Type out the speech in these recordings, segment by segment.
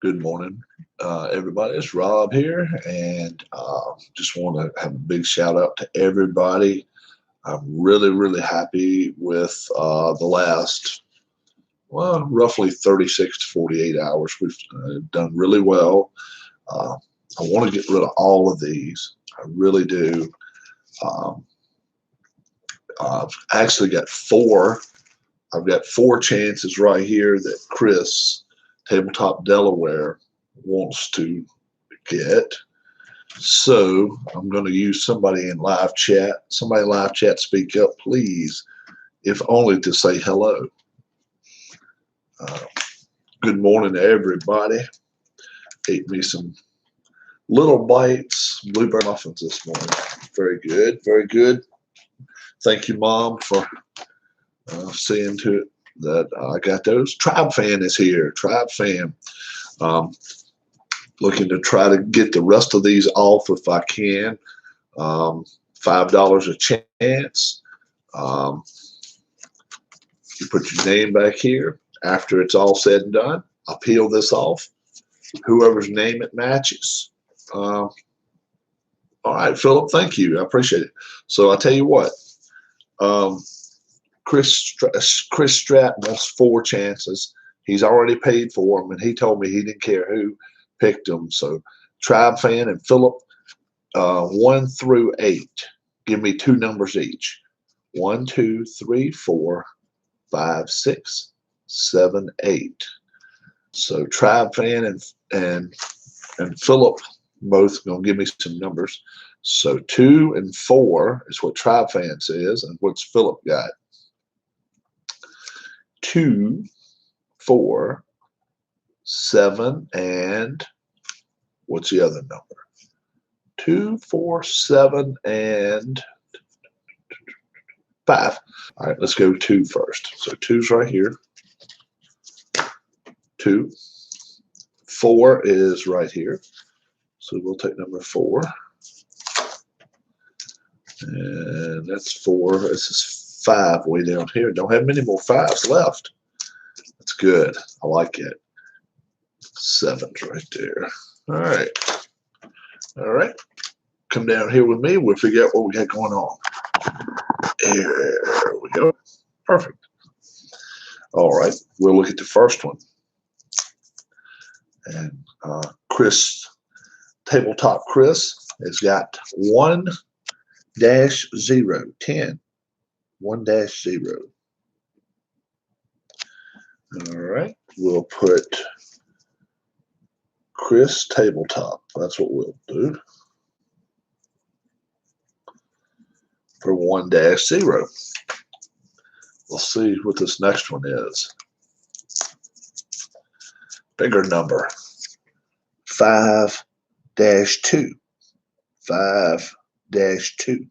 Good morning, everybody. It's Rob here, and just want to have a big shout out to everybody. I'm really happy with the last, well, roughly 36 to 48 hours. We've done really well. Uh, I want to get rid of all of these. I really do. Um, I've actually got four. I've got four chances right here that Chris, Tabletop Delaware, wants to get. So I'm going to use somebody in live chat. Somebody in live chat, speak up, please, if only to say hello. Uh, good morning to everybody. Ate me some little bites, blueberry muffins this morning. Very good, very good. Thank you, Mom, for seeing to it that I got those. Tribe Fan is here. Tribe Fan. Looking to try to get the rest of these off if I can. $5 a chance. You put your name back here. After it's all said and done, I'll peel this off. Whoever's name it matches. All right, Philip, thank you. I appreciate it. So I'll tell you what. Chris Stratton has four chances. He's already paid for them, and he told me he didn't care who picked them. So Tribe Fan and Philip, 1 through 8. Give me two numbers each. 1, 2, 3, 4, 5, 6, 7, 8. So Tribe Fan and Philip both gonna give me some numbers. So 2 and 4 is what Tribe Fan says, and what's Philip got? 2, 4, 7, and what's the other number? 2, 4, 7, and 5. All right, let's go 2 first. So 2's right here. 2. 4 is right here. So we'll take number 4. And that's 4. This is 5 way down here. Don't have many more 5s left. That's good. I like it. 7's right there. All right. All right. Come down here with me. We'll figure out what we got going on. There we go. Perfect. All right. We'll look at the first one. And Chris, Tabletop Chris, has got 1-0, 10. 1-0. All right. We'll put Chris Tabletop. That's what we'll do. For 1-0. We'll see what this next one is. Bigger number. 5-2. 5-2.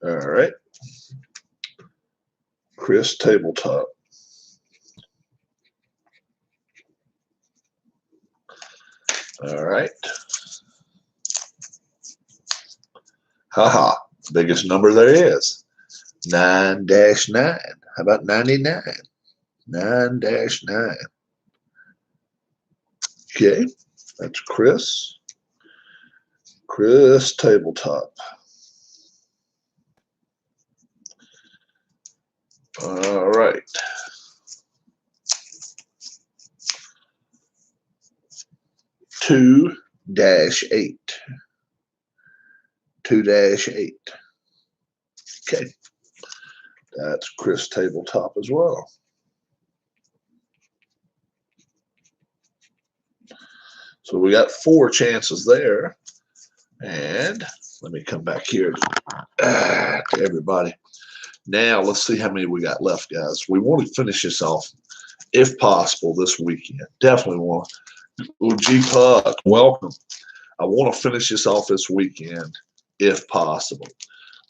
All right. Chris Tabletop. All right. Haha. Biggest number there is. 9-9. How about 99? 9-9. Okay. That's Chris. Chris Tabletop. All right. 2-8. 2-8. Okay. That's Chris Tabletop as well. So we got 4 chances there. And let me come back here to everybody. Now let's see how many we got left, guys. We want to finish this off, if possible, this weekend. Definitely want. Oh, G Puck, welcome. I want to finish this off this weekend, if possible.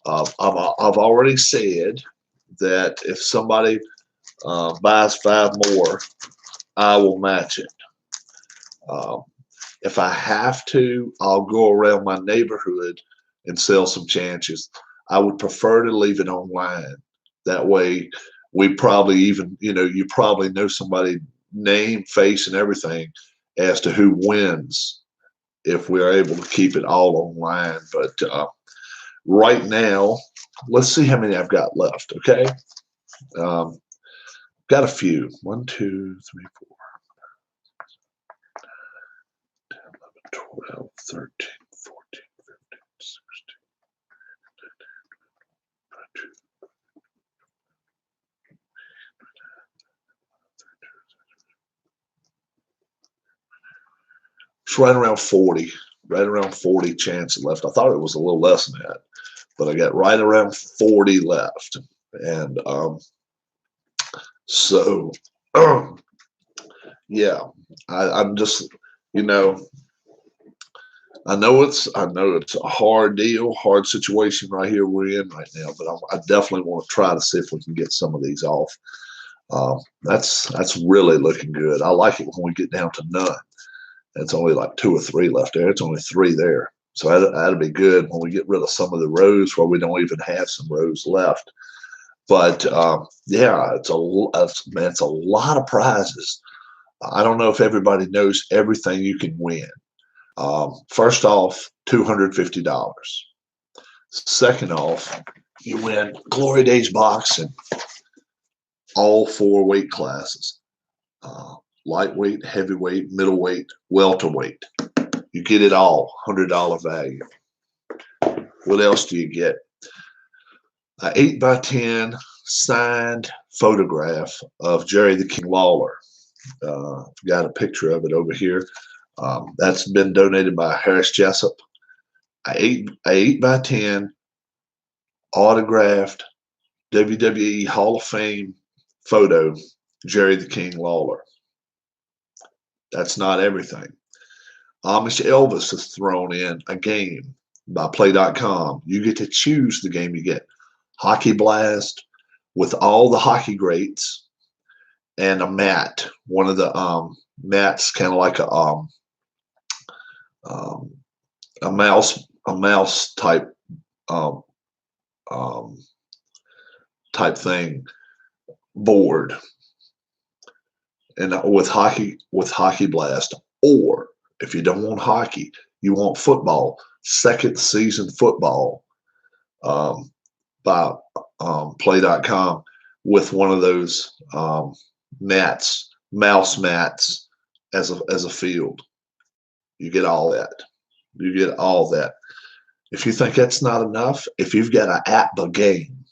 I've already said that if somebody buys 5 more, I will match it. If I have to, I'll go around my neighborhood and sell some chances. I would prefer to leave it online. That way, we probably even, you probably know somebody name, face, and everything as to who wins if we're able to keep it all online. But right now, let's see how many I've got left. Okay, um, got a few. 1, 2, 3, 4, 12, 13, 14, 15, 16. It's right around 40 chances left. I thought it was a little less than that, but I got right around 40 left. And so, yeah, I'm just, you know, I know it's a hard deal, hard situation right here we're in right now, but I definitely want to try to see if we can get some of these off. That's really looking good. I like it when we get down to none. It's only like 2 or 3 left there. It's only 3 there. So that'll be good when we get rid of some of the rows where we don't even have some rows left. But yeah, it's a lot of prizes. I don't know if everybody knows everything you can win. First off, $250. Second off, you win Glory Days boxing, all 4 weight classes. Lightweight, heavyweight, middleweight, welterweight. You get it all, $100 value. What else do you get? An 8x10 signed photograph of Jerry the King Lawler. Got a picture of it over here. That's been donated by Harris Jessup. A 8x10 autographed WWE Hall of Fame photo, Jerry the King Lawler. That's not everything. Amish Elvis has thrown in a game by Play.com. You get to choose the game you get. Hockey Blast with all the hockey greats and a mat. One of the mats, kind of like a mouse type type thing board, and with hockey blast. Or if you don't want hockey, you want football, second season football, by Play.com with one of those mats, mouse mats as a field. You get all that. You get all that. If you think that's not enough, if you've got an APBA game,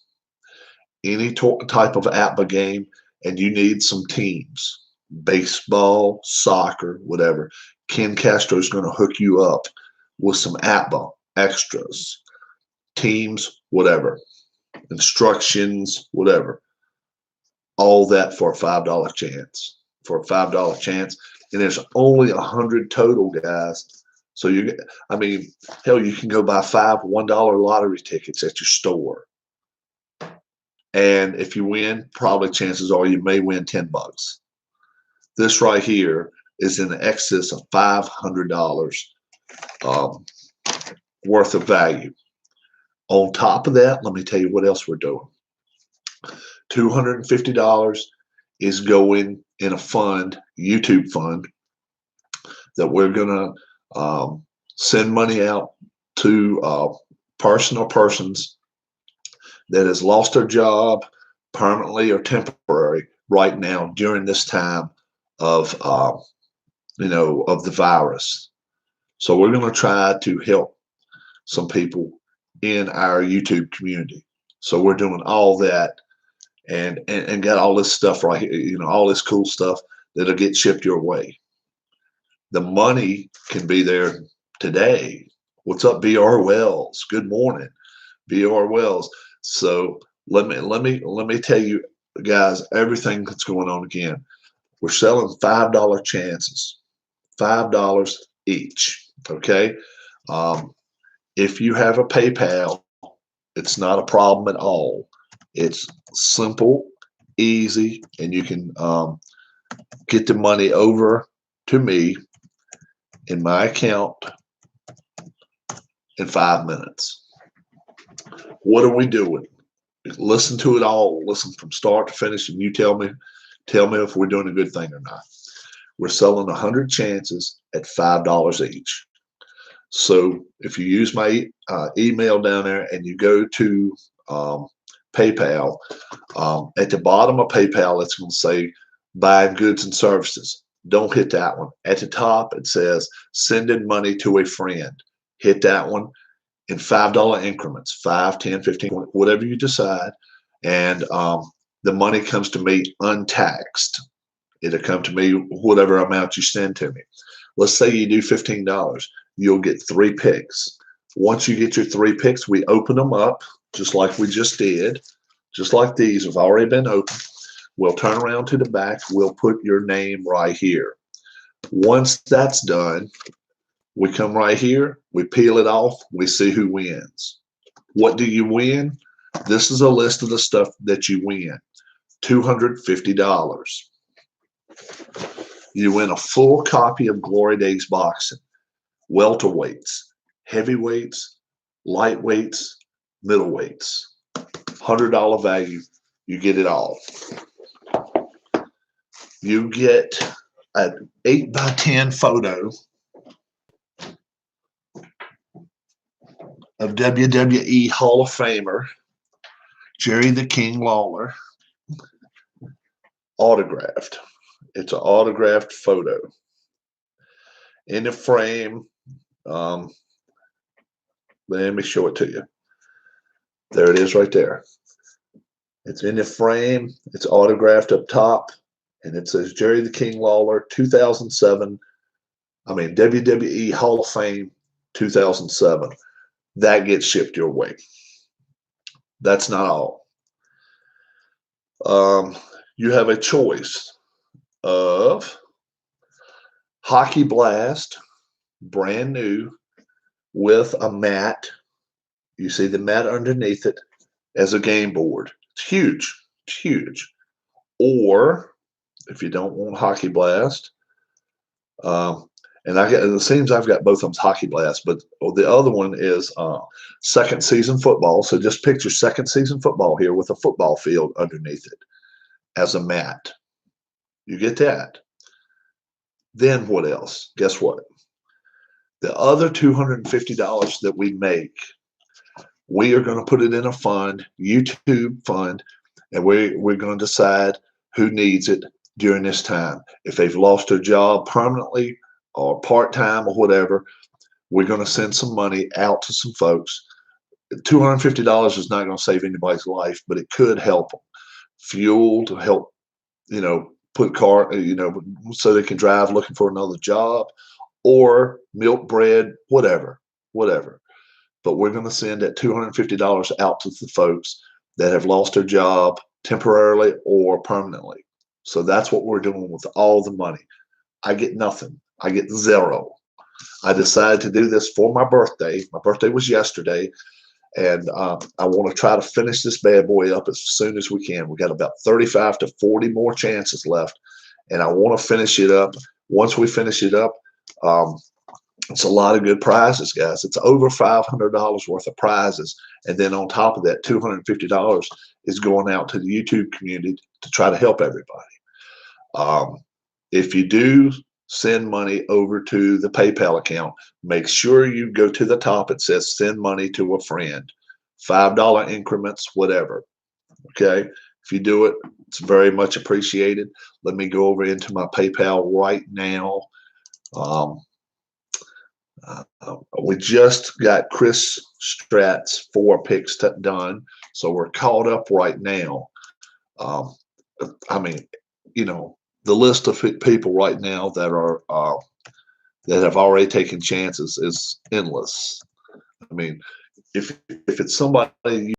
any type of APBA game, and you need some teams, baseball, soccer, whatever, Ken Castro is going to hook you up with some APBA extras, teams, whatever, instructions, whatever. All that for a $5 chance. For a $5 chance. And there's only 100 total, guys. So hell, you can go buy 5 $1 lottery tickets at your store. And if you win, probably chances are you may win $10. This right here is in excess of $500 worth of value. On top of that, let me tell you what else we're doing. $250 is going in a fund, YouTube fund, that we're going to send money out to persons that has lost their job permanently or temporary right now during this time of of the virus. So we're going to try to help some people in our YouTube community. So we're doing all that and got all this stuff right here, all this cool stuff that'll get shipped your way. The money can be there today. What's up, BR Wells? Good morning, BR Wells. So let me tell you guys everything that's going on again. We're selling $5 chances, $5 each. Okay. If you have a PayPal, it's not a problem at all. It's simple, easy, and you can get the money over to me in my account in 5 minutes. What are we doing? Listen to it all. Listen from start to finish, and you tell me Tell me if we're doing a good thing or not. We're selling 100 chances at $5 each. So if you use my email down there and you go to PayPal, at the bottom of PayPal, it's going to say buying goods and services. Don't hit that one. At the top, it says sending money to a friend. Hit that one in $5 increments, 5, 10, 15, whatever you decide. And the money comes to me untaxed. It'll come to me whatever amount you send to me. Let's say you do $15. You'll get 3 picks. Once you get your 3 picks, we open them up just like we just did. Just like these have already been opened. We'll turn around to the back. We'll put your name right here. Once that's done, we come right here. We peel it off. We see who wins. What do you win? This is a list of the stuff that you win. $250. You win a full copy of Glory Days Boxing. Welterweights, heavyweights, lightweights, middleweights. $100 value. You get it all. You get an 8x10 photo of WWE Hall of Famer Jerry the King Lawler, autographed. It's an autographed photo. In the frame, let me show it to you. There it is right there. It's in the frame. It's autographed up top. And it says Jerry the King Lawler, 2007. WWE Hall of Fame, 2007. That gets shipped your way. That's not all. You have a choice of Hockey Blast, brand new, with a mat. You see the mat underneath it as a game board. It's huge. It's huge. Or if you don't want Hockey Blast, it seems I've got both of them Hockey Blast, but the other one is second season football. So just picture second season football here with a football field underneath it as a mat. You get that. Then what else? Guess what? The other $250 that we make, we are going to put it in a fund, YouTube fund, and we're going to decide who needs it during this time. If they've lost their job permanently or part-time or whatever, we're going to send some money out to some folks. $250 is not going to save anybody's life, but it could help them. Fuel to help, put car, so they can drive looking for another job, or milk, bread, whatever. But we're going to send that $250 out to the folks that have lost their job temporarily or permanently. So that's what we're doing with all the money. I get nothing. I get zero. I decided to do this for my birthday. My birthday was yesterday, and I want to try to finish this bad boy up as soon as we can. We got about 35 to 40 more chances left, and I want to finish it up. Once we finish it up, it's a lot of good prizes, guys. It's over $500 worth of prizes, and then on top of that, $250 is going out to the YouTube community to try to help everybody. If you do send money over to the PayPal account, make sure you go to the top. It says send money to a friend, $5 increments, whatever. Okay. If you do it, it's very much appreciated. Let me go over into my PayPal right now. We just got Chris Stratt's 4 picks done, so we're caught up right now. The list of people right now that are that have already taken chances is endless. I mean, if it's somebody you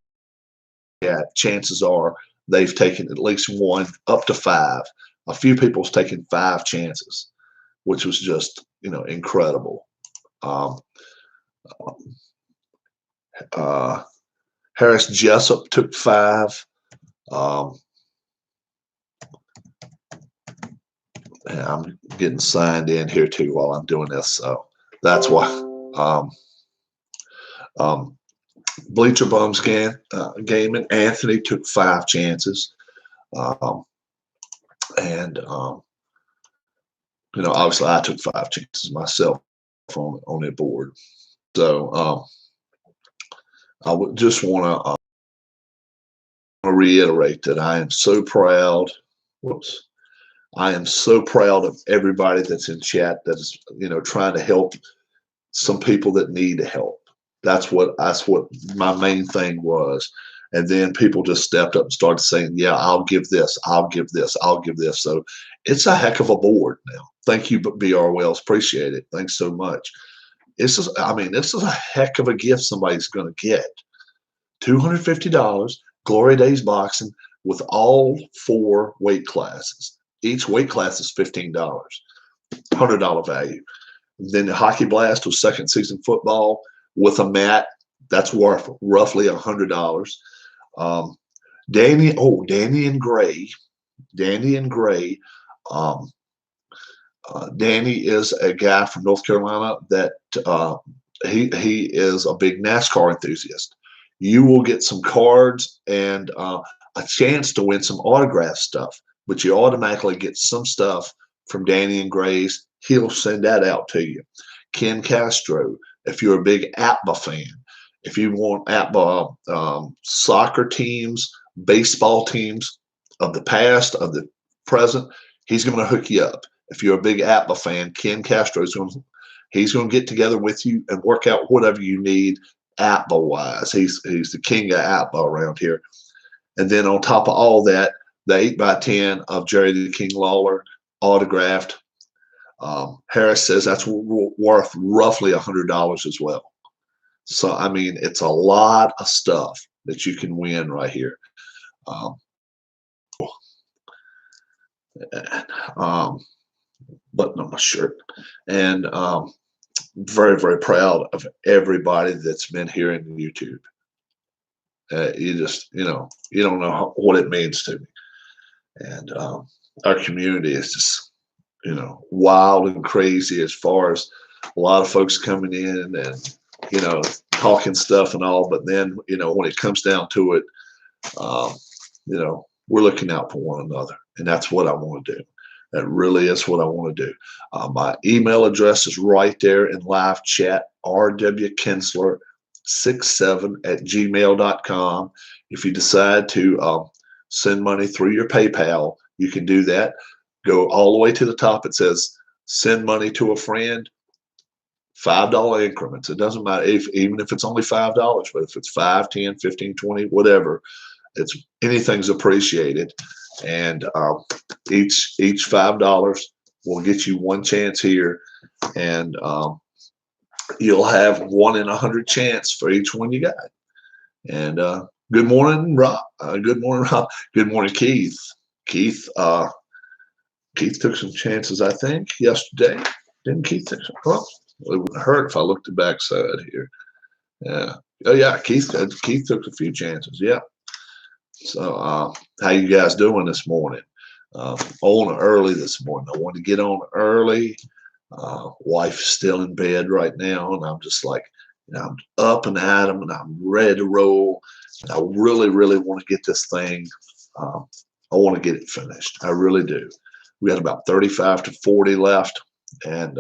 get, chances are they've taken at least 1 up to 5. A few people's taken 5 chances, which was just incredible. Harris Jessup took 5. I'm getting signed in here too while I'm doing this, so that's why. Bleacher Bums Gaming, Anthony took 5 chances. And obviously I took 5 chances myself on that board. So I would just want to reiterate that I am so proud. Whoops. I am so proud of everybody that's in chat that is, trying to help some people that need help. That's what my main thing was. And then people just stepped up and started saying, yeah, I'll give this, I'll give this, I'll give this. So it's a heck of a board now. Thank you, BR Wells. Appreciate it. Thanks so much. This is a heck of a gift somebody's going to get. $250, Glory Days Boxing with all 4 weight classes. Each weight class is $15, $100 value. Then the Hockey Blast was second season football with a mat. That's worth roughly $100. Danny and Gray. Danny is a guy from North Carolina that he is a big NASCAR enthusiast. You will get some cards and a chance to win some autograph stuff, but you automatically get some stuff from Danny and Gray's. He'll send that out to you. Ken Castro, if you're a big APBA fan, if you want APBA soccer teams, baseball teams of the past, of the present, he's going to hook you up. If you're a big APBA fan, Ken Castro he's going to get together with you and work out whatever you need APBA wise. He's the king of APBA around here. And then on top of all that, the 8x10 of Jerry the King Lawler autographed. Harris says that's worth roughly $100 as well. So, it's a lot of stuff that you can win right here. Button on my shirt. And very, very proud of everybody that's been here in YouTube. You don't know what it means to me. And our community is just, wild and crazy as far as a lot of folks coming in and, talking stuff and all. But then, when it comes down to it, we're looking out for one another. And that's what I want to do. That really is what I want to do. My email address is right there in live chat, rwkinsler67@gmail.com. If you decide to send money through your PayPal, you can do that. Go all the way to the top. It says send money to a friend, $5 increments. It doesn't matter even if it's only $5, but if it's 5, 10, 15, 20, whatever, anything's appreciated. And each $5 will get you one chance here, and you'll have 1 in 100 chance for each one you got. And good morning, Rob. Good morning, Rob. Good morning, Keith. Keith took some chances, I think, yesterday. Didn't Keith take some? Well, it wouldn't hurt if I looked at the backside here. Yeah. Oh yeah, Keith took a few chances. Yeah. So how you guys doing this morning? On early this morning. I wanted to get on early. Wife's still in bed right now, and I'm just like, I'm up and at 'em, and I'm ready to roll. And I really, really want to get this thing. I want to get it finished. I really do. We got about 35 to 40 left, and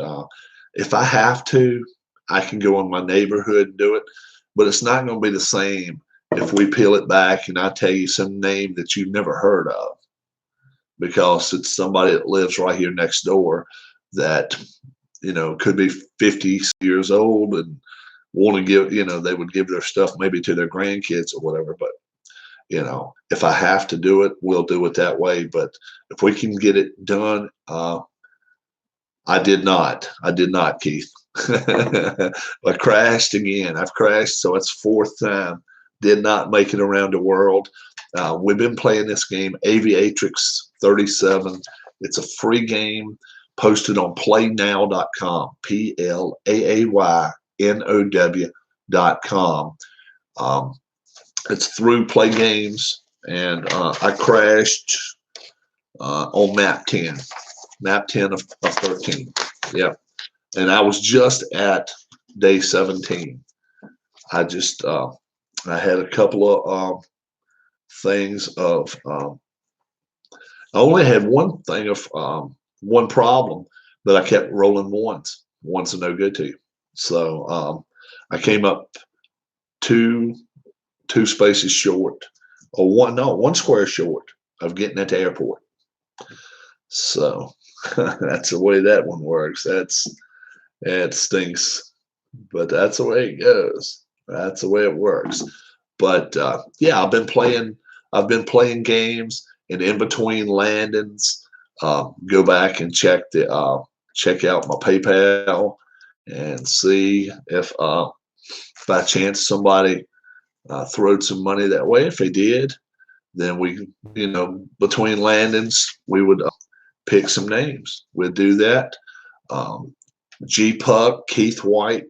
if I have to, I can go in my neighborhood and do it. But it's not going to be the same if we peel it back and I tell you some name that you've never heard of, because it's somebody that lives right here next door that, could be 50 years old and want to give, they would give their stuff maybe to their grandkids or whatever. But, if I have to do it, we'll do it that way. But if we can get it done, I did not, Keith. I crashed again. I've crashed, so it's 4th time. Did not make it around the world. We've been playing this game, Aviatrix 37. It's a free game posted on playnow.com, PLAAYNOW.com. It's through Play Games, and I crashed on map 10 of 13. Yeah. And I was just at day 17. I just, I had a couple of things of I only had one thing of one problem that I kept rolling ones. Ones are no good to you. So I came up two two spaces short, or one square short of getting at the airport. So that's the way that one works. It stinks, but that's the way it goes. That's the way it works. But yeah, I've been playing games, and in between landings, go back and check out my PayPal and see if by chance somebody throwed some money that way. If they did, then between landings, we would pick some names. We'd do that. Um, G Puck, Keith White.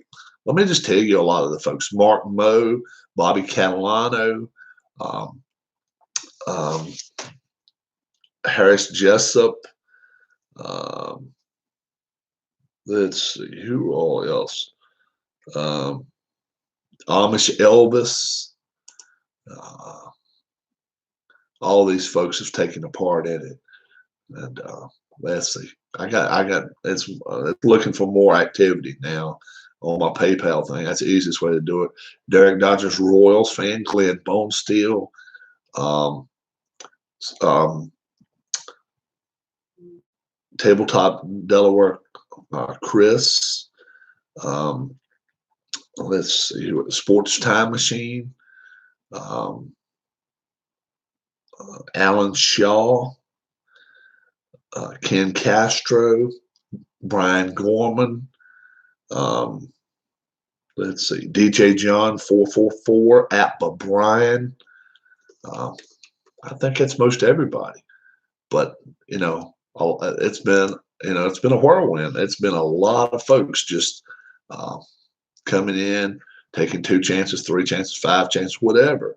Let me just tell you a lot of the folks: Mark Moe, Bobby Catalano, um, um, Harris Jessup. Um, let's see who all else. Um, Amish Elvis. Uh, all these folks have taken a part in it, and let's see. It's looking for more activity now on my PayPal thing. That's the easiest way to do it. Derek Dodgers Royals fan, Glenn Bonesteel, um, um, Tabletop Delaware, Chris. Um, let's see, Sports Time Machine, um, Alan Shaw, Ken Castro, Brian Gorman. Um, let's see, DJ John 444, Atba Brian. Um, I think it's most everybody, but it's been a whirlwind. It's been a lot of folks just uh, coming in, taking 2 chances, 3 chances, 5 chances, whatever,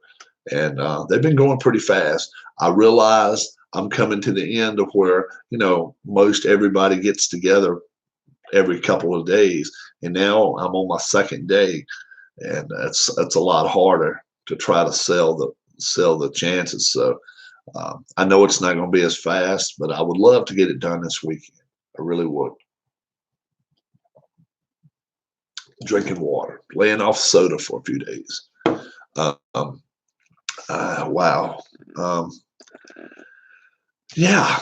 and they've been going pretty fast. I realize I'm coming to the end of where most everybody gets together every couple of days, and now I'm on my second day, and it's a lot harder to try to sell the chances. So I know it's not going to be as fast, but I would love to get it done this weekend. I really would. Drinking water, laying off soda for a few days. Wow. Yeah,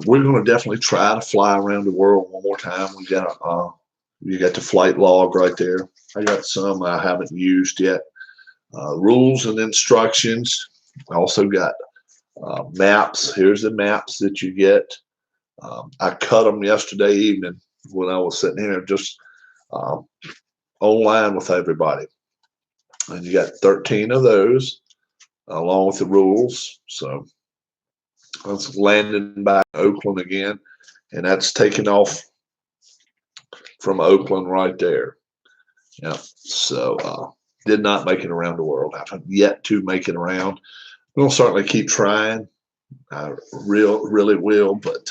we're going to definitely try to fly around the world one more time. You got the flight log right there. I got some I haven't used yet. Rules and instructions. I also got maps. Here's the maps that you get. I cut them yesterday evening when I was sitting here just um, online with everybody. And you got 13 of those along with the rules. So that's landing back in Oakland again. And that's taking off from Oakland right there. Yeah. So did not make it around the world. I haven't yet to make it around. We'll certainly keep trying. I really will, but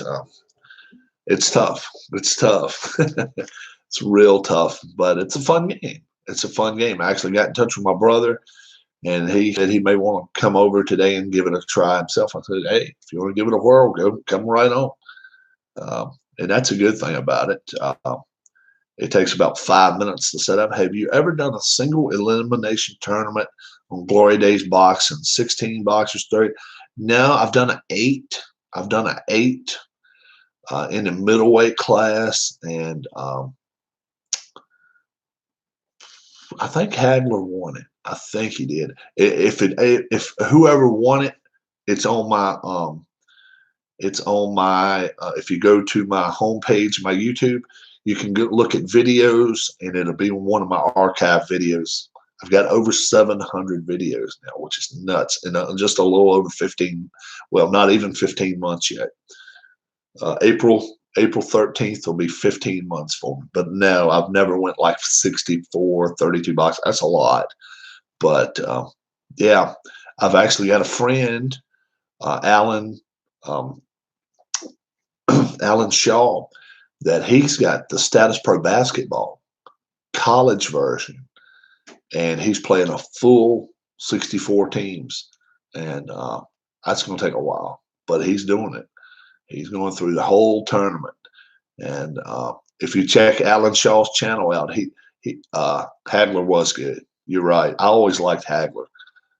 it's tough. It's tough. It's real tough, but it's a fun game. It's a fun game. I actually got in touch with my brother, and he said he may want to come over today and give it a try himself. I said, hey, if you want to give it a whirl, come right on. And that's a good thing about it. It takes about 5 minutes to set up. Have you ever done a single elimination tournament on Glory Days boxing, 16 boxers, 30? No, I've done an 8. I've done an 8 in the middleweight class, and I think Hagler won it. I think he did. If whoever won it, it's on my if you go to my homepage, my YouTube, you can go look at videos, and it'll be one of my archive videos. I've got over 700 videos now, which is nuts, and just a little over 15. Well, not even 15 months yet. April 13th will be 15 months for me. But no, I've never went like 64, 32 boxes. That's a lot. But yeah, I've actually got a friend, Alan Alan Shaw, that he's got the Status Pro basketball college version, and he's playing a full 64 teams, and that's going to take a while, but he's doing it. He's going through the whole tournament. And if you check Alan Shaw's channel out, Hagler was good. You're right. I always liked Hagler.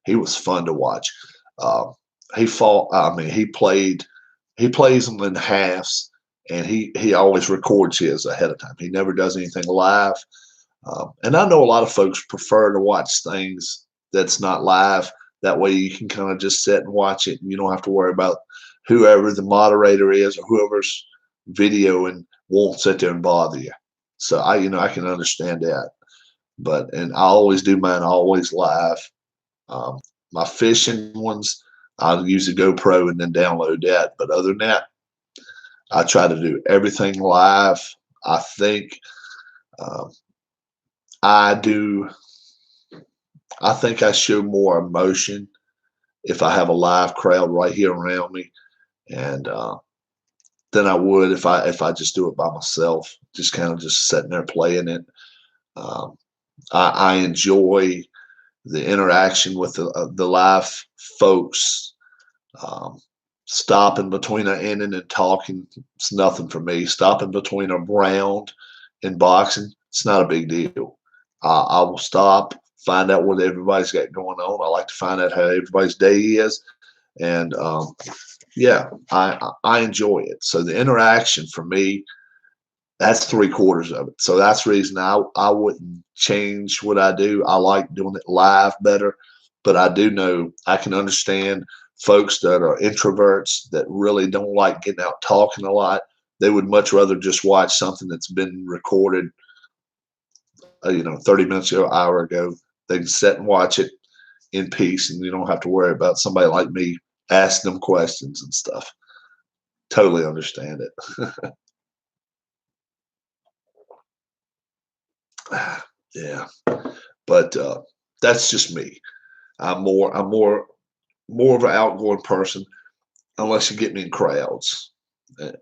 He was fun to watch. Uh, he fought. I mean, he played. He plays them in halves, and he always records his ahead of time. He never does anything live. And I know a lot of folks prefer to watch things that's not live. That way, you can kind of just sit and watch it, and you don't have to worry about whoever the moderator is or whoever's videoing won't sit there and bother you. So I can understand that. And I always do mine always live. Um, my fishing ones, I'll use a GoPro and then download that. But other than that, I try to do everything live. I think um, I do. I think I show more emotion if I have a live crowd right here around me, and than I would if I just do it by myself, just kind of just sitting there playing it. Um, I enjoy the interaction with the live folks. Um, Stopping between an inning and talking, it's nothing for me. Stopping between a round in boxing, it's not a big deal. I will stop, find out what everybody's got going on. I like to find out how everybody's day is, and yeah, I enjoy it. So the interaction for me, that's three-quarters of it. So that's the reason I wouldn't change what I do. I like doing it live better, but I do know I can understand folks that are introverts that really don't like getting out talking a lot. They would much rather just watch something that's been recorded, 30 minutes ago, an hour ago. They can sit and watch it in peace, and you don't have to worry about somebody like me asking them questions and stuff. Totally understand it. Yeah, but that's just me. I'm more of an outgoing person unless you get me in crowds.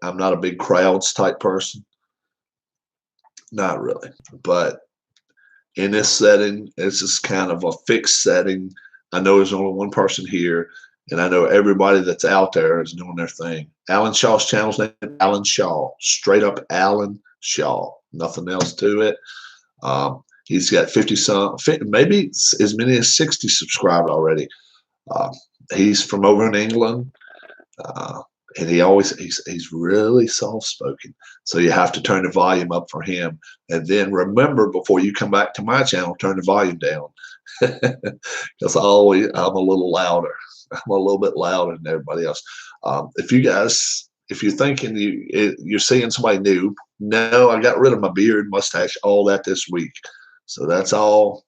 I'm not a big crowds type person, not really. But in this setting, it's just kind of a fixed setting. I know there's only one person here, and I know everybody that's out there is doing their thing. Alan Shaw's channel's name Alan Shaw, straight up Alan Shaw, nothing else to it. He's got 50 some, maybe as many as 60 subscribed already. Uh, he's from over in England, uh, and he's really soft spoken. So you have to turn the volume up for him, and then remember before you come back to my channel, turn the volume down, because I'm a little louder. I'm a little bit louder than everybody else. If you're thinking you're seeing somebody new, no, I got rid of my beard, mustache, all that this week. So that's all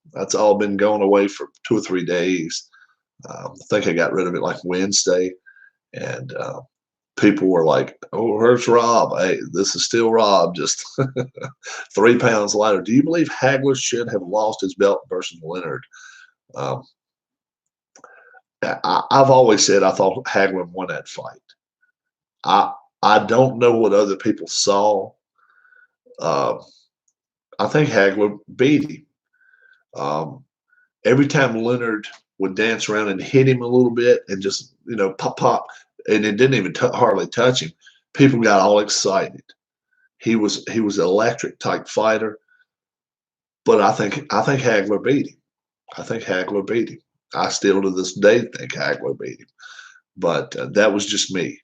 been going away for 2 or 3 days. I think I got rid of it like Wednesday, and people were like, "Oh, where's Rob? Hey, this is still Rob, just 3 pounds lighter." Do you believe Hagler should have lost his belt versus Leonard? Um, I've always said I thought Hagler won that fight. I I don't know what other people saw. Uh, I think Hagler beat him. Um, every time Leonard would dance around and hit him a little bit and just pop pop, and it didn't even hardly touch him, people got all excited. He was an electric type fighter, but I think Hagler beat him. I think Hagler beat him. I still to this day think Hagler beat him, but that was just me.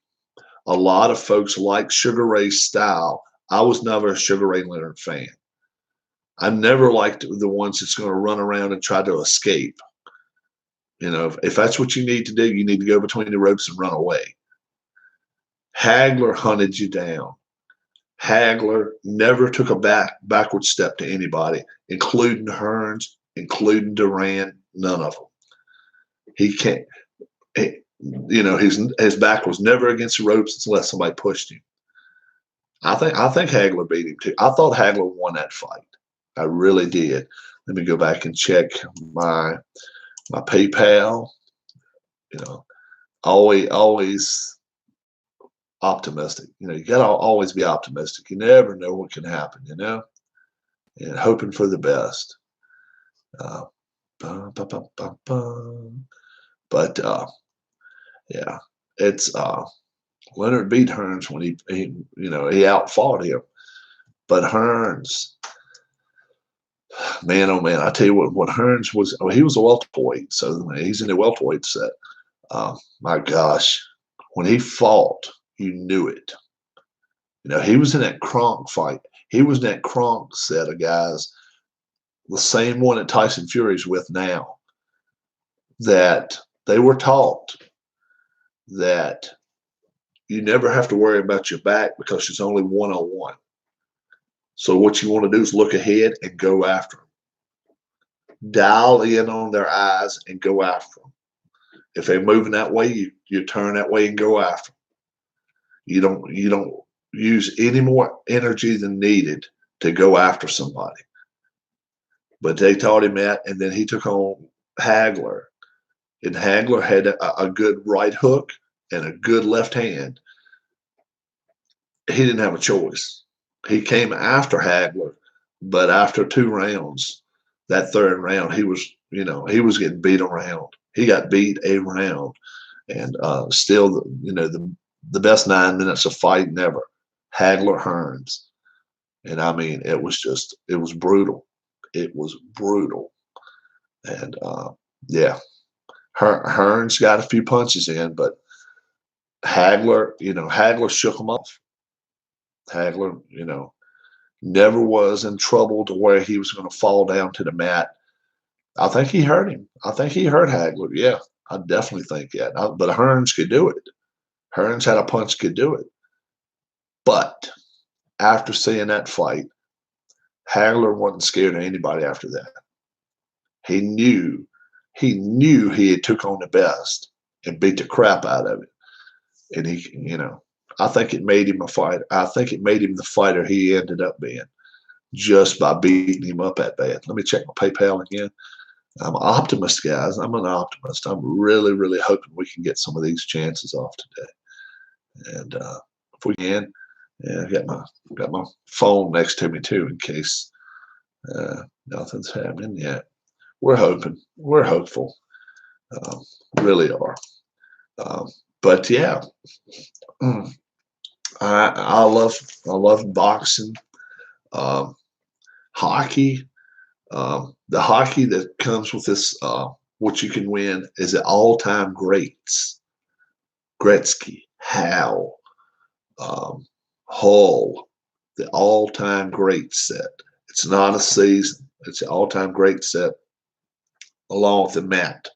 A lot of folks like Sugar Ray's style. I was never a Sugar Ray Leonard fan. I never liked the ones that's going to run around and try to escape. If that's what you need to do, you need to go between the ropes and run away. Hagler hunted you down. Hagler never took a backward step to anybody, including Hearns, including Duran, none of them. He can't. His back was never against the ropes unless somebody pushed him. I think Hagler beat him too. I thought Hagler won that fight. I really did. Let me go back and check my PayPal. Always optimistic. You gotta always be optimistic. You never know what can happen. And hoping for the best. Uh, bum, bum, bum, bum, bum. But yeah, it's Leonard beat Hearns when he outfought him. But Hearns, man, oh man, I tell you what Hearns was. Oh, he was a welterweight, so he's in the welterweight set. My gosh, when he fought, you knew it. He was in that Kronk fight. He was in that Kronk set of guys, the same one that Tyson Fury's with now, that they were taught that you never have to worry about your back because it's only one-on-one. So what you want to do is look ahead and go after them. Dial in on their eyes and go after them. If they're moving that way, you turn that way and go after them. You don't use any more energy than needed to go after somebody. But they taught him that, and then he took on Hagler. And Hagler had a good right hook and a good left hand. He didn't have a choice. He came after Hagler, but after 2 rounds, that 3rd round, he was getting beat around. He got beat around, and still, the best 9 minutes of fighting ever. Hagler Hearns, and I mean, it was brutal. It was brutal, and yeah, Hearns got a few punches in, but Hagler shook him off. Hagler, never was in trouble to where he was going to fall down to the mat. I think he hurt him. I think he hurt Hagler. Yeah, I definitely think that. But Hearns could do it. Hearns had a punch, could do it. But after seeing that fight, Hagler wasn't scared of anybody after that. He knew he had took on the best and beat the crap out of it. And I think it made him a fighter. I think it made him the fighter he ended up being just by beating him up that bad. Let me check my PayPal again. I'm an optimist, guys. I'm an optimist. I'm really, really hoping we can get some of these chances off today. And if we can, yeah, I got my phone next to me too in case nothing's happening yet. We're hoping. We're hopeful. Really are. But yeah, I love boxing, hockey. The hockey that comes with this, what you can win is the all-time greats: Gretzky, Howe, Hull, the all-time great set. It's not a season; it's the all-time great set, along with the mat.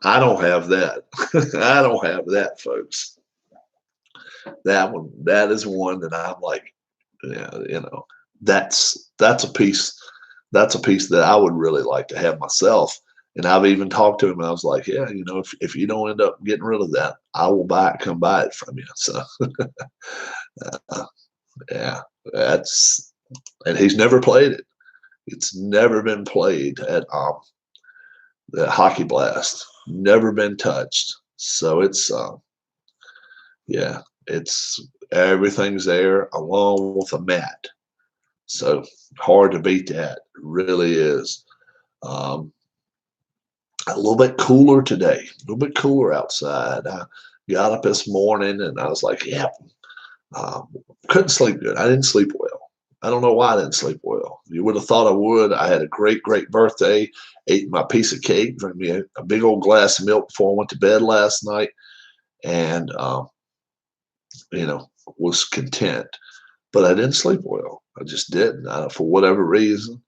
I don't have that. I don't have that, folks. That is one that I'm like, yeah, that's a piece. That's a piece that I would really like to have myself. And I've even talked to him, and I was like, yeah, if you don't end up getting rid of that, I will come buy it from you. So, yeah, and he's never played it. It's never been played at the Hockey Blast. Never been touched. So it's yeah, it's everything's there along with a mat. So hard to beat that. It really is. A little bit cooler today. A little bit cooler outside. I got up this morning and I was like, yeah, couldn't sleep good. I didn't sleep well. I don't know why I didn't sleep well. You would have thought I would. I had a great, great birthday. Ate my piece of cake, drank me a big old glass of milk before I went to bed last night, and was content. But I didn't sleep well. I just didn't, for whatever reason.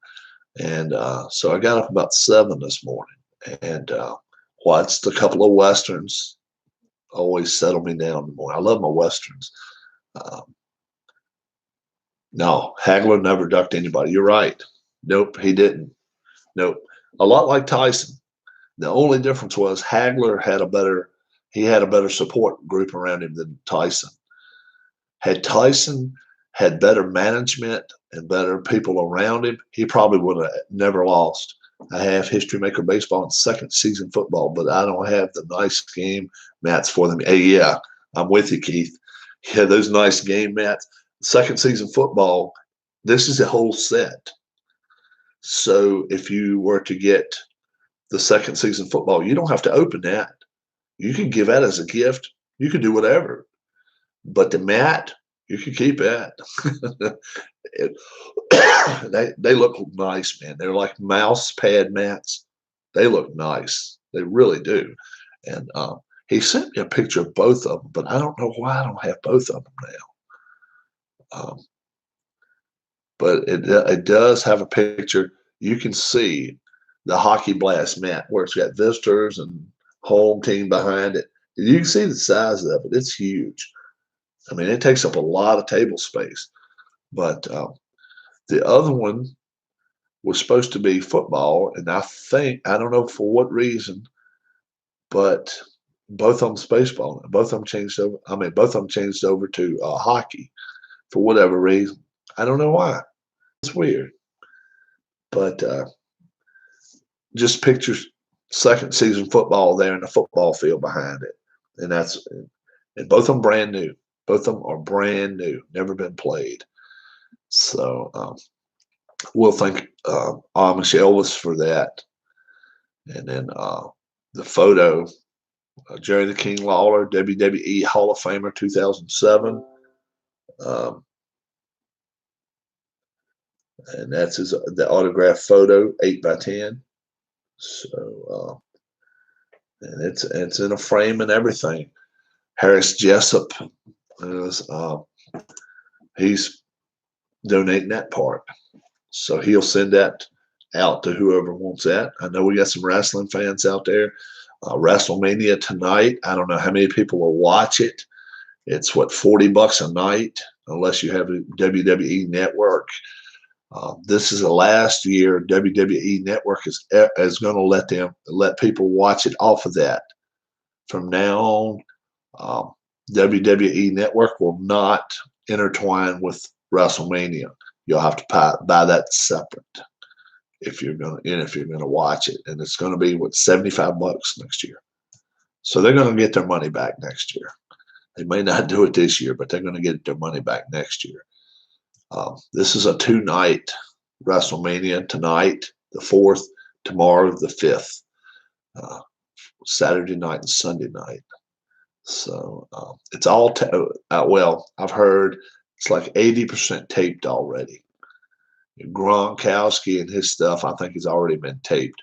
And so I got up about 7 this morning and watched a couple of westerns. Always settle me down in the morning. I love my westerns. No, Hagler never ducked anybody. You're right. Nope, he didn't. Nope. A lot like Tyson. The only difference was Hagler had a better support group around him than Tyson. Had Tyson had better management and better people around him, he probably would have never lost. I have History Maker Baseball and second season football, but I don't have the nice game mats for them. Hey, yeah, I'm with you, Keith. Yeah, those nice game mats. Second season football, this is a whole set. So if you were to get the second season football, you don't have to open that. You can give that as a gift You can do whatever. But the mat, you can keep that. It, they look nice, man. They're like mouse pad mats. They look nice. They really do. And he sent me a picture of both of them, but I don't know why I don't have both of them now. But it does have a picture. You can see the hockey blast mat where it's got visitors and home team behind it. You can see the size of it. It's huge. I mean, it takes up a lot of table space. But the other one was supposed to be football, and I don't know for what reason, but both of them baseball. Both of them changed over. I mean, both of them changed over to hockey for whatever reason. I don't know why. It's weird, but just picture second season football there in the football field behind it, and both of them brand new. Both of them are brand new, never been played. So we'll thank Amish Elvis for that. And then the photo, Jerry the King Lawler, WWE Hall of Famer 2007. And that's the autograph photo, 8x10. So, and it's in a frame and everything. Harris Jessup is he's donating that part, so he'll send that out to whoever wants that. I know we got some wrestling fans out there. WrestleMania tonight. I don't know how many people will watch it. It's what, $40 a night, unless you have a WWE Network. This is the last year WWE Network is going to let people watch it off of that. From now on, WWE Network will not intertwine with WrestleMania. You'll have to buy that separate if you're gonna watch it, and it's going to be what, $75 next year. So they're going to get their money back next year. They may not do it this year, but they're going to get their money back next year. This is a 2-night WrestleMania tonight, the 4th, tomorrow, the 5th, Saturday night and Sunday night. So it's all, well, I've heard it's like 80% taped already. Gronkowski and his stuff, I think, has already been taped.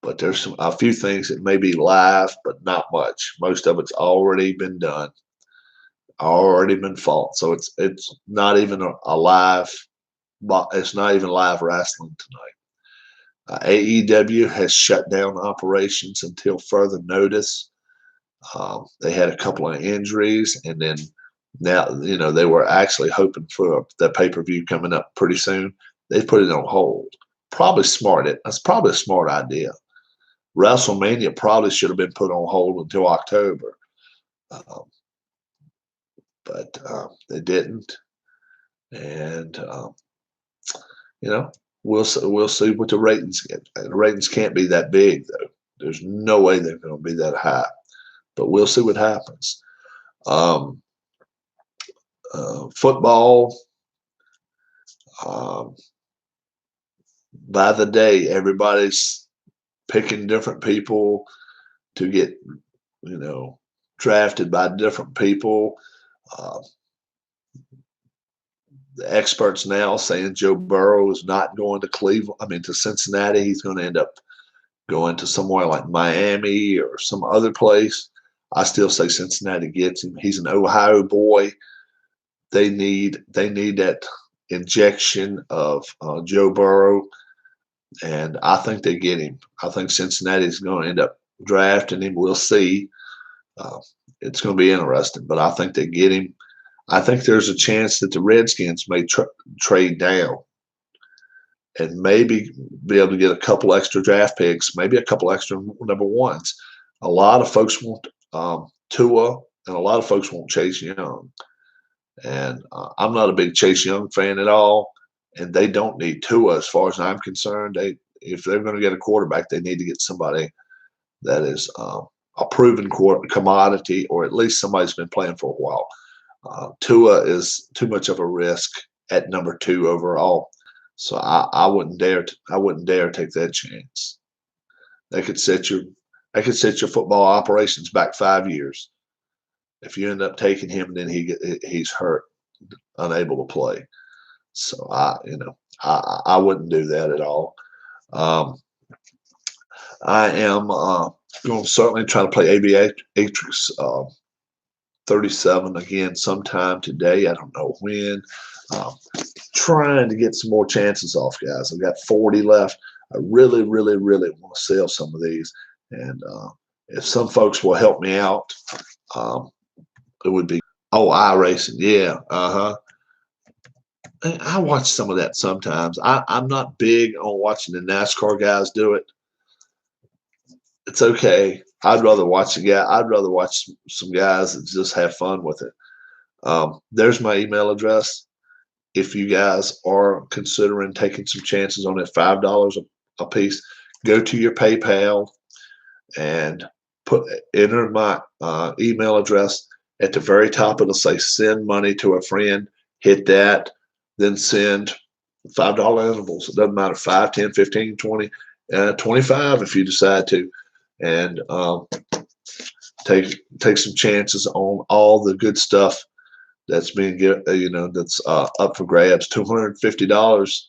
But there's a few things that may be live, but not much. Most of it's already been done, already been fought. So it's not even a live. It's not even live wrestling tonight. AEW has shut down operations until further notice. They had a couple of injuries, and then now, they were actually hoping for the pay-per-view coming up pretty soon. They put it on hold. Probably smart. That's probably a smart idea. WrestleMania probably should have been put on hold until October, but they didn't. And we'll see what the ratings get. The ratings can't be that big, though. There's no way they're going to be that high. But we'll see what happens. Football, by the day, everybody's picking different people to get, drafted by different people. The experts now saying Joe Burrow is not going to to Cincinnati. He's going to end up going to somewhere like Miami or some other place. I still say Cincinnati gets him. He's an Ohio boy. They need that injection of Joe Burrow, and I think they get him. I think Cincinnati is going to end up drafting him. We'll see. It's going to be interesting, but I think they get him. I think there's a chance that the Redskins may trade down and maybe be able to get a couple extra draft picks, maybe a couple extra number ones. A lot of folks want Tua, and a lot of folks want Chase Young. And I'm not a big Chase Young fan at all, and they don't need Tua as far as I'm concerned. If they're going to get a quarterback, they need to get somebody that is a proven commodity, or at least somebody's been playing for a while. Tua is too much of a risk at number 2 overall, so I wouldn't dare. I wouldn't dare take that chance. They could set your football operations back 5 years, if you end up taking him and then he's hurt, unable to play. So I wouldn't do that at all. Um, I am going to certainly try to play Aviatrix 37 again sometime today. I don't know when. Um, Trying to get some more chances off, guys. I've got 40 left. I really, really, really want to sell some of these. And if some folks will help me out, um, it would be. Oh, iRacing. Yeah. Uh-huh. I watch some of that sometimes. I'm not big on watching the NASCAR guys do it. It's okay. I'd rather watch I'd rather watch some guys that just have fun with it. There's my email address. If you guys are considering taking some chances on it, $5 a piece, go to your PayPal and enter my email address. At the very top, it'll say send money to a friend. Hit that, then send $5 intervals. It doesn't matter, 5, 10, 15, 20, 25 if you decide to. And take some chances on all the good stuff that's being that's up for grabs. $250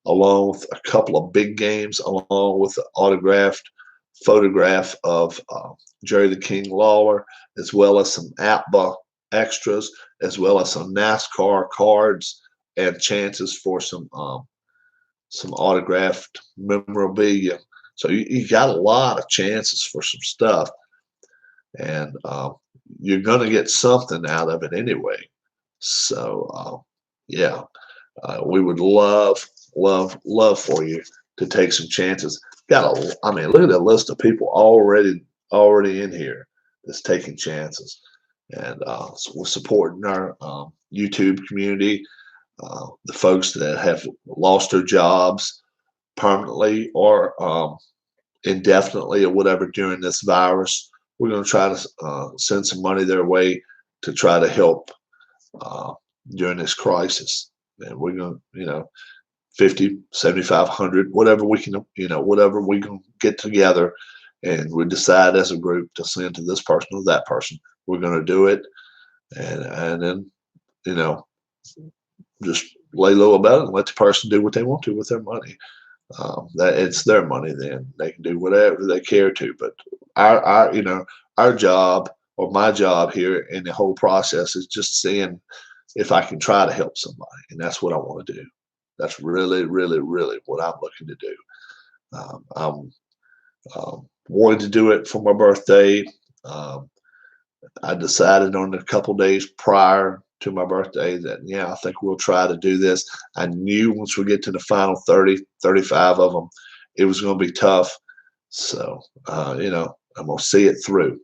along with a couple of big games, along with the autographed photograph of Jerry the King Lawler, as well as some APBA extras, as well as some NASCAR cards and chances for some autographed memorabilia. So you got a lot of chances for some stuff, and you're going to get something out of it anyway. So yeah, we would love for you to take some chances. I mean, look at the list of people already in here that's taking chances, and so we're supporting our YouTube community, the folks that have lost their jobs permanently or indefinitely or whatever during this virus. We're going to try to send some money their way to try to help during this crisis. And we're going to, 50, 75, 100, whatever we can, whatever we can get together, and we decide as a group to send to this person or that person. We're going to do it, and then, just lay low about it and let the person do what they want to with their money. That it's their money, then they can do whatever they care to. But our job, or my job here in the whole process, is just seeing if I can try to help somebody, and that's what I want to do. That's really, really, really what I'm looking to do. I'm wanting to do it for my birthday. I decided on a couple days prior to my birthday that, yeah, I think we'll try to do this. I knew once we get to the final 30, 35 of them, it was going to be tough. So, I'm going to see it through.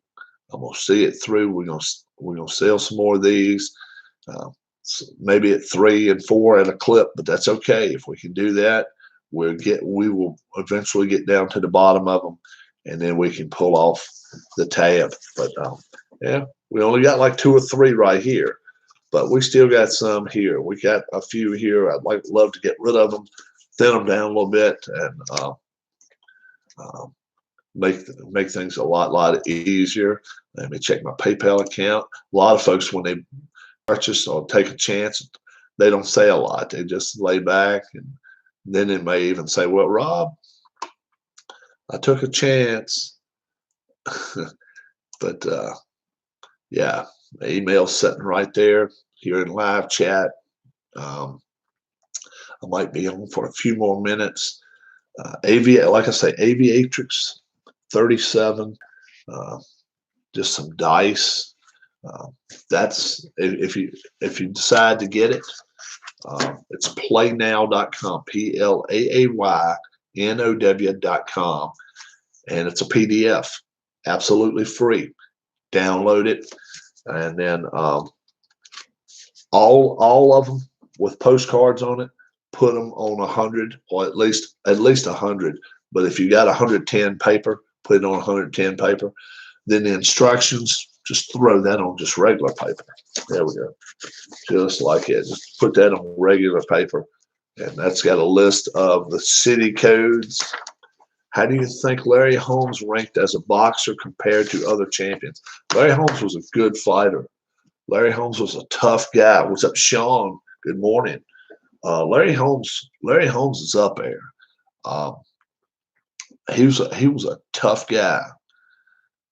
I'm going to see it through. We're going to sell some more of these. Maybe at 3 and 4 at a clip, but that's okay. If we can do that, we will eventually get down to the bottom of them, and then we can pull off the tab. But yeah, we only got like 2 or 3 right here, but we still got some here. We got a few here. I'd love to get rid of them, thin them down a little bit, and make things a lot easier. Let me check my PayPal account. A lot of folks, when they purchase or take a chance, they don't say a lot. They just lay back, and then they may even say, well, Rob, I took a chance. But yeah, the email's sitting right there here in live chat. I might be on for a few more minutes. Like I say, Aviatrix 37, just some dice. That's if you decide to get it, it's playnow.com, PLAAYNOW.com, and it's a PDF, absolutely free. Download it, and then all of them with postcards on it. Put them on 100, or at least 100. But if you got 110 paper, put it on 110 paper. Then the instructions, just throw that on just regular paper. There we go. Just like it. Just put that on regular paper. And that's got a list of the city codes. How do you think Larry Holmes ranked as a boxer compared to other champions? Larry Holmes was a good fighter. Larry Holmes was a tough guy. What's up, Sean? Good morning. Larry Holmes is up there. Um, he was a tough guy.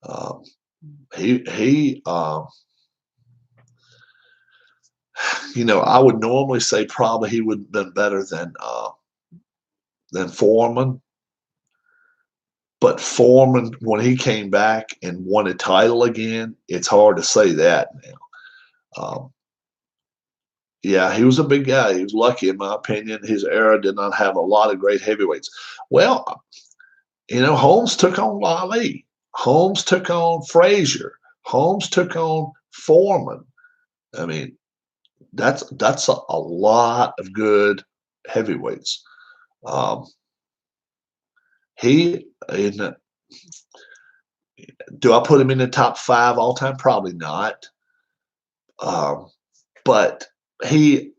Um, he I would normally say probably he would have been better than Foreman. But Foreman, when he came back and won a title again, it's hard to say that now. Yeah, he was a big guy. He was lucky, in my opinion. His era did not have a lot of great heavyweights. Well, Holmes took on Ali. Holmes took on Frazier. Holmes took on Foreman. I mean, that's a lot of good heavyweights. Um, he in the, do I put him in the top 5 all time? Probably not. Um, but he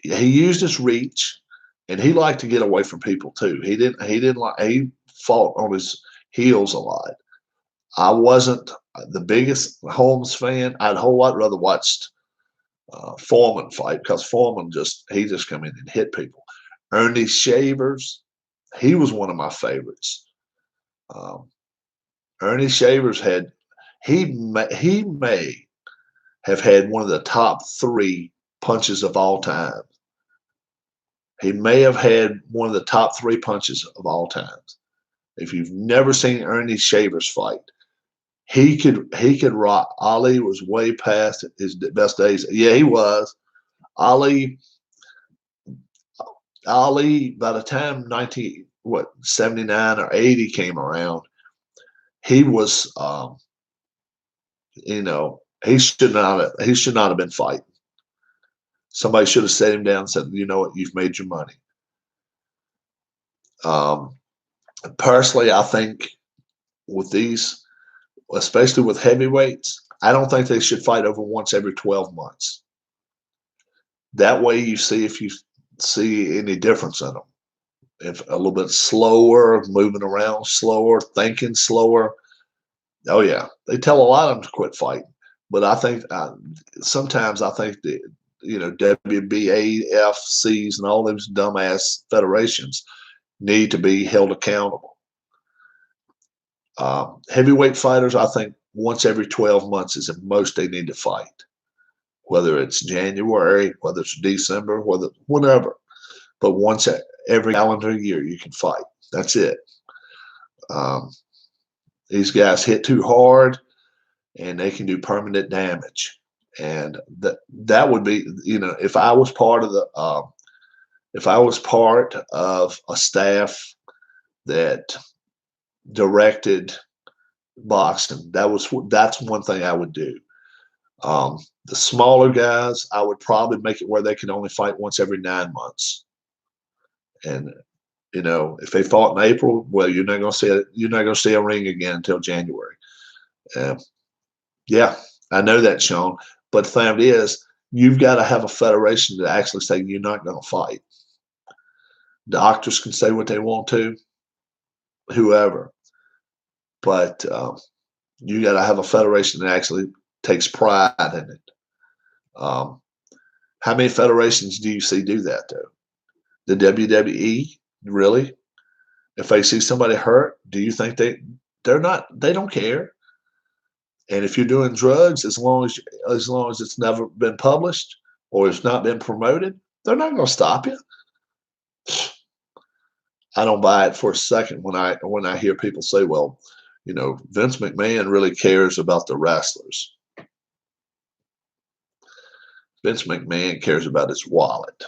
used his reach, and he liked to get away from people too. He fought on his heels a lot. I wasn't the biggest Holmes fan. I'd a whole lot rather watched Foreman fight, because Foreman he just come in and hit people. Ernie Shavers, he was one of my favorites. Ernie Shavers he may have had one of the top 3 punches of all time. He may have had one of the top 3 punches of all time. If you've never seen Ernie Shavers fight, he could rock. Ali was way past his best days. Yeah, he was. Ali by the time 79 or 80 came around, he was he should not have been fighting. Somebody should have set him down and said, you know what, you've made your money. Personally, I think with these, especially with heavyweights, I don't think they should fight over once every 12 months. That way you see if you see any difference in them. If a little bit slower, moving around slower, thinking slower. Oh yeah, they tell a lot of them to quit fighting. But I think sometimes I think the WBAFCs and all those dumbass federations need to be held accountable. Heavyweight fighters, I think once every 12 months is the most they need to fight. Whether it's January, whether it's December, whatever. But once every calendar year you can fight. That's it. These guys hit too hard, and they can do permanent damage. And that would be, if I was part of a staff that directed boxing, that's one thing I would do. The smaller guys, I would probably make it where they can only fight once every 9 months. And if they fought in April, well, you're not going to see a ring again until January. Yeah, I know that, Sean. But the thing is, you've got to have a federation to actually say you're not going to fight. Doctors can say what they want to, whoever, but you got to have a federation that actually takes pride in it. How many federations do you see do that, though? The WWE, really? If they see somebody hurt, do you think they don't care? And if you're doing drugs, as long as it's never been published or it's not been promoted, they're not going to stop you. I don't buy it for a second when I hear people say, well, Vince McMahon really cares about the wrestlers. Vince McMahon cares about his wallet.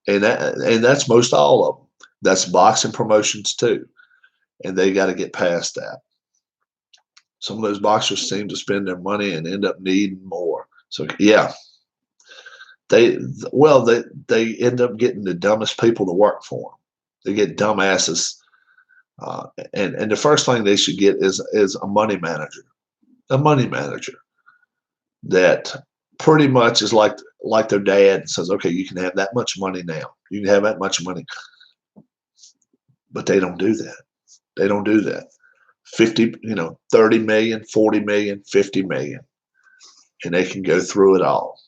And that's most all of them. That's boxing promotions too. And they got to get past that. Some of those boxers seem to spend their money and end up needing more. So yeah, they end up getting the dumbest people to work for them. They get dumbasses, and the first thing they should get is a money manager that pretty much is like their dad and says, okay, you can have that much money now. You can have that much money, but they don't do that. They don't do that. 50, 30 million, 40 million, 50 million. and they can go through it all.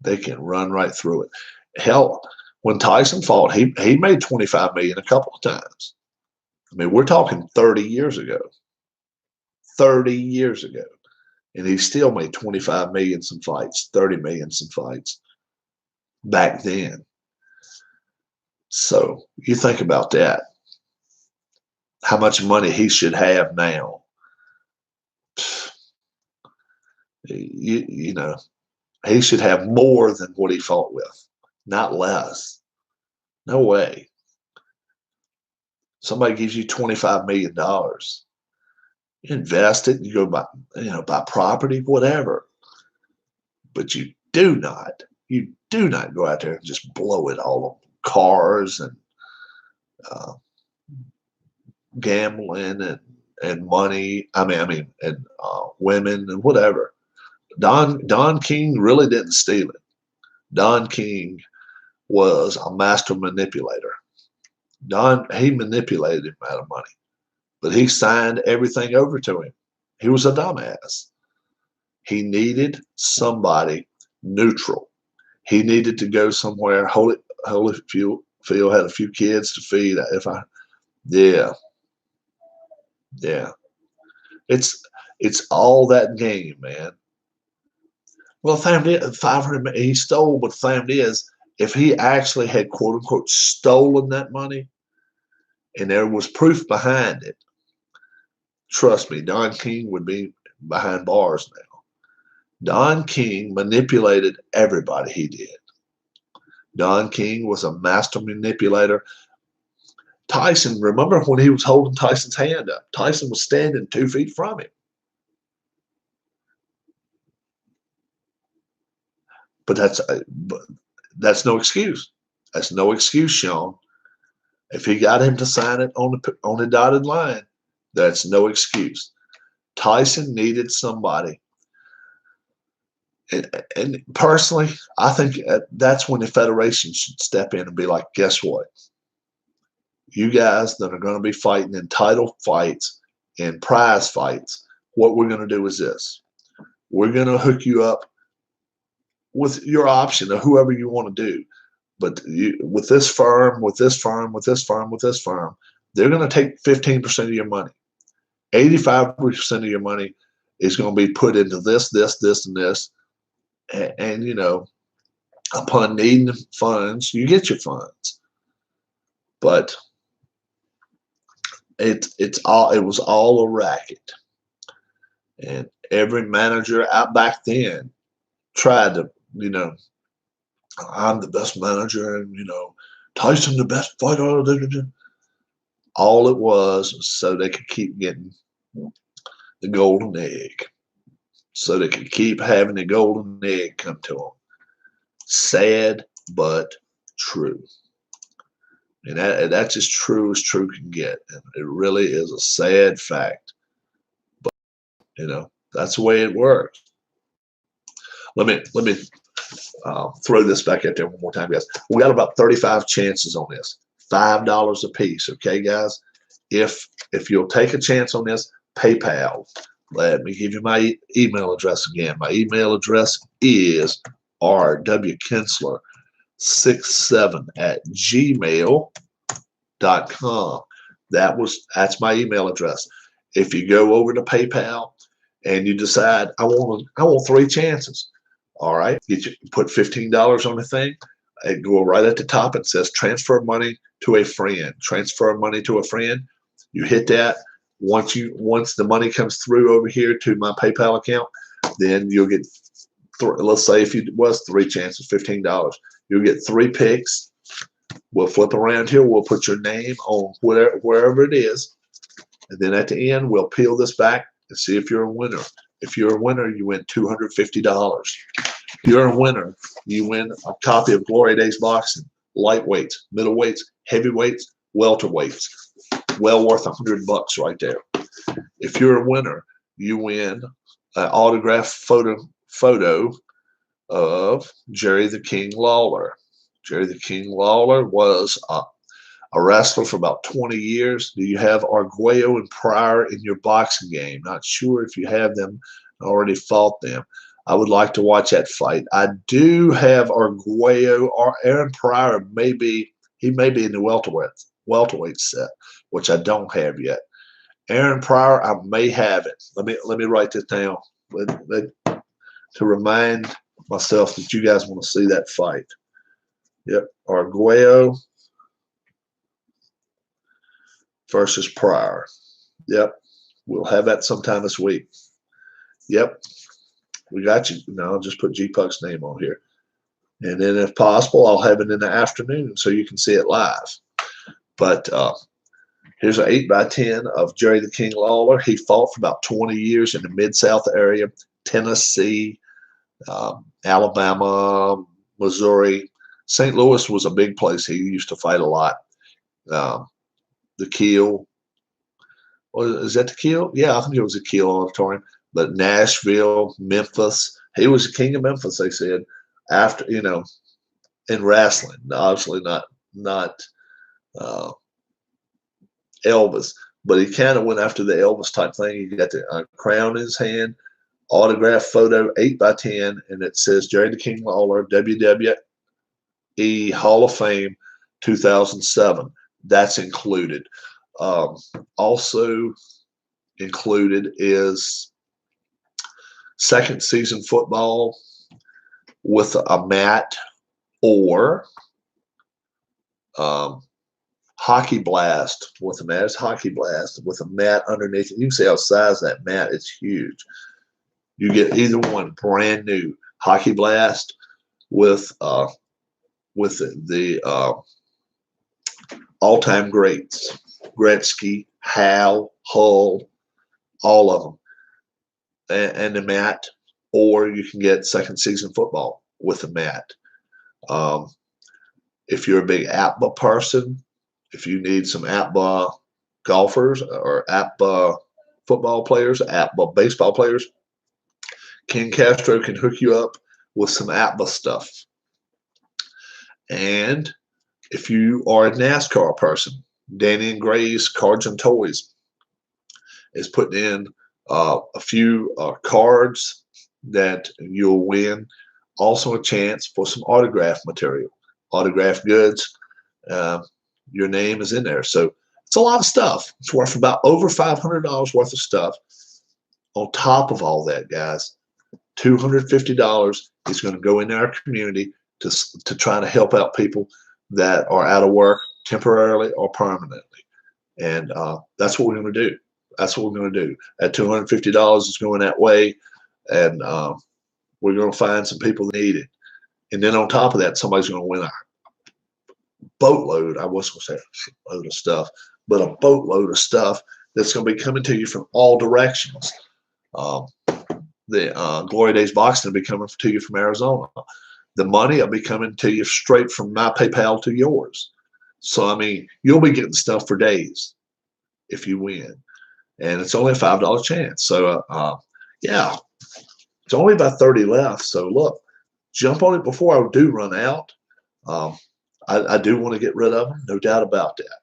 They can run right through it. Hell, when Tyson fought, he made 25 million a couple of times. I mean, we're talking 30 years ago. 30 years ago. And he still made 25 million some fights, 30 million some fights back then. So you think about that. How much money he should have now. You know, he should have more than what he fought with, not less. No way. Somebody gives you $25 million. You invest it, you go buy property, whatever. But you do not go out there and just blow it all on cars and gambling and money. And women and whatever. Don King really didn't steal it. Don King was a master manipulator. He manipulated him out of money, but he signed everything over to him. He was a dumbass. He needed somebody neutral. He needed to go somewhere. Holyfield had a few kids to feed. Yeah. It's all that game, man. Well, the thing is, 500 he stole, but the thing is, if he actually had quote unquote stolen that money, and there was proof behind it, trust me, Don King would be behind bars now. Don King manipulated everybody. He did. Don King was a master manipulator. Tyson, remember when he was holding Tyson's hand up? Tyson was standing 2 feet from him. But that's no excuse. That's no excuse, Sean. If he got him to sign it on the dotted line, that's no excuse. Tyson needed somebody. And personally, I think that's when the federation should step in and be like, guess what? You guys that are going to be fighting in title fights and prize fights, what we're going to do is this. We're going to hook you up with your option of whoever you want to do. But with this firm, with this firm, with this firm, with this firm, they're going to take 15% of your money. 85% of your money is going to be put into this, and this. And upon needing funds, you get your funds. But it was all a racket. And every manager out back then tried to, I'm the best manager, and Tyson the best fighter. All it was so they could keep getting the golden egg, so they could keep having the golden egg come to them. Sad but true, and that's as true can get. And it really is a sad fact, but that's the way it works. Let me throw this back at there one more time, guys. We got about 35 chances on this. $5 a piece, okay, guys? If you'll take a chance on this, PayPal. Let me give you my email address again. My email address is rwkinsler67@gmail.com. That's my email address. If you go over to PayPal and you decide I want 3 chances, all right, put $15 on the thing. And go right at the top. It says transfer money to a friend. Transfer money to a friend. You hit that. Once the money comes through over here to my PayPal account, then you'll get. Let's say if it was 3 chances, $15, you'll get 3 picks. We'll flip around here. We'll put your name on wherever it is, and then at the end we'll peel this back and see if you're a winner. If you're a winner, you win $250. If you're a winner, you win a copy of Glory Days Boxing, lightweights, middleweights, heavyweights, welterweights. Well worth $100 right there. If you're a winner, you win an autographed photo of Jerry the King Lawler. Jerry the King Lawler was a wrestler for about 20 years. Do you have Arguello and Pryor in your boxing game? Not sure if you have them, already fought them. I would like to watch that fight. I do have Arguello or Aaron Pryor. He may be in the welterweight set, which I don't have yet. Aaron Pryor, I may have it. Let me write this down to remind myself that you guys want to see that fight. Yep, Arguello versus Pryor. Yep, we'll have that sometime this week. Yep, we got you. Now I'll just put G-Puck's name on here. And then if possible, I'll have it in the afternoon so you can see it live. But here's an 8x10 of Jerry the King Lawler. He fought for about 20 years in the Mid-South area, Tennessee, Alabama, Missouri. St. Louis was a big place. He used to fight a lot. The Kiel. Is that the Kiel? Yeah, I think it was the Kiel Auditorium. But Nashville, Memphis. He was the king of Memphis, they said, after, in wrestling. Obviously not Elvis. But he kind of went after the Elvis type thing. He got the crown in his hand, autographed photo, 8x10, and it says Jerry the King Lawler, WWE Hall of Fame 2007. That's included. Also included is second season football with a mat or hockey blast with a mat. It's hockey blast with a mat underneath it. You can see how size that mat is huge. You get either one, brand new hockey blast with the all-time greats, Gretzky, Hal, Hull, all of them, and the mat, or you can get second season football with a mat. If you're a big APBA person, if you need some APBA golfers or APBA football players, APBA baseball players, Ken Castro can hook you up with some APBA stuff. And if you are a NASCAR person, Danny and Gray's Cards and Toys is putting in a few cards that you'll win. Also a chance for some autograph material, autograph goods. Your name is in there. So it's a lot of stuff. It's worth about over $500 worth of stuff. On top of all that, guys, $250 is going to go into our community to try to help out people that are out of work temporarily or permanently. And that's what we're going to do. That's what we're going to do. That $250 is going that way, and we're going to find some people that need it. And then on top of that, somebody's going to win a boatload. I was going to say a load of stuff, but a boatload of stuff that's going to be coming to you from all directions. The Glory Days Boxing will be coming to you from Arizona. The money will be coming to you straight from my PayPal to yours. So, I mean, you'll be getting stuff for days if you win. And it's only a $5 chance. So, yeah, it's only about 30 left. So, look, jump on it before I do run out. I do want to get rid of them, no doubt about that.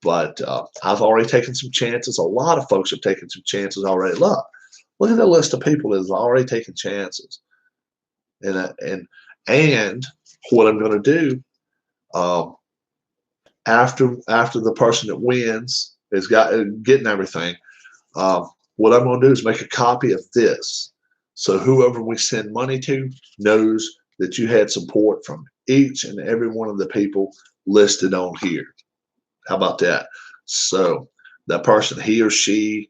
But I've already taken some chances. A lot of folks have taken some chances already. Look at the list of people that have already taken chances. And what I'm going to do after the person that wins is getting everything, what I'm going to do is make a copy of this, so whoever we send money to knows that you had support from each and every one of the people listed on here. How about that? So that person, he or she,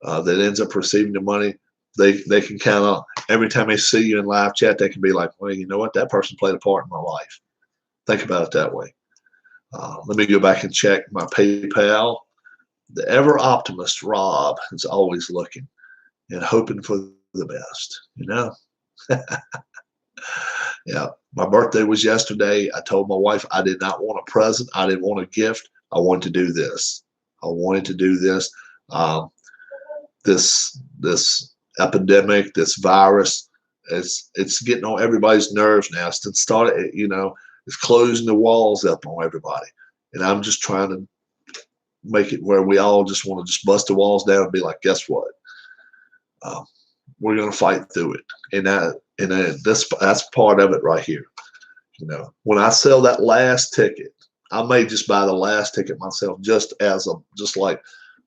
that ends up receiving the money, they can kind of, every time they see you in live chat, they can be like, well, you know what? That person played a part in my life. Think about it that way. Let me go back and check my PayPal. The ever optimist Rob is always looking and hoping for the best, Yeah, my birthday was yesterday. I told my wife I did not want a present. I didn't want a gift. I wanted to do this. I wanted to do this. This epidemic, this virus, it's getting on everybody's nerves now. It started, it's closing the walls up on everybody. And I'm just trying to make it where we all just want to just bust the walls down and be like, guess what? we're going to fight through it. That's part of it right here. When I sell that last ticket, I may just buy the last ticket myself, just like,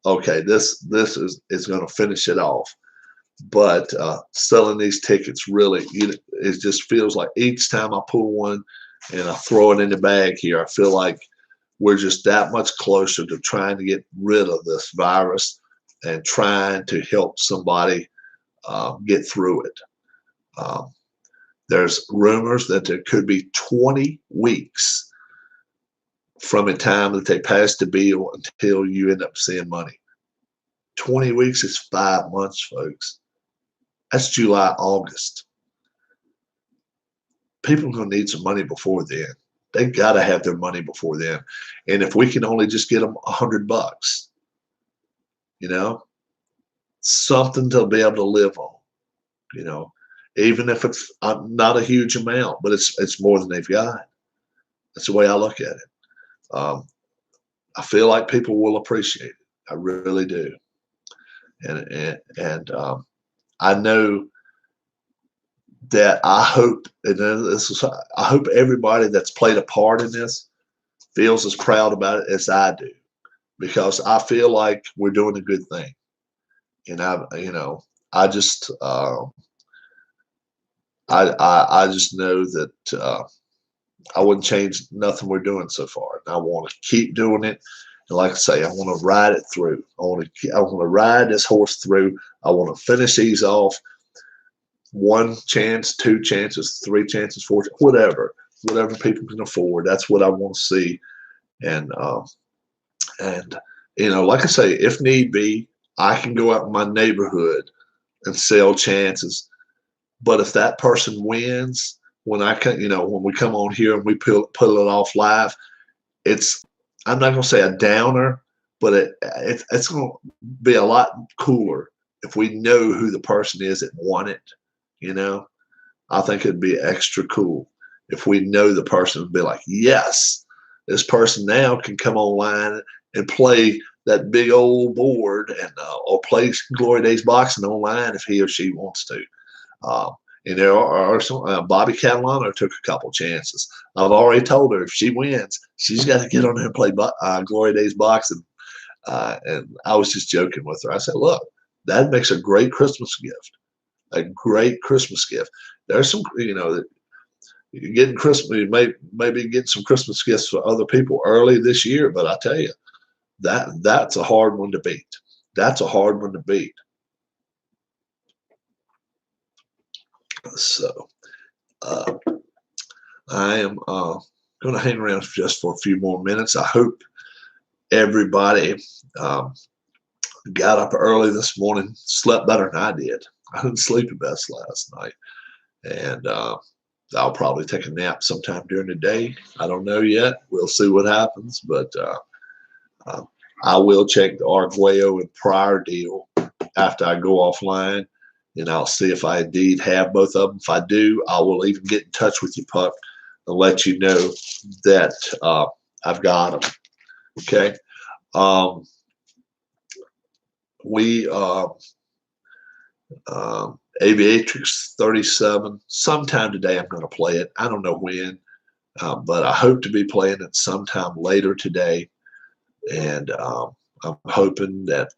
okay, this is going to finish it off. But selling these tickets really, it just feels like each time I pull one and I throw it in the bag here, I feel like we're just that much closer to trying to get rid of this virus and trying to help somebody get through it. There's rumors that there could be 20 weeks from the time that they pass the bill until you end up seeing money. 20 weeks is 5 months, folks. That's July, August. People are going to need some money before then. They got to have their money before then. And if we can only just get them $100, something to be able to live on, even if it's not a huge amount, but it's more than they've got. That's the way I look at it. I feel like people will appreciate it. I really do. And I know that I hope everybody that's played a part in this feels as proud about it as I do, because I feel like we're doing a good thing. And I just I just know that I wouldn't change nothing we're doing so far. And I want to keep doing it. And like I say, I want to ride it through. I want to ride this horse through. I want to finish these off. 1 chance, 2 chances, 3 chances, 4, whatever people can afford. That's what I want to see. And like I say, if need be, I can go out in my neighborhood and sell chances. But if that person wins, when we come on here and we pull it off live, I'm not going to say a downer, but it's going to be a lot cooler if we know who the person is that won it. I think it'd be extra cool if we know the person would be like, yes, this person now can come online and play that big old board or play Glory Days boxing online if he or she wants to. And there are some. Bobby Catalano took a couple chances. I've already told her if she wins, she's got to get on there and play Glory Days boxing. And I was just joking with her. I said, look, that makes a great Christmas gift. A great Christmas gift. There's some, you're getting Christmas, maybe get some Christmas gifts for other people early this year. But I tell you, that's a hard one to beat. That's a hard one to beat. So I am going to hang around just for a few more minutes. I hope everybody got up early this morning, slept better than I did. I didn't sleep the best last night. And I'll probably take a nap sometime during the day. I don't know yet. We'll see what happens. But I will check the Arguello and Pryor deal after I go offline. And I'll see if I indeed have both of them. If I do, I will even get in touch with you, Puck, and let you know that I've got them. Okay. Aviatrix 37. Sometime today I'm going to play it. I don't know when, but I hope to be playing it sometime later today. And I'm hoping that,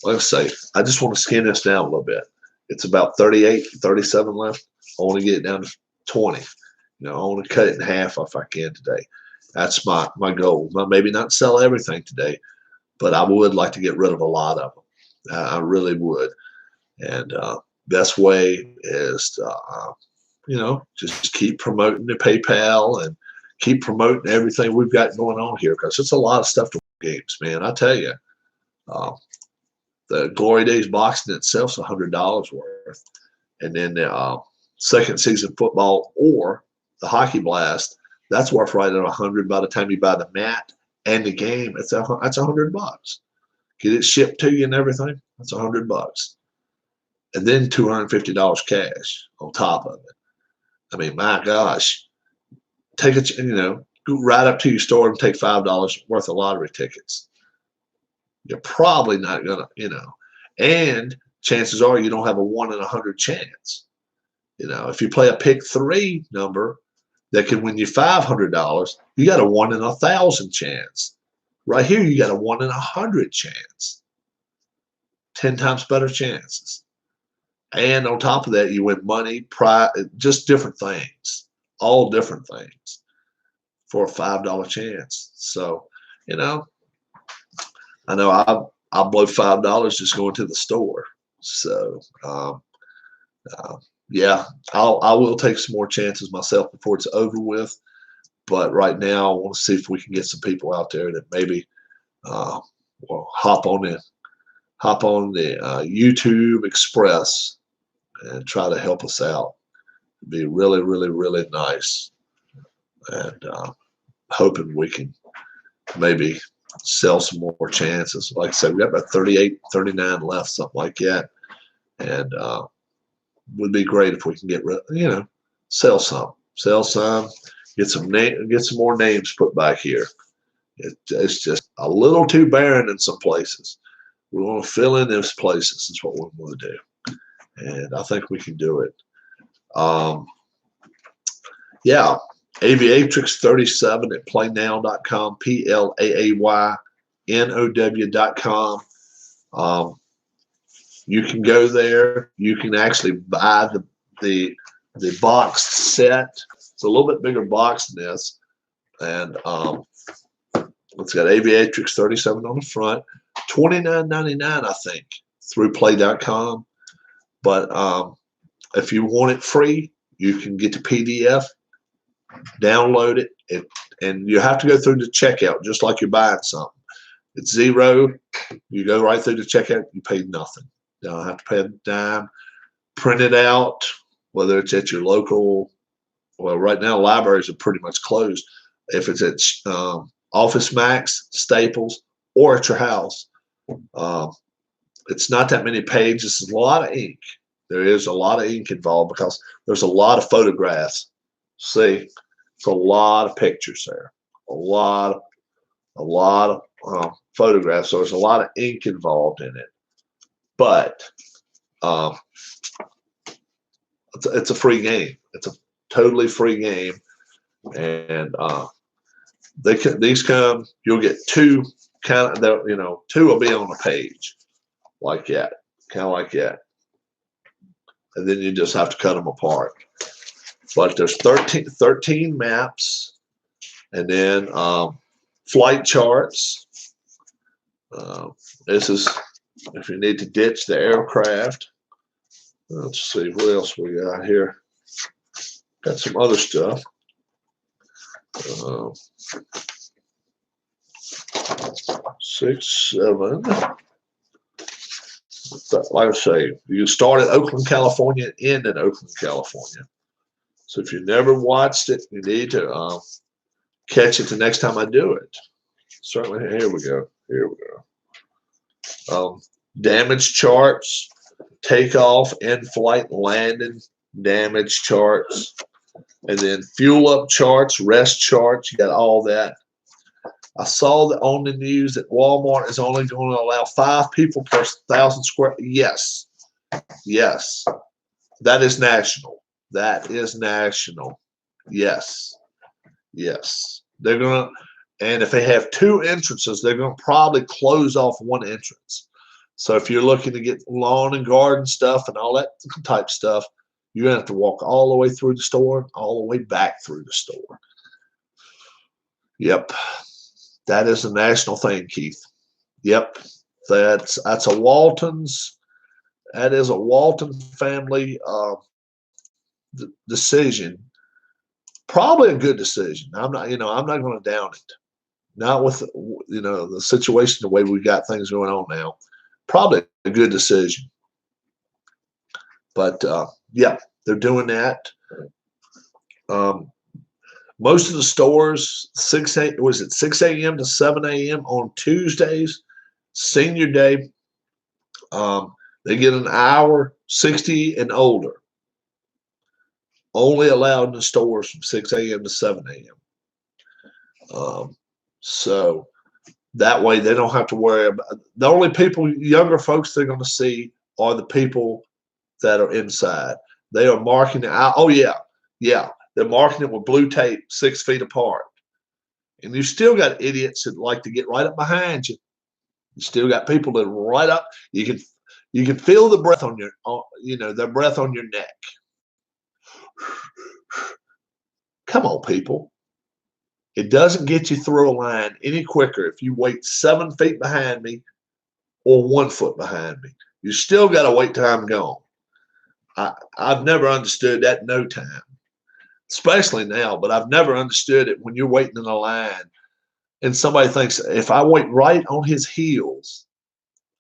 like I say, I just want to skin this down a little bit. It's about 38, 37 left. I want to get it down to 20. I want to cut it in half if I can today. That's my goal. Maybe not sell everything today, but I would like to get rid of a lot of them. I really would. And best way is to, just keep promoting the PayPal and keep promoting everything we've got going on here, because it's a lot of stuff to games, man. I tell you, the Glory Days boxing itself is $100 worth, and then the second season football or the Hockey Blast, that's worth right at $100. By the time you buy the mat and the game, that's $100. Get it shipped to you and everything. That's $100, and then $250 cash on top of it. I mean, my gosh, take go right up to your store and take $5 worth of lottery tickets. You're probably not gonna, and chances are you don't have a 1 in 100 chance. If you play a pick 3 number that can win you $500, you got a 1 in 1,000 chance. Right here, you got a 1 in 100 chance. 10 times better chances. And on top of that, you win money, pride, just different things, all different things for a $5 chance. So, I know I'll blow $5 just going to the store. So, yeah, I will take some more chances myself before it's over with. But right now, I want to see if we can get some people out there that maybe will hop on the YouTube Express and try to help us out. It'd be really, really, really nice. And hoping we can maybe sell some more chances. Like I said, we got about 38, 39 left, something like that. And would be great if we can get sell some, get some more names put back here. It's just a little too barren in some places. We want to fill in those places is what we want to do, and I think we can do it. Yeah, Aviatrix 37 at playnow.com, PLAAYNOW.com. You can go there. You can actually buy the boxed set. It's a little bit bigger box than this, and it's got Aviatrix 37 on the front, $29.99 I think through play.com. But if you want it free, you can get the PDF, download it, and you have to go through the checkout just like you're buying something. It's zero. You go right through the checkout. You pay nothing. You don't have to pay a dime. Print it out, whether it's at your local. Well, right now libraries are pretty much closed. If it's at Office Max, Staples, or at your house, it's not that many pages. It's a lot of ink. There is a lot of ink involved because there's a lot of photographs. See, it's a lot of pictures there. A lot of photographs. So there's a lot of ink involved in it. But it's a free game. It's a totally free game, and these come. You'll get two two will be on a page like that, kind of like that, and then you just have to cut them apart. But there's 13 maps, and then flight charts. This is if you need to ditch the aircraft. Let's see what else we got here. Got some other stuff. 6, 7. Like I say, you start at Oakland, California, and end in Oakland, California. So if you never watched it, you need to catch it the next time I do it. Certainly, here we go. Here we go. Damage charts, takeoff, in-flight, landing, damage charts, and then fuel up charts, rest charts. You got all that. I saw that on the news that Walmart is only going to allow 5 people per 1,000 square. Yes, yes, that is national. That is national. Yes, yes. They're gonna, and if they have 2 entrances, they're gonna probably close off 1 entrance. So if you're looking to get lawn and garden stuff and all that type stuff, you're gonna have to walk all the way through the store, all the way back through the store. Yep, that is a national thing, Keith. Yep, that's a Walton's. That is a Walton family decision. Probably a good decision. I'm not going to down it. Not with the situation, the way we got things going on now. Probably a good decision. But yeah, they're doing that. Most of the stores, 6 a.m. to 7 a.m. on Tuesdays, senior day. They get an hour, 60 and older. Only allowed in the stores from 6 a.m. to 7 a.m. So that way they don't have to worry about. The only people, younger folks, they're going to see are the people that are inside. They are marking it out. Oh yeah, yeah. They're marking it with blue tape 6 feet apart. And you still got idiots that like to get right up behind you. You still got people that are right up. You can feel the breath on your, their breath on your neck. Come on, people. It doesn't get you through a line any quicker if you wait 7 feet behind me or 1 foot behind me. You still got to wait till I'm gone. I've never understood that no time, especially now, but I've never understood it when you're waiting in a line and somebody thinks if I wait right on his heels,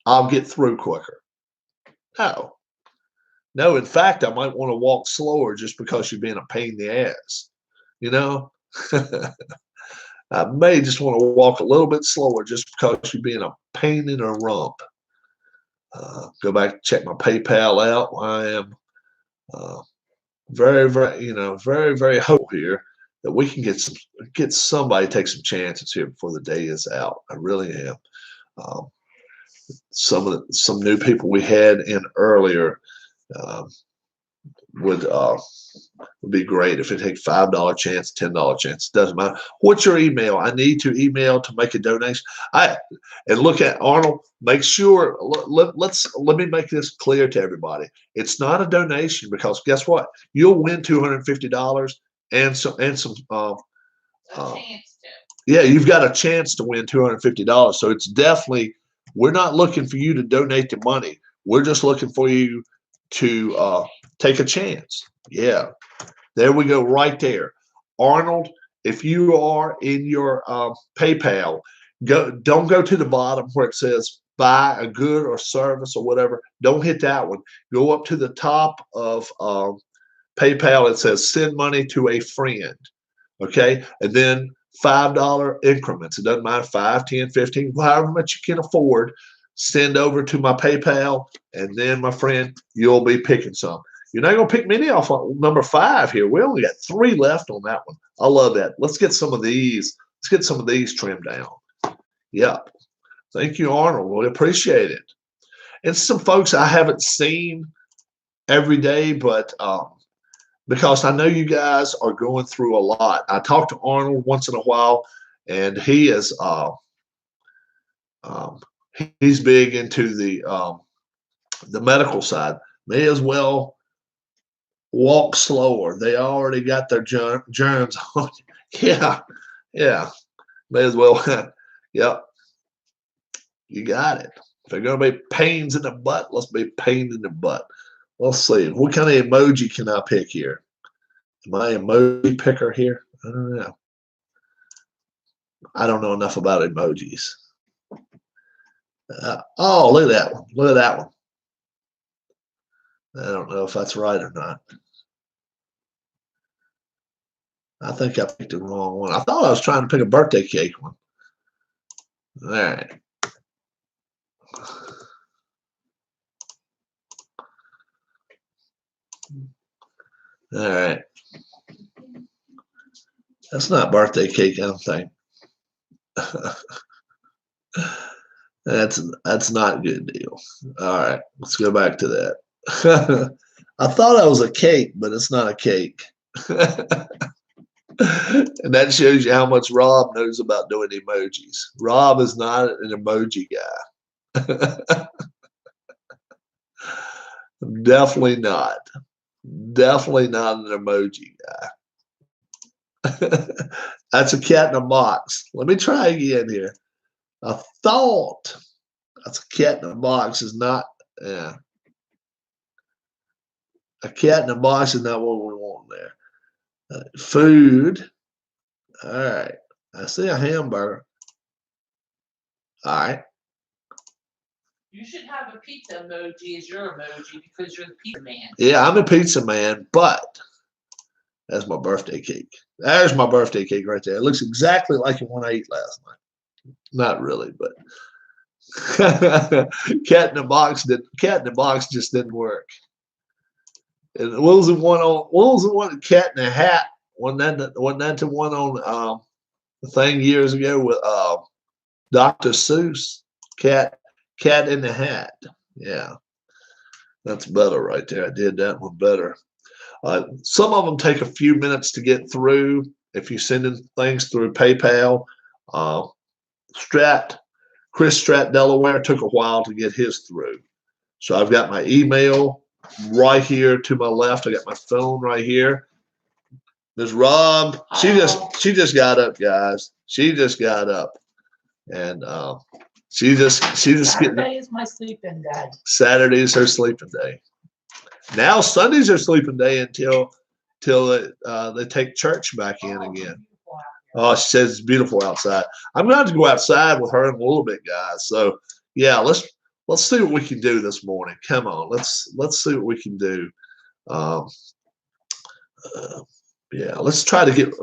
I'll get through quicker. No. No, in fact, I might want to walk slower just because you're being a pain in the ass. You know? I may just want to walk a little bit slower just because you're being a pain in the rump. Go back, check my PayPal out. I am very, very hopeful here that we can get somebody take some chances here before the day is out. I really am. Some new people we had in earlier would be great if it take $5 chance, $10 chance. Doesn't matter. What's your email? I need to email to make a donation. And look at Arnold. Make sure. Let me make this clear to everybody. It's not a donation because guess what? You'll win $250 and some. Yeah, you've got a chance to win $250. So it's definitely. We're not looking for you to donate the money. We're just looking for you to take a chance. Yeah. There we go, right there. Arnold, if you are in your PayPal, don't go to the bottom where it says buy a good or service or whatever. Don't hit that one. Go up to the top of PayPal. It says send money to a friend. Okay. And then $5 increments. It doesn't matter, 5, 10, 15, however much you can afford. Send over to my PayPal. And then, my friend, you'll be picking some. You're not going to pick many off on number 5 here. We only got 3 left on that one. I love that. Let's get some of these. Let's get some of these trimmed down. Yep. Thank you, Arnold. We appreciate it. And some folks I haven't seen every day, but because I know you guys are going through a lot. I talk to Arnold once in a while, and he is he's big into the medical side. May as well walk slower. They already got their germs on. Yeah, yeah. May as well. Yep. You got it. If they're going to be pains in the butt, let's be pain in the butt. Let's see. What kind of emoji can I pick here? Am I an emoji picker here? I don't know. I don't know enough about emojis. Oh, look at that one. Look at that one. I don't know if that's right or not. I think I picked the wrong one. I thought I was trying to pick a birthday cake one. All right. All right. That's not birthday cake, I don't think. That's not a good deal. All right, let's go back to that. I thought I was a cake, but it's not a cake. And that shows you how much Rob knows about doing emojis. Rob is not an emoji guy. Definitely not. Definitely not an emoji guy. That's a cat in a box. Let me try again here. I thought that's a cat in a box is not, yeah. A cat in a box is not what we want there. Food. All right. I see a hamburger. All right. You should have a pizza emoji as your emoji because you're the pizza man. Yeah, I'm a pizza man, but that's my birthday cake. There's my birthday cake right there. It looks exactly like the one I ate last night. Not really, but cat in the box just didn't work. And what was the one cat in a hat? Wasn't that the one on the thing years ago with Dr. Seuss? Cat in the hat. Yeah. That's better right there. I did that one better. Some of them take a few minutes to get through. If you're sending things through PayPal, uh, Strat, Chris Strat, Delaware, took a while to get his through. So I've got my email right here to my left. I got my phone right here. Ms. Rob, she just got up, guys. She just got up, and she's getting. Saturday is my sleeping day. Saturday is her sleeping day. Now Sundays are sleeping day until they take church back in again. Oh, she says it's beautiful outside. I'm going to have to go outside with her in a little bit, guys. So yeah, let's see what we can do this morning. Come on, let's see what we can do. Um, yeah, let's try to get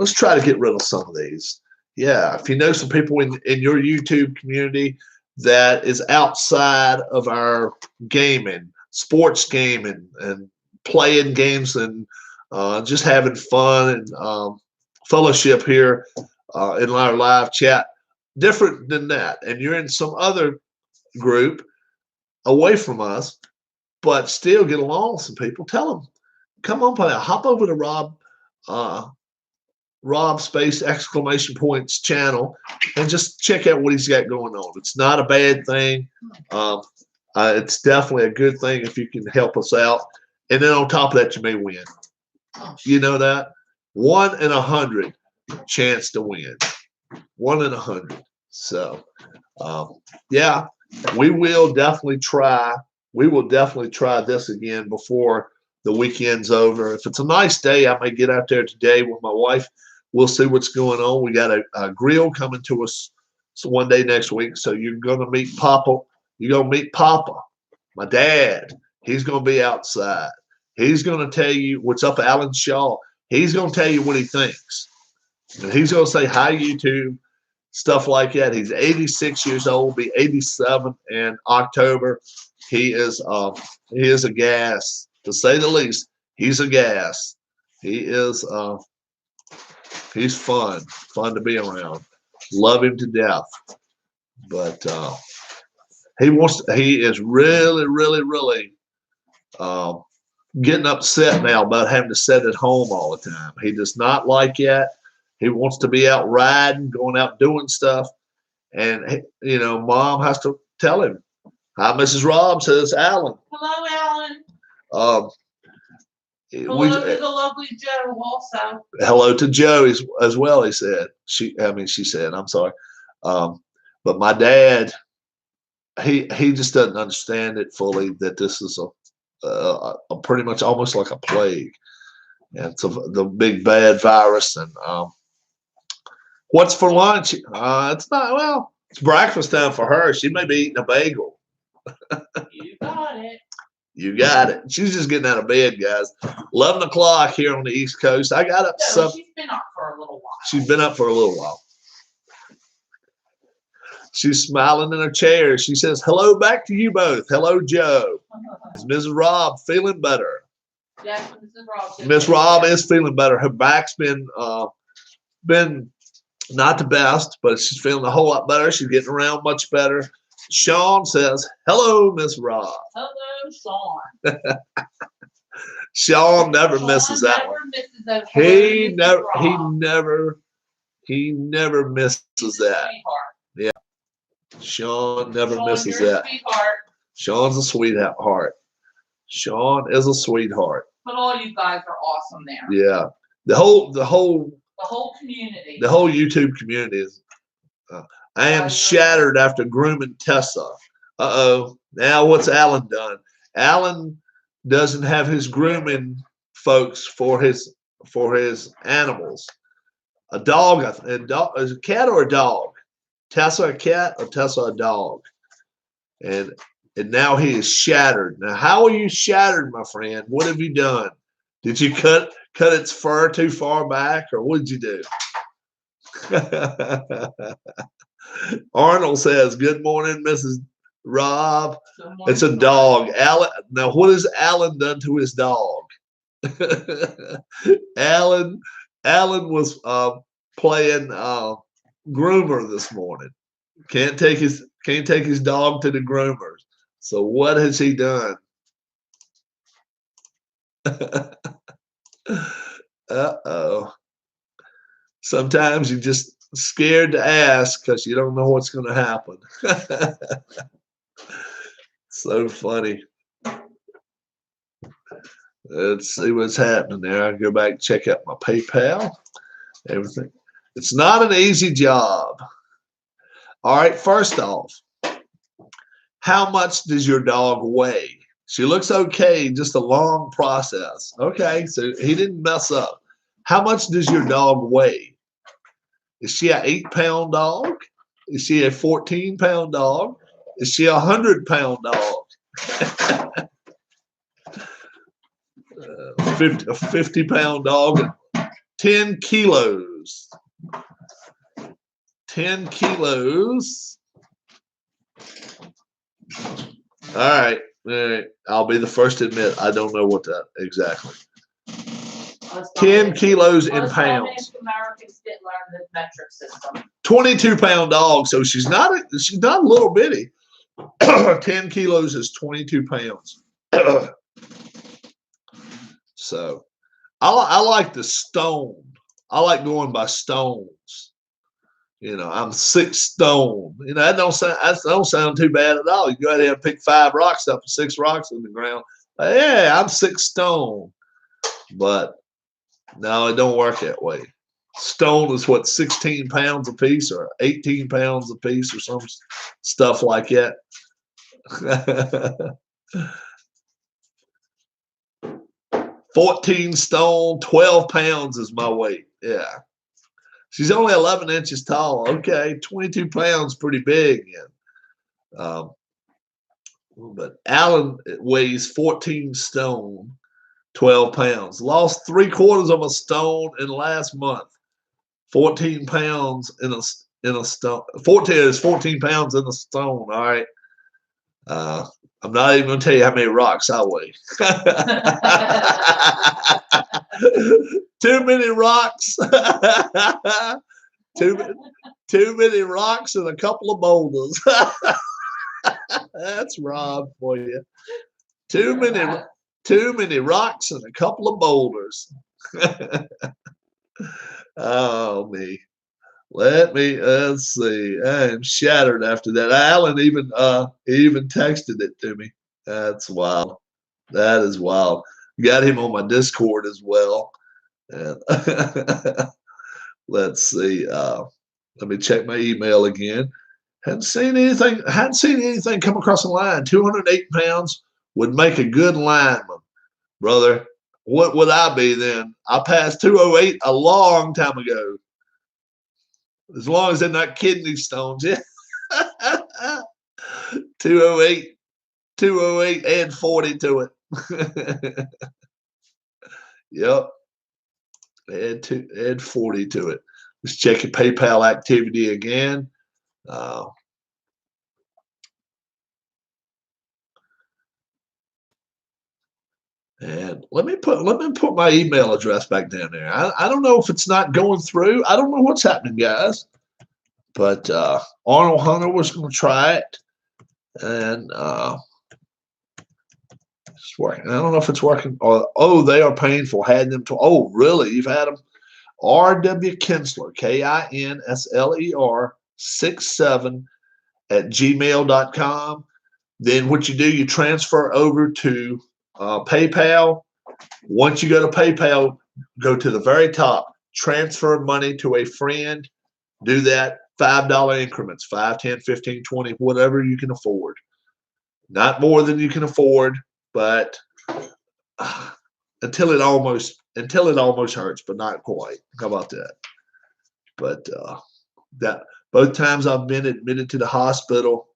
rid of some of these. Yeah, if you know some people in your YouTube community that is outside of our gaming, sports gaming, and playing games and just having fun and fellowship here in our live chat, different than that, and you're in some other group away from us, but still get along with some people, tell them, come on, play. Hop over to Rob Space exclamation points channel and just check out what he's got going on. It's not a bad thing. It's definitely a good thing if you can help us out. And then on top of that, you may win. You know that? 1 in 100 chance to win. 1 in 100. So, yeah, we will definitely try. We will definitely try this again before the weekend's over. If it's a nice day, I may get out there today with my wife. We'll see what's going on. We got a grill coming to us one day next week. So you're going to meet Papa. You're going to meet Papa, my dad. He's going to be outside. He's going to tell you what's up, Alan Shaw. He's going to tell you what he thinks. And he's going to say, hi, YouTube, stuff like that. He's 86 years old, be 87 in October. He is a gas, to say the least. He's a gas. He is he's fun to be around. Love him to death. But he is really getting upset now about having to sit at home all the time. He does not like that. He wants to be out riding, going out doing stuff. And, Mom has to tell him. Hi, Mrs. Rob, says Alan. Hello, Alan. Hello to the lovely Joe also. Hello to Joe as well, he said. She said, I'm sorry. But my dad, he just doesn't understand it fully, that this is a pretty much almost like a plague. And it's the big bad virus. And what's for lunch? It's not, well, it's breakfast time for her. She may be eating a bagel. You got it. You got it. She's just getting out of bed, guys. 11 o'clock here on the East Coast. I got up. No, she's been up for a little while. She's been up for a little while. She's smiling in her chair. She says, hello back to you both. Hello, Joe. Is Mrs. Rob feeling better? Yes, Mrs. Rob. Miss Rob is feeling better. Her back's been not the best, but she's feeling a whole lot better. She's getting around much better. Sean says, hello, Miss Rob. Hello, Sean. Sean never misses that one. He never misses that. Yeah. Sean never misses that. Sweetheart. Sean's a sweetheart. Sean is a sweetheart. But all you guys are awesome there. Yeah. The whole The whole YouTube community is. I am shattered after grooming Tessa. Now what's Alan done? Alan doesn't have his grooming folks for his animals. A dog, is a cat or a dog? Tessa a cat or Tessa a dog? And now he is shattered. Now, how are you shattered, my friend? What have you done? Did you cut its fur too far back, or what did you do? Arnold says, good morning, Mrs. Rob. Morning, it's a dog. Alan. Now, what has Alan done to his dog? Alan was playing groomer this morning. Can't take his dog to the groomers. So what has he done? Uh-oh. Sometimes you're just scared to ask because you don't know what's going to happen. So funny. Let's see what's happening there. I go back and check out my PayPal. Everything. It's not an easy job. All right, first off, how much does your dog weigh? She looks okay, just a long process. Okay, so he didn't mess up. How much does your dog weigh? Is she an 8-pound dog? Is she a 14-pound dog? Is she a 100-pound dog? A 50-pound dog, 10 kilos. 10 kilos. All right. I'll be the first to admit I don't know what that exactly. 10 kilos in pounds. Americans didn't learn the metric system. 22-pound dog, so she's not a little bitty. 10 kilos is 22 pounds. So I like the stone. I like going by stones. You know, I'm 6 stone. You know, that don't sound too bad at all. You go ahead and pick 5 rocks up and 6 rocks in the ground. Yeah, I'm 6 stone. But no, it don't work that way. Stone is what, 16 pounds a piece or 18 pounds a piece or some stuff like that. 14 stone, 12 pounds is my weight. Yeah. She's only 11 inches tall. Okay, 22 pounds, pretty big. But Alan weighs 14 stone, 12 pounds. Lost 3/4 of a stone in the last month. 14 pounds in a stone. 14 pounds in a stone. All right. I'm not even going to tell you how many rocks I weigh. Too many rocks. too many rocks and a couple of boulders. That's Rob for you. Too many rocks and a couple of boulders. Oh me. Let's see. I am shattered after that. Alan even texted it to me. That's wild. That is wild. Got him on my Discord as well. And let's see. Let me check my email again. Hadn't seen anything come across the line. 208 pounds would make a good lineman, brother. What would I be then? I passed 208 a long time ago. As long as they're not kidney stones, yeah. 208, add 40 to it. Yep. Add 40 to it. Let's check your PayPal activity again. And let me put my email address back down there. I don't know if it's not going through. I don't know what's happening, guys. But Arnold Hunter was going to try it, and it's working. I don't know if it's working. Oh, they are painful. Had them to. Oh, really? You've had them? R.W. Kinsler, Kinsler 67 at gmail.com. Then what you do, you transfer over to PayPal. Once you go to PayPal, go to the very top, transfer money to a friend. Do that $5 increments, 5, 10, 15, 20, whatever you can afford. Not more than you can afford, but until it almost hurts, but not quite. How about that? But that both times I've been admitted to the hospital,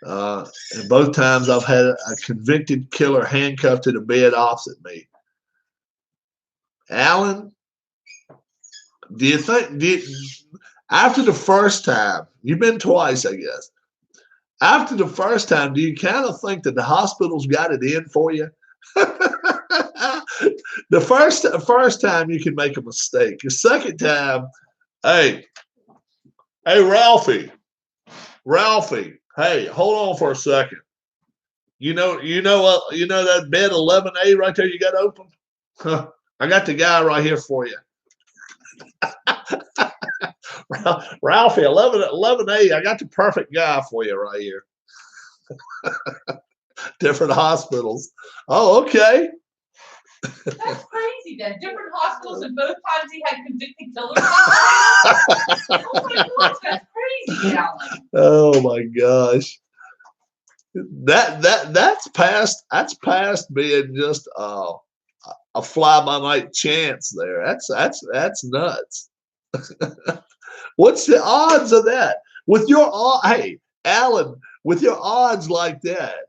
and both times I've had a convicted killer handcuffed to the bed opposite me. Alan, do you think after the first time, you've been twice, I guess. After the first time, do you kind of think that the hospital's got it in for you? The first time you can make a mistake. The second time, hey, Ralphie, hey, hold on for a second. that bed 11A right there you got open? Huh. I got the guy right here for you. Ralphie, 11A, I got the perfect guy for you right here. Different hospitals. Oh, okay. That's crazy. Then different hospitals, and both times he had convicted killers. Oh my gosh, that's crazy, Alan. Oh my gosh. That's past being just a fly by night chance there. That's nuts. What's the odds of that? With your hey, Alan, with your odds like that,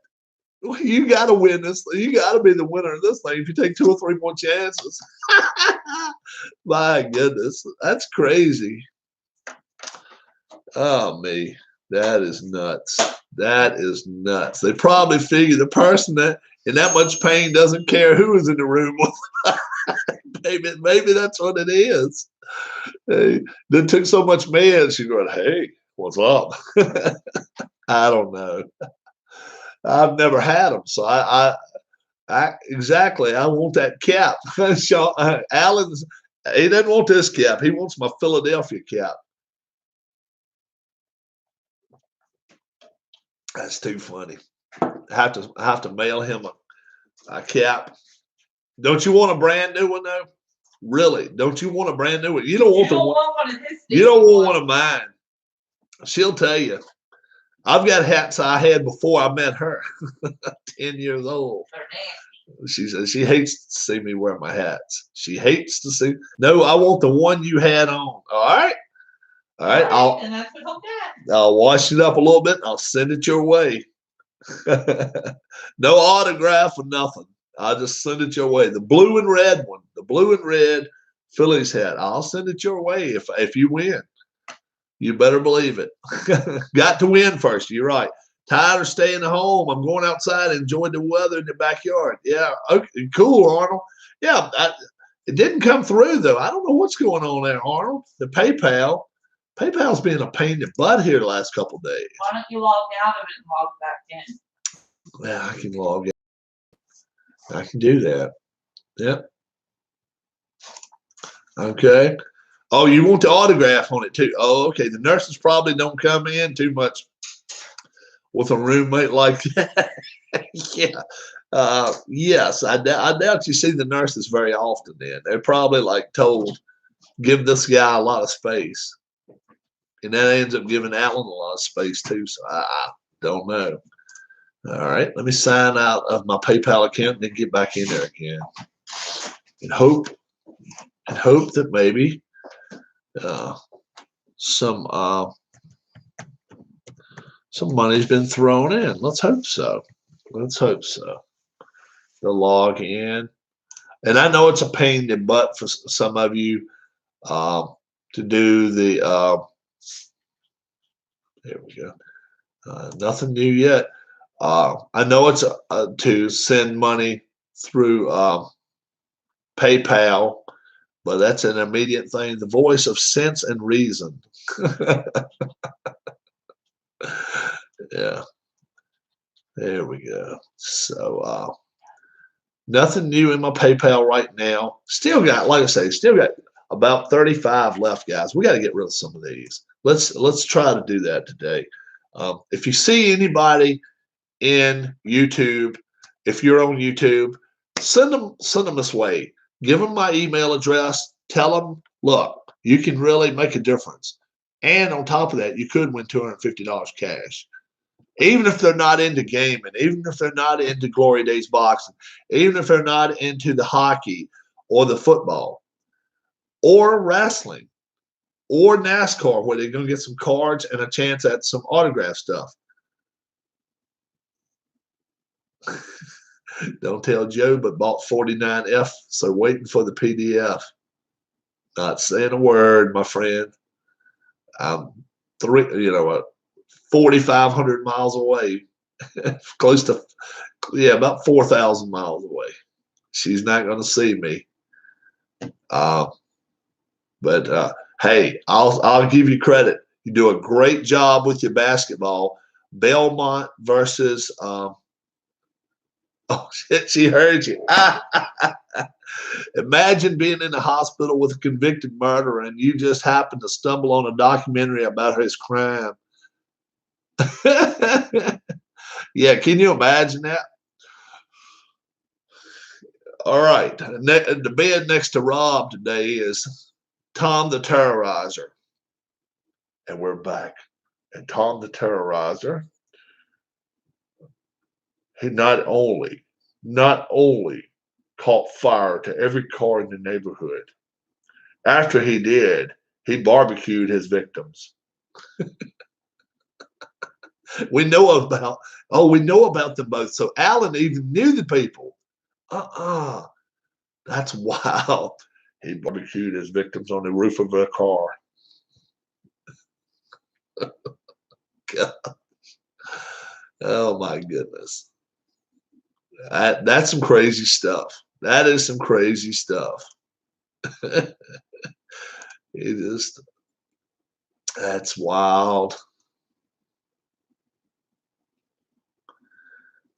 you got to win this. You got to be the winner of this thing if you take 2 or 3 more chances. My goodness, that's crazy. Oh me, that is nuts. That is nuts. They probably figure the person that in that much pain doesn't care who is in the room with. maybe that's what it is. Hey, they took so much meds. She's going, hey, what's up? I don't know. I've never had them, so I exactly. I want that cap. Alan's he doesn't want this cap. He wants my Philadelphia cap. That's too funny. I have to mail him a cap. Don't you want a brand new one though? Really? Don't you want a brand new one? You don't want one of his. You don't want one of mine. She'll tell you. I've got hats I had before I met her. 10 years old. She says she hates to see me wear my hats. She hates to see. No, I want the one you had on. All right. All right. And that's what he'll get. I'll wash it up a little bit. And I'll send it your way. No autograph or nothing. I'll just send it your way. The blue and red one. The blue and red Phillies hat. I'll send it your way if you win. You better believe it. Got to win first. You're right. Tired of staying at home. I'm going outside and enjoying the weather in the backyard. Yeah. Okay. Cool, Arnold. Yeah. It didn't come through, though. I don't know what's going on there, Arnold. The PayPal's been a pain in the butt here the last couple of days. Why don't you log out of it and log back in? Yeah, I can log in. I can do that. Yep. Okay. Oh, you want the autograph on it too? Oh, okay. The nurses probably don't come in too much with a roommate like that. Yeah. Yes, I doubt you see the nurses very often. Then they're probably like told, give this guy a lot of space, and that ends up giving Alan a lot of space too. So I don't know. All right, let me sign out of my PayPal account and then get back in there again, and hope that maybe some money's been thrown in. Let's hope so. Let's hope so. They'll log in, and I know it's a pain in the butt for some of you to do the. There we go. Nothing new yet. I know it's to send money through PayPal, but that's an immediate thing. The voice of sense and reason. Yeah. There we go. So nothing new in my PayPal right now. Still got, like I say, still got about 35 left, guys. We got to get rid of some of these. Let's try to do that today. If you see anybody in YouTube, if you're on YouTube, send them this way. Give them my email address. Tell them, look, you can really make a difference. And on top of that, you could win $250 cash. Even if they're not into gaming, even if they're not into Glory Days boxing, even if they're not into the hockey or the football or wrestling or NASCAR, where they're going to get some cards and a chance at some autograph stuff. Don't tell Joe, but bought 49F, so waiting for the PDF. Not saying a word, my friend. I'm 4,500 miles away, close to, about 4,000 miles away. She's not going to see me. But hey, I'll give you credit. You do a great job with your basketball. Belmont versus Oh, shit, she heard you. Imagine being in the hospital with a convicted murderer and you just happen to stumble on a documentary about his crime. Yeah, can you imagine that? All right. The bed next to Rob today is Tom the Terrorizer. And we're back. And Tom the Terrorizer, he not only caught fire to every car in the neighborhood. After he did, he barbecued his victims. We know about them both. So Alan even knew the people. Uh-uh. That's wild. He barbecued his victims on the roof of a car. Oh my goodness. That's some crazy stuff. That is some crazy stuff. It is. That's wild.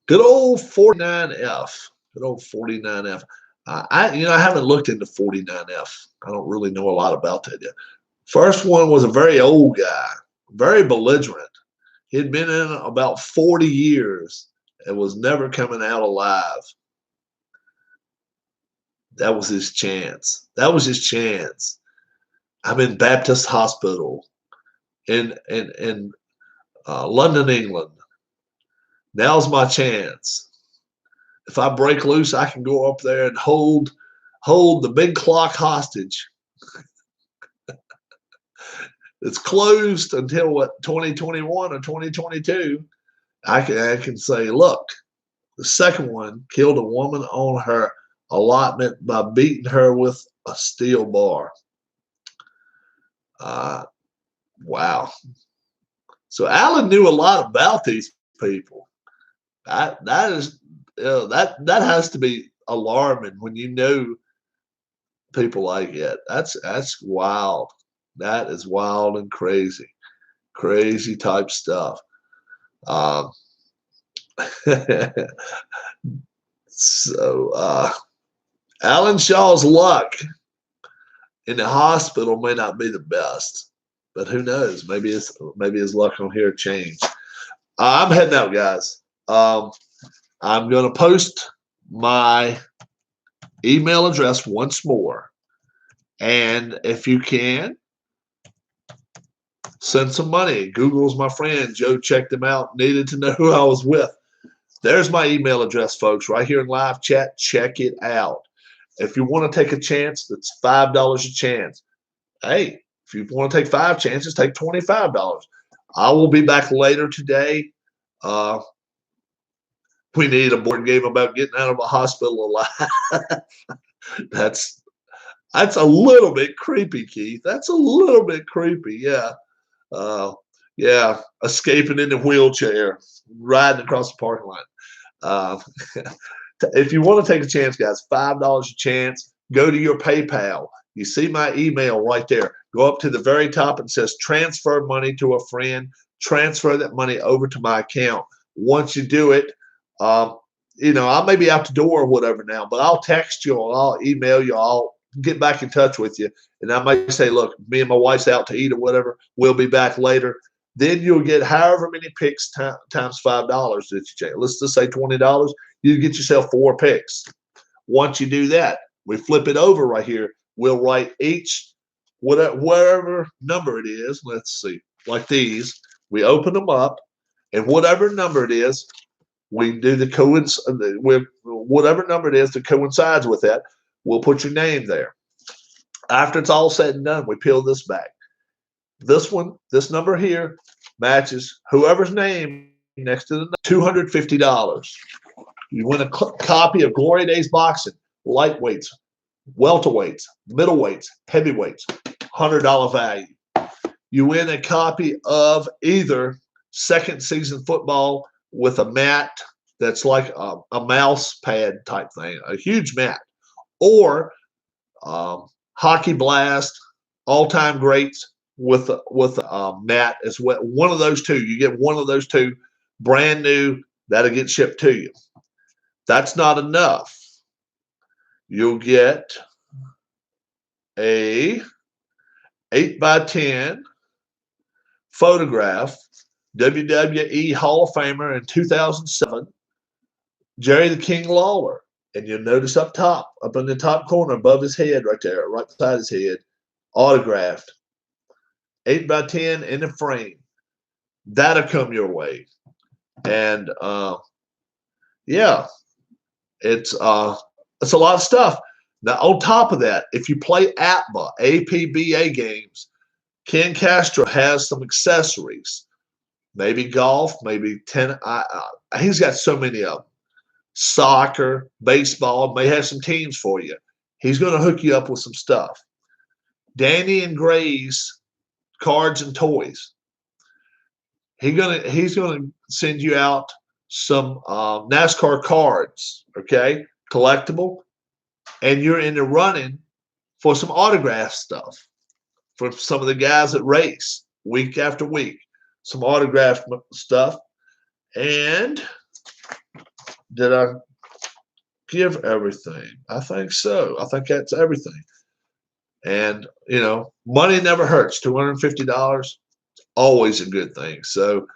Good old 49F. Good old 49F. I haven't looked into 49F. I don't really know a lot about that yet. First one was a very old guy, very belligerent. He'd been in about 40 years and was never coming out alive. That was his chance. That was his chance. I'm in Baptist Hospital in London, England. Now's my chance. If I break loose, I can go up there and hold the big clock hostage. It's closed until what, 2021 or 2022. I can say, look, the second one killed a woman on her allotment by beating her with a steel bar. Wow. So Alan knew a lot about these people. That has to be alarming when you know people like that. That's wild. That is wild and crazy type stuff. Um, so Alan Shaw's luck in the hospital may not be the best, but who knows? Maybe his luck on here changed. I'm heading out, guys. I'm going to post my email address once more. And if you can, send some money. Google's my friend. Joe checked him out, needed to know who I was with. There's my email address, folks, right here in live chat. Check it out. If you want to take a chance, that's $5 a chance. Hey, if you want to take 5 chances, take $25. I will be back later today. We need a board game about getting out of a hospital alive. That's a little bit creepy, Keith. That's a little bit creepy. Yeah. Yeah. Escaping in the wheelchair, riding across the parking lot. If you want to take a chance, guys, $5 a chance. Go to your PayPal. You see my email right there. Go up to the very top and it says transfer money to a friend. Transfer that money over to my account. Once you do it, I may be out the door or whatever now, but I'll text you or I'll email you. I'll get back in touch with you. And I might say, look, me and my wife's out to eat or whatever. We'll be back later. Then you'll get however many picks times $5 that you change. Let's just say $20. You get yourself 4 picks. Once you do that, we flip it over right here. We'll write each whatever number it is. Let's see, like these. We open them up, and whatever number it is, we do whatever number it is that coincides with that. We'll put your name there. After it's all said and done, we peel this back. This number here matches whoever's name next to the $250. You win a copy of Glory Days Boxing, lightweights, welterweights, middleweights, heavyweights, $100 value. You win a copy of either second season football with a mat that's like a mouse pad type thing, a huge mat, or Hockey Blast, all-time greats with a mat as well. One of those two, you get one of those two, brand new. That'll get shipped to you. That's not enough. You'll get a 8x10 photograph, WWE Hall of Famer in 2007, Jerry the King Lawler. And you'll notice up top, up in the top corner above his head right there, right beside his head, autographed, 8x10 in the frame. That'll come your way. And yeah, it's a lot of stuff. Now, on top of that, if you play APBA games, Ken Castro has some accessories. Maybe golf, maybe tennis. He's got so many of them. Soccer, baseball, may have some teams for you. He's going to hook you up with some stuff. Danny and Gray's cards and toys. He's gonna send you out some NASCAR cards, okay, collectible, and you're in the running for some autograph stuff for some of the guys that race week after week. Some autograph stuff. And did I give everything? I think so. I think that's everything. And, you know, money never hurts. $250, always a good thing. So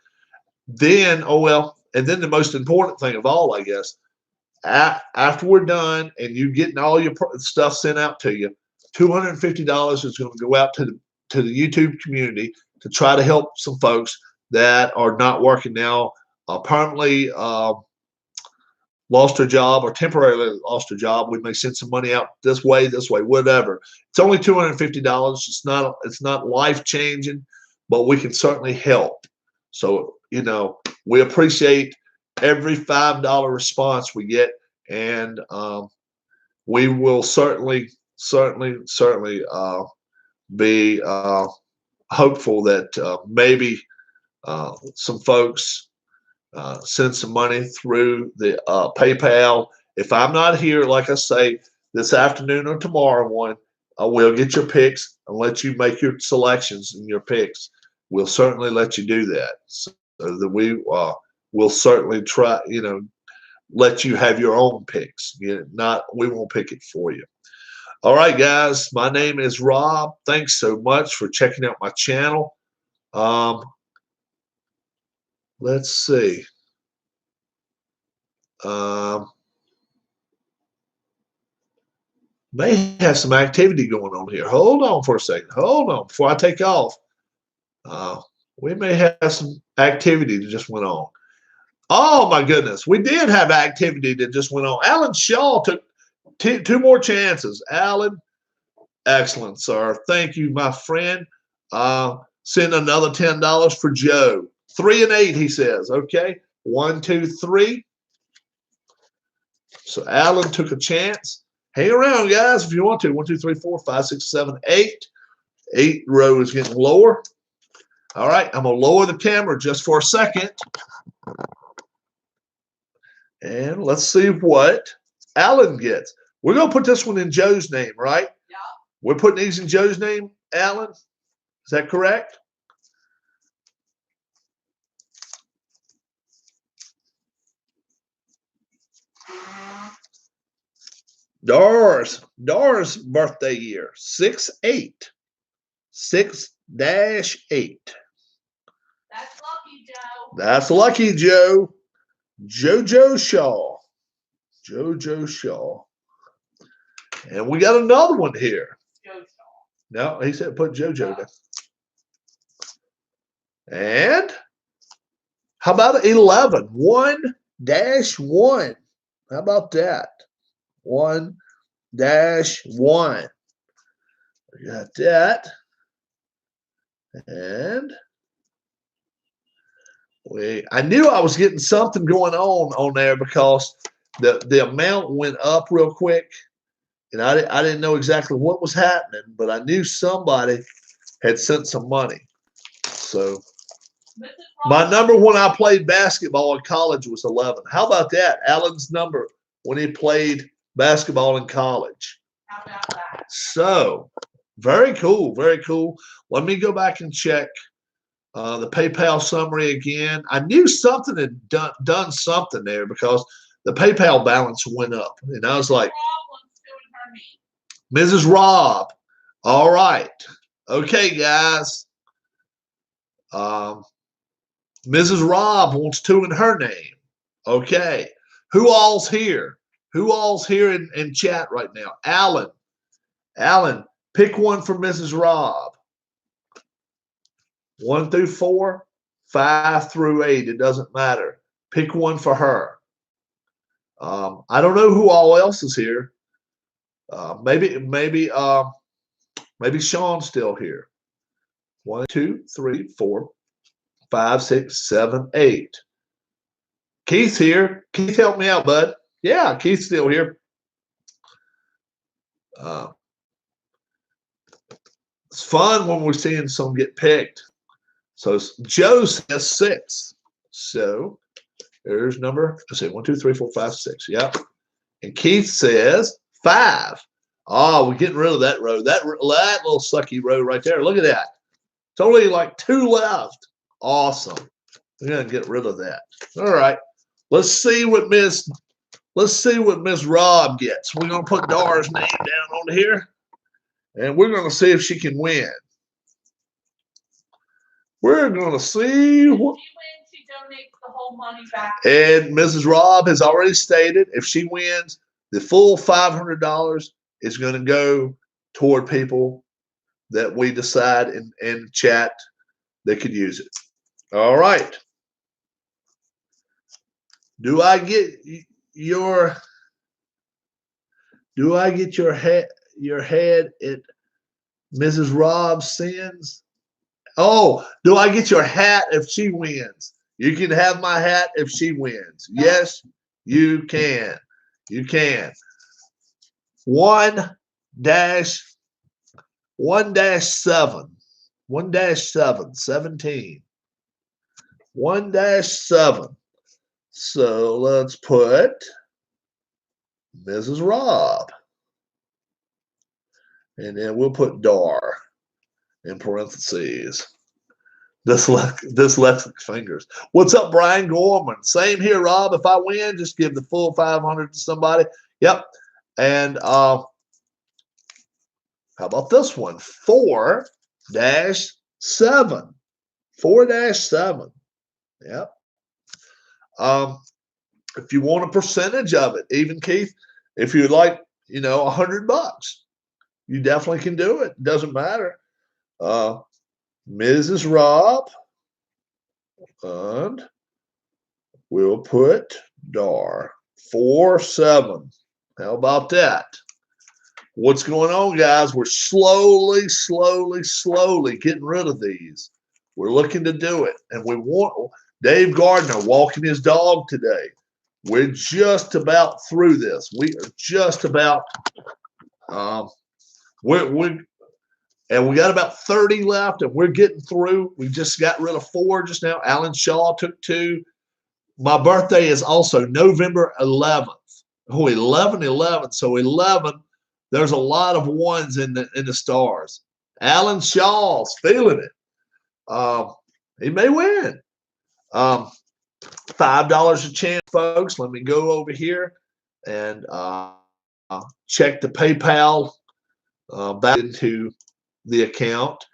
then, and then the most important thing of all, I guess, after we're done and you getting all your stuff sent out to you, $250 is going to go out to the YouTube community to try to help some folks that are not working now, permanently lost their job or temporarily lost their job. We may send some money out this way, whatever. It's only $250. It's not life changing, but we can certainly help. So, you know, we appreciate every $5 response we get, and we will certainly be hopeful that maybe some folks send some money through the PayPal. If I'm not here, like I say, this afternoon or tomorrow we'll get your picks and let you make your selections and your picks. We'll certainly let you do that, so that we will certainly try, you know, let you have your own picks. We won't pick it for you. All right, guys, my name is Rob. Thanks so much for checking out my channel. Let's see. May have some activity going on here. Hold on for a second. Hold on before I take off. We may have some activity that just went on. Oh, my goodness. We did have activity that just went on. Alan Shaw took two more chances. Alan, excellent, sir. Thank you, my friend. Send another $10 for Joe. 3 and 8, he says. Okay. 1, 2, 3. So Alan took a chance. Hang around, guys, if you want to. 1, 2, 3, 4, 5, 6, 7, 8. 8 row is getting lower. All right. I'm going to lower the camera just for a second. And let's see what Alan gets. We're going to put this one in Joe's name, right? Yeah. We're putting these in Joe's name, Alan? Is that correct? Dora's birthday year, 6-8. 6-8. That's lucky, Joe. That's lucky, Joe. JoJo Shaw. JoJo Shaw. And we got another one here. Joe Shaw. No, he said put JoJo down. And how about 11? 1-1. How about that? 1-1. We got that. And I knew I was getting something going on there because the amount went up real quick, and I didn't know exactly what was happening, but I knew somebody had sent some money. So my number when I played basketball in college was 11. How about that? Alan's number when he played basketball in college. How about that? So very cool, very cool. Let me go back and check the PayPal summary again. I knew something had done something there because the PayPal balance went up. And I was like, Rob wants to in her name. Mrs. Rob. All right. Okay, guys. Mrs. Rob wants two in her name. Okay. Who all's here? Who all's here in chat right now? Alan. Alan, pick one for Mrs. Rob. 1 through 4, 5 through 8. It doesn't matter. Pick one for her. I don't know who all else is here. Maybe Sean's still here. 1, 2, 3, 4, 5, 6, 7, 8. Keith's here. Keith, help me out, bud. Yeah, Keith's still here. It's fun when we're seeing some get picked. So Joe says 6. So there's number, let's see, 1, 2, 3, 4, 5, 6. Yep. And Keith says 5. Oh, we're getting rid of that row. That little sucky row right there. Look at that. It's only like 2 left. Awesome. We're gonna get rid of that. All right. Let's see what Miss Rob gets. We're gonna put Dara's name down on here, and we're gonna see if she can win. We're gonna see what. If she wins, she donates the whole money back. And Mrs. Rob has already stated if she wins, the full $500 is going to go toward people that we decide in chat that could use it. All right. Do I get your head at Mrs. Rob's sins? Oh, do I get your hat if she wins? You can have my hat if she wins. Yes, you can. You can. 1-7. 17. 1-7. So let's put Mrs. Rob. And then we'll put Dar in parentheses. Dyslexic fingers. What's up, Brian Gorman? Same here, Rob. If I win, just give the full 500 to somebody. Yep. And how about this one? 4-7. 4-7. Yep. If you want a percentage of it, even Keith, if you'd like, $100, you definitely can do it. Doesn't matter. Mrs. Rob, and we'll put Dar. 4-7. How about that? What's going on, guys? We're slowly getting rid of these. We're looking to do it. And we want Dave Gardner walking his dog today. We're just about through this. We are just about and we got about 30 left, and we're getting through. We just got rid of 4 just now. Alan Shaw took 2. My birthday is also November 11th. Oh, 11/11. So 11. There's a lot of ones in the stars. Alan Shaw's feeling it. He may win. $5 a chance, folks. Let me go over here and check the PayPal back into the account.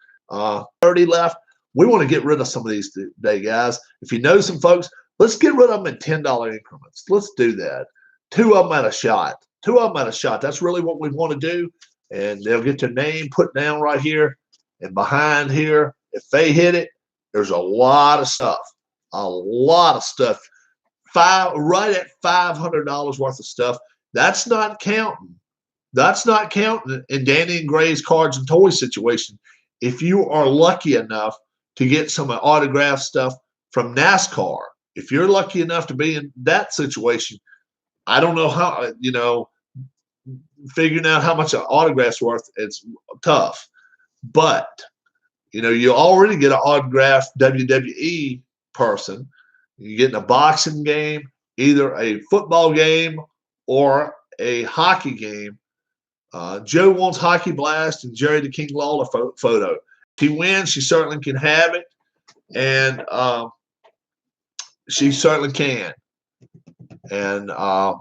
30 left. We want to get rid of some of these today, guys. If you know some folks, let's get rid of them in $10 increments. Let's do that. 2 of them at a shot. 2 of them at a shot. That's really what we want to do. And they'll get their name put down right here and behind here. If they hit it, there's a lot of stuff. A lot of stuff. Right at $500 worth of stuff. That's not counting. That's not counting in Danny and Gray's cards and toys situation. If you are lucky enough to get some autograph stuff from NASCAR, if you're lucky enough to be in that situation, I don't know how, figuring out how much an autograph's worth, it's tough. But, you already get an autographed WWE person. You get in a boxing game, either a football game or a hockey game. Joe wants Hockey Blast and Jerry the King Lawler photo. If he wins, she certainly can have it, and she certainly can. and I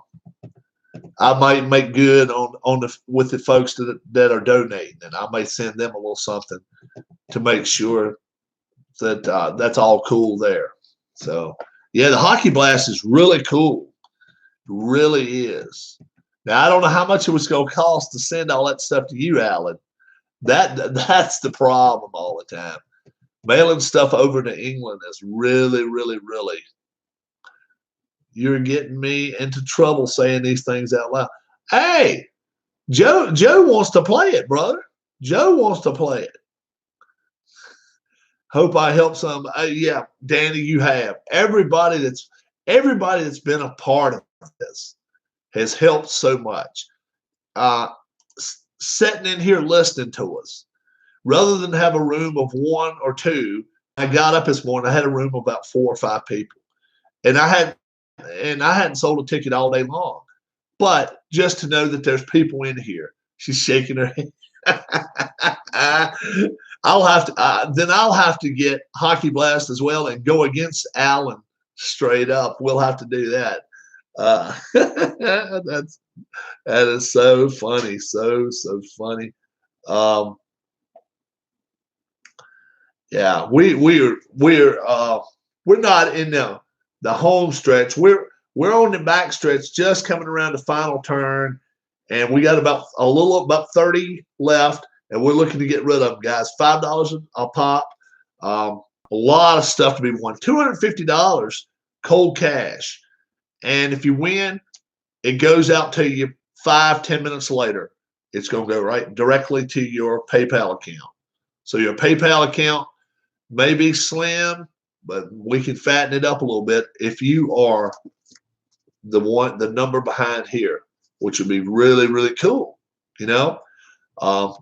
might make good on with the folks that are donating, and I may send them a little something to make sure that that's all cool there. So yeah, the Hockey Blast is really cool, really is. Now I don't know how much it was going to cost to send all that stuff to you, Alan. That's the problem all the time. Mailing stuff over to England is really, really, really. You're getting me into trouble saying these things out loud. Hey, Joe wants to play it, brother. Joe wants to play it. Hope I help some. Yeah, Danny, you have. Everybody that's been a part of this has helped so much. Sitting in here listening to us, rather than have a room of one or two. I got up this morning. I had a room of about 4 or 5 people, and I hadn't sold a ticket all day long. But just to know that there's people in here, she's shaking her head. I'll have to get Hockey Blast as well and go against Alan straight up. We'll have to do that. That is so funny, so funny. Yeah, we're not in the home stretch. We're on the back stretch, just coming around the final turn, and we got about 30 left, and we're looking to get rid of them, guys. $5 a pop. A lot of stuff to be won. $250 cold cash, and if you win, it goes out to you 5-10 minutes later. It's going to go right directly to your PayPal account. So your PayPal account may be slim, but we can fatten it up a little bit if you are the number behind here, which would be really, really cool. You know, a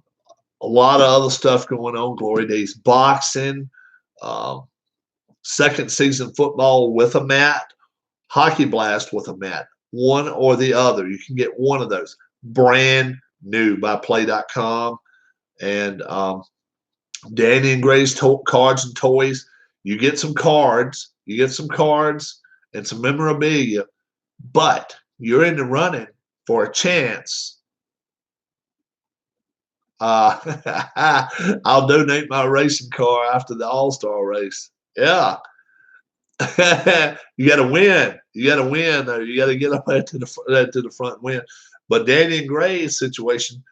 lot of other stuff going on. Glory Days boxing, second season football with a mat, Hockey Blast with a mat, one or the other. You can get one of those brand new by Play.com, and Danny and Gray's cards and toys. You get some cards, and some memorabilia, but you're in the running for a chance. I'll donate my racing car after the All-Star race. Yeah. You got to win. You got to win, though. You got to get up there to the front and win. But Danny and Gray's situation,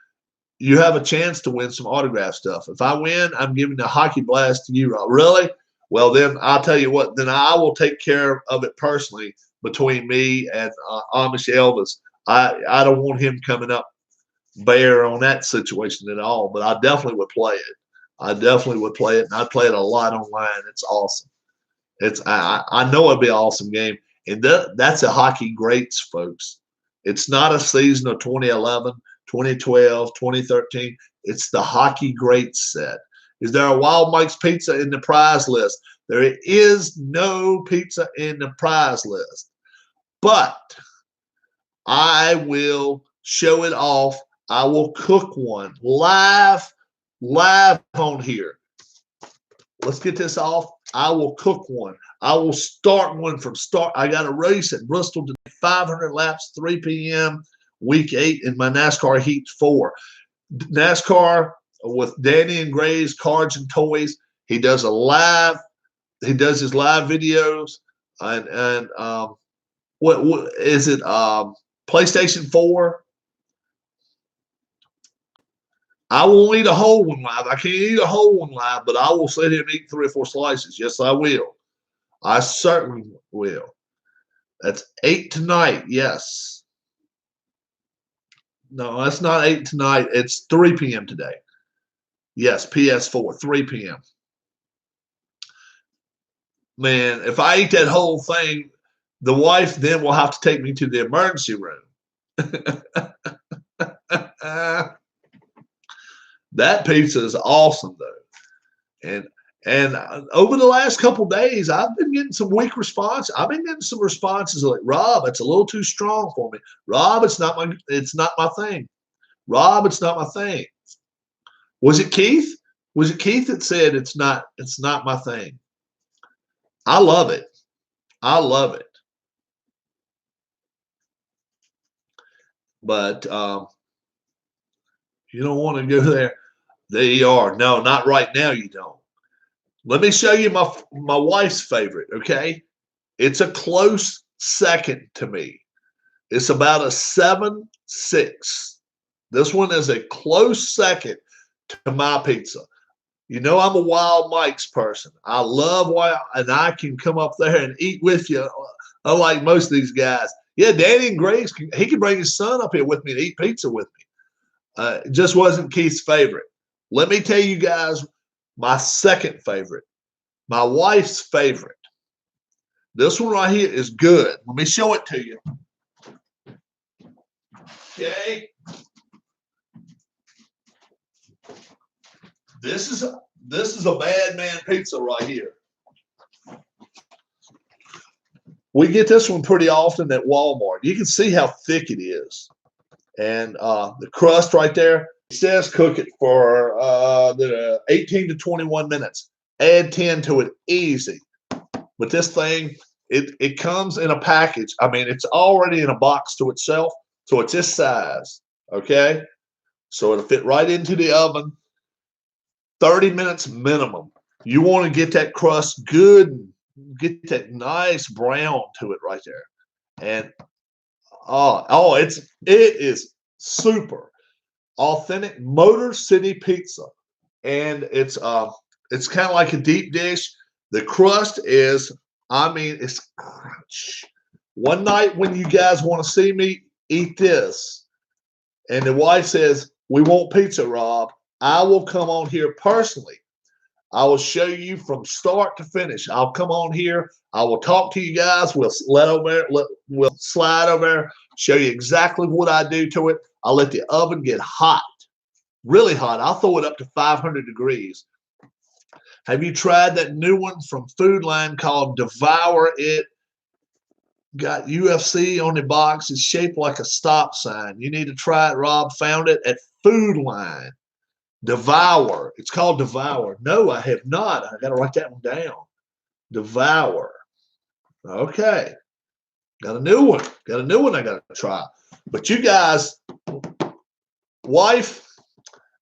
you have a chance to win some autograph stuff. If I win, I'm giving the Hockey Blast to you, Rob. Really? Well, then I'll tell you what. Then I will take care of it personally between me and Amish Elvis. I don't want him coming up bare on that situation at all. But I definitely would play it. And I'd play it a lot online. It's awesome. I know it'd be an awesome game, and that's a hockey greats, folks. It's not a season of 2011, 2012, 2013. It's the hockey greats set. Is there a Wild Mike's pizza in the prize list? There is no pizza in the prize list, but I will show it off. I will cook one live on here. Let's get this off. I will cook one. I will start one from start. I got a race at Bristol today, 500 laps, 3 p.m., week 8 in my NASCAR Heat 4. NASCAR with Danny and Gray's cards and toys. He does his live videos and what is it? PlayStation 4. I won't eat a whole one live. I can't eat a whole one live, but I will sit here and eat 3 or 4 slices. Yes, I will. I certainly will. That's 8 tonight. Yes. No, that's not 8 tonight. It's 3 p.m. today. Yes, PS4, 3 p.m. Man, if I eat that whole thing, the wife then will have to take me to the emergency room. That pizza is awesome, though. And over the last couple of days, I've been getting some weak response. I've been getting some responses like, Rob, it's a little too strong for me. Rob, it's not my thing. Rob, it's not my thing. Was it Keith? Was it Keith that said it's not my thing? I love it. I love it. but you don't want to go there. There you are. No, not right now. You don't. Let me show you my wife's favorite. Okay, it's a close second to me. It's about a 7.6. This one is a close second to my pizza. You know, I'm a Wild Mike's person. I love Wild, and I can come up there and eat with you, unlike most of these guys. Yeah, Danny and Grace, he can bring his son up here with me to eat pizza with me. It just wasn't Keith's favorite. Let me tell you guys my second favorite, my wife's favorite. This one right here is good. Let me show it to you. Okay. This is a bad man pizza right here. We get this one pretty often at Walmart. You can see how thick it is. And the crust right there, it says cook it for the 18 to 21 minutes. Add 10 to it easy. But this thing, it comes in a package. I mean, it's already in a box to itself. So it's this size, okay? So it'll fit right into the oven. 30 minutes minimum. You want to get that crust good, get that nice brown to it right there. And it is super authentic Motor City pizza. And it's kind of like a deep dish. The crust is, I mean, it's crunch. One night when you guys want to see me eat this, and the wife says, "We want pizza, Rob," I will come on here personally. I will show you from start to finish. I'll come on here. I will talk to you guys. We'll we'll slide over there, show you exactly what I do to it. I'll let the oven get hot, really hot. I'll throw it up to 500 degrees. Have you tried that new one from Food Line called Devour It? Got UFC on the box. It's shaped like a stop sign. You need to try it. Rob found it at Food Line. Devour. It's called Devour. No, I have not. I got to write that one down. Devour. Okay. Got a new one. Got a new one I got to try. But you guys, wife,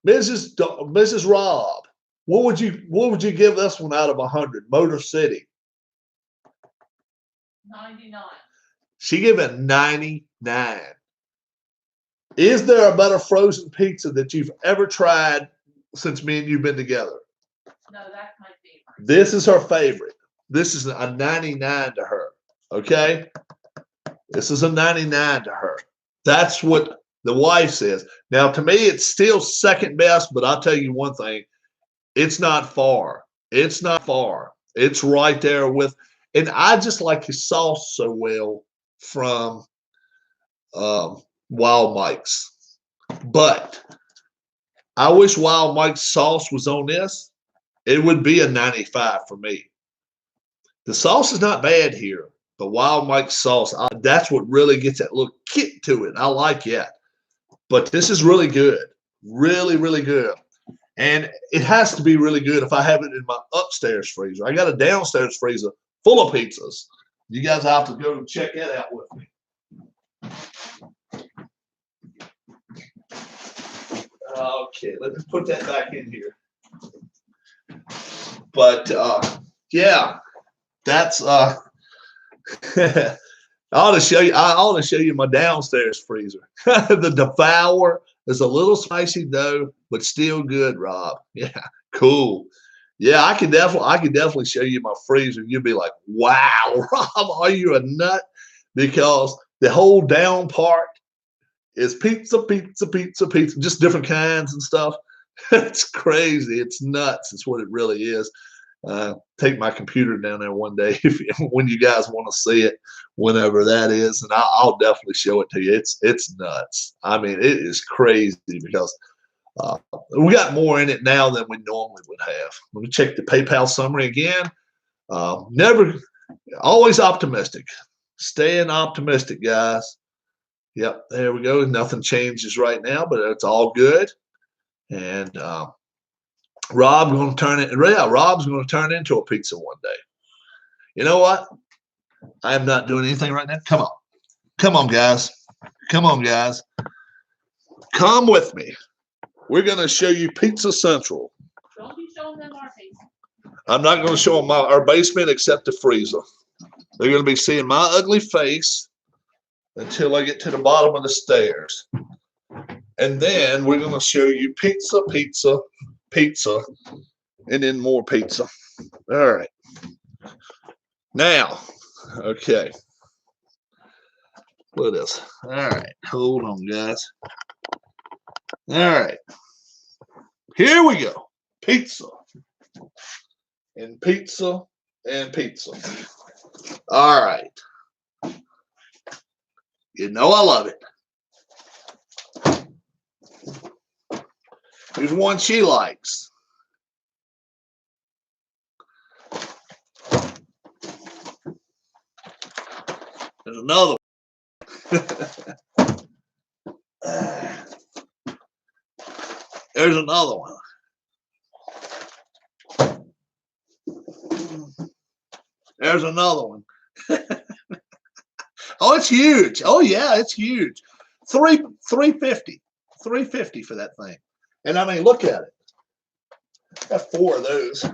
Mrs. Rob, what would you give this one out of 100? Motor City. 99. She gave it 99. Is there a better frozen pizza that you've ever tried since me and you've been together? No, that's my favorite. This is her favorite. This is a 99 to her. Okay? This is a 99 to her. That's what the wife says. Now, to me, it's still second best, but I'll tell you one thing. It's not far. It's not far. It's right there with, and I just like his sauce so well from Wild Mike's. But I wish Wild Mike's sauce was on this. It would be a 95 for me. The sauce is not bad here. The Wild Mike's sauce, that's what really gets that little kick to it. I like that. But this is really good. Really, really good. And it has to be really good if I have it in my upstairs freezer. I got a downstairs freezer full of pizzas. You guys have to go check that out with me. Okay, let me put that back in here. But yeah, that's I ought to show you my downstairs freezer. The Devour is a little spicy though, but still good, Rob. Yeah, cool. Yeah, I could definitely show you my freezer. You'd be like, wow, Rob, are you a nut? Because the whole down part is pizza, pizza, pizza, pizza, just different kinds and stuff. It's crazy. It's nuts. It's what it really is. Take my computer down there one day when you guys want to see it, whenever that is, and I'll definitely show it to you. It's nuts. I mean, it is crazy because we got more in it now than we normally would have. Let me check the PayPal summary again. Always optimistic. Staying optimistic, guys. Yep, there we go. Nothing changes right now, but it's all good. And Rob's going to turn into a pizza one day. You know what? I am not doing anything right now. Come on, guys. Come on, guys. Come with me. We're going to show you Pizza Central. Don't be showing them our face. I'm not going to show them our basement except the freezer. They're going to be seeing my ugly face until I get to the bottom of the stairs. And then we're going to show you pizza, pizza, pizza, and then more pizza. All right. Now, okay. Look at this. All right. Hold on, guys. All right. Here we go. Pizza. And pizza and pizza. All right. You know I love it. Here's one she likes. There's another one. There's another one. There's another one. Oh, it's huge. Oh yeah, it's huge. $350 for that thing. And I mean, look at it. Got 4 of those.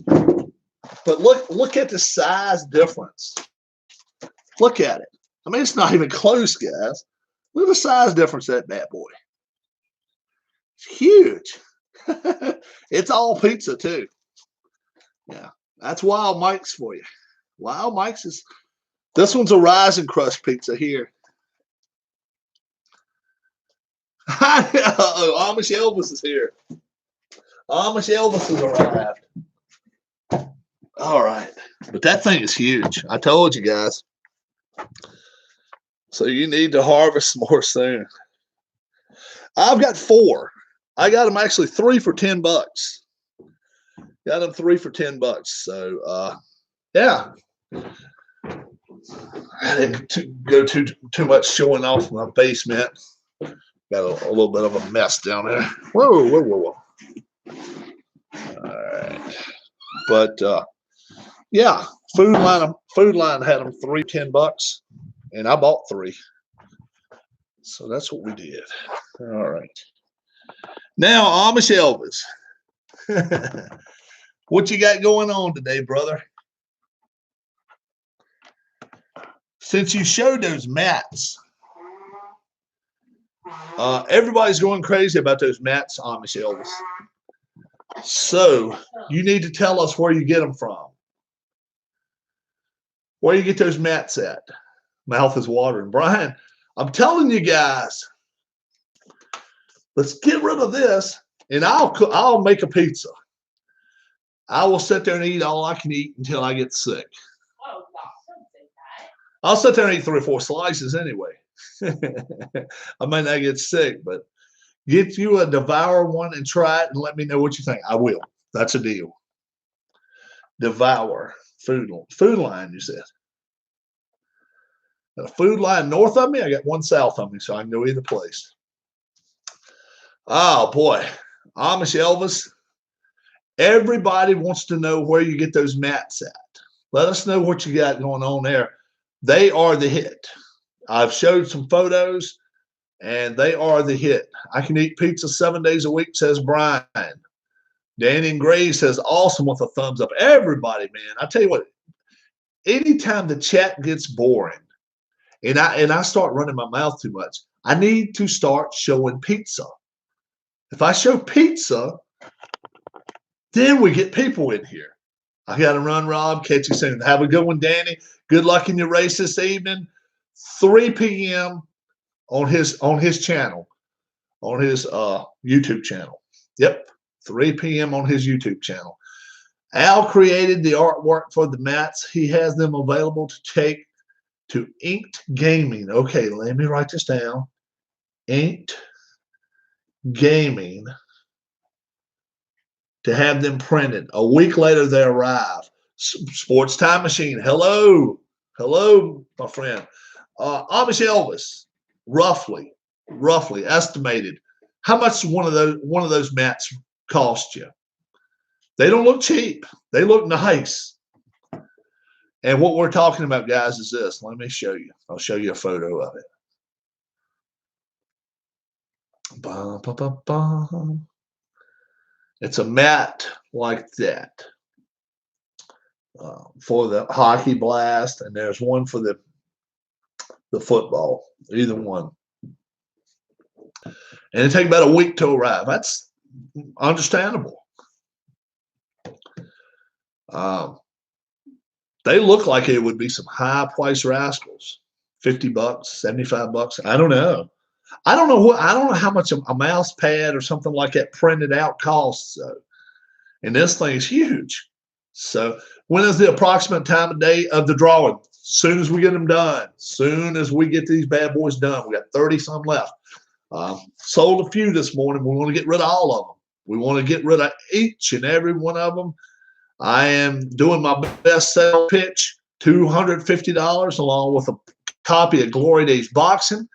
But look at the size difference. Look at it. I mean, it's not even close, guys. Look at the size difference of that bad boy. It's huge. It's all pizza too. Yeah, that's Wild Mike's for you. Wild Mike's is. This one's a rising crust pizza here. Amish Elvis is here. Amish Elvis has arrived. All right. But that thing is huge. I told you guys. So you need to harvest more soon. I've got 4. I got them actually 3 for $10. Got them 3 for $10. So yeah. I didn't go too much showing off my basement. Got a little bit of a mess down there. Whoa, whoa, whoa, whoa. All right. But yeah, Food Line had them 3 $10, and I bought 3. So that's what we did. All right. Now, Amish Elvis. What you got going on today, brother? Since you showed those mats, everybody's going crazy about those mats, Amish Elvis. So you need to tell us where you get them from. Where you get those mats at? Mouth is watering. Brian, I'm telling you guys, let's get rid of this, and I'll make a pizza. I will sit there and eat all I can eat until I get sick. Oh, God, don't say that. I'll sit there and eat 3 or 4 slices anyway. I might not get sick, but get you a Devour one and try it and let me know what you think. I will. That's a deal. Devour Food Line, you said. Got a Food Line north of me. I got one south of me, so I can go either place. Oh boy, Amish Elvis. Everybody wants to know where you get those mats at. Let us know what you got going on there. They are the hit. I've showed some photos, and they are the hit. I can eat pizza 7 days a week, says Brian. Danny and Gray says awesome with a thumbs up. Everybody, man, I tell you what, anytime the chat gets boring and I start running my mouth too much, I need to start showing pizza. If I show pizza, then we get people in here. I got to run, Rob. Catch you soon. Have a good one, Danny. Good luck in your race this evening. 3 p.m. on his channel, on his YouTube channel. Yep, 3 p.m. on his YouTube channel. Al created the artwork for the mats. He has them available to take to Inked Gaming. Okay, let me write this down. Inked Gaming. To have them printed. A week later, they arrive. Sports Time Machine. Hello. Hello, my friend. Amish Elvis, roughly estimated, how much one of those mats cost you? They don't look cheap. They look nice. And what we're talking about, guys, is this. Let me show you. I'll show you a photo of it. Ba, ba, ba, ba. It's a mat like that for the hockey blast, and there's one for the football. Either one, and it takes about a week to arrive. That's understandable. Um, they look like it would be some high price rascals. $50, $75. I don't know. I don't know what. I don't know how much a mouse pad or something like that printed out costs. Though, and this thing is huge. So, when is the approximate time of day of the drawing? Soon as we get them done. Soon as we get these bad boys done. We got 30 some left. Sold a few this morning. We want to get rid of all of them. We want to get rid of each and every one of them. I am doing my best sale pitch, $250, along with a copy of Glory Days Boxing,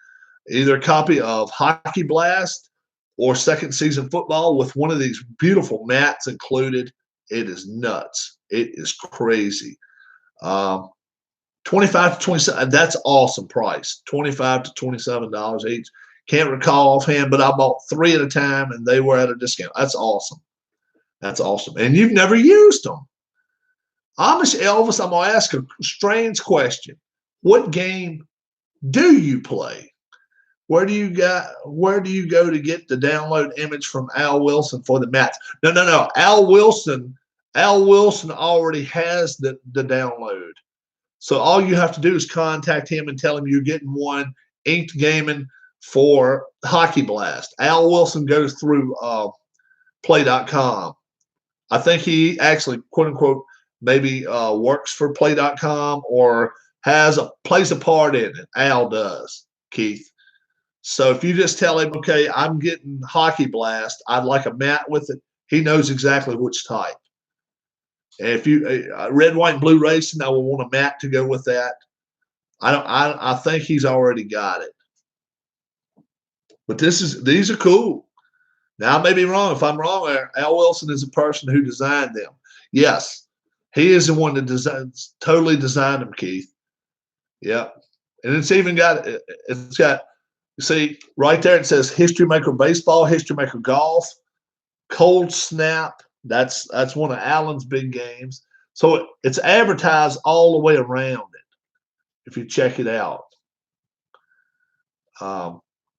either a copy of Hockey Blast or Second Season Football with one of these beautiful mats included. It is nuts. It is crazy. 25 to 27. That's awesome price. $25 to $27 each. Can't recall offhand, but I bought 3 at a time and they were at a discount. That's awesome. That's awesome. And you've never used them. Amish Elvis, I'm going to ask a strange question. What game do you play? Where do you go to get the download image from Al Wilson for the mats? No. Al Wilson already has the download. So all you have to do is contact him and tell him you're getting one inked gaming for Hockey Blast. Al Wilson goes through play.com. I think he actually, quote unquote, maybe works for play.com or plays a part in it. Al does, Keith. So if you just tell him, okay, I'm getting Hockey Blast, I'd like a mat with it, he knows exactly which type. And if you red, white, and blue racing, I will want a mat to go with that. I think he's already got it. But these are cool. Now I may be wrong. If I'm wrong, Al Wilson is the person who designed them. Yes, he is the one that totally designed them, Keith. Yep. And it's got you see right there, it says History Maker Baseball, History Maker Golf, Cold Snap. That's one of Allen's big games. So it's advertised all the way around it if you check it out.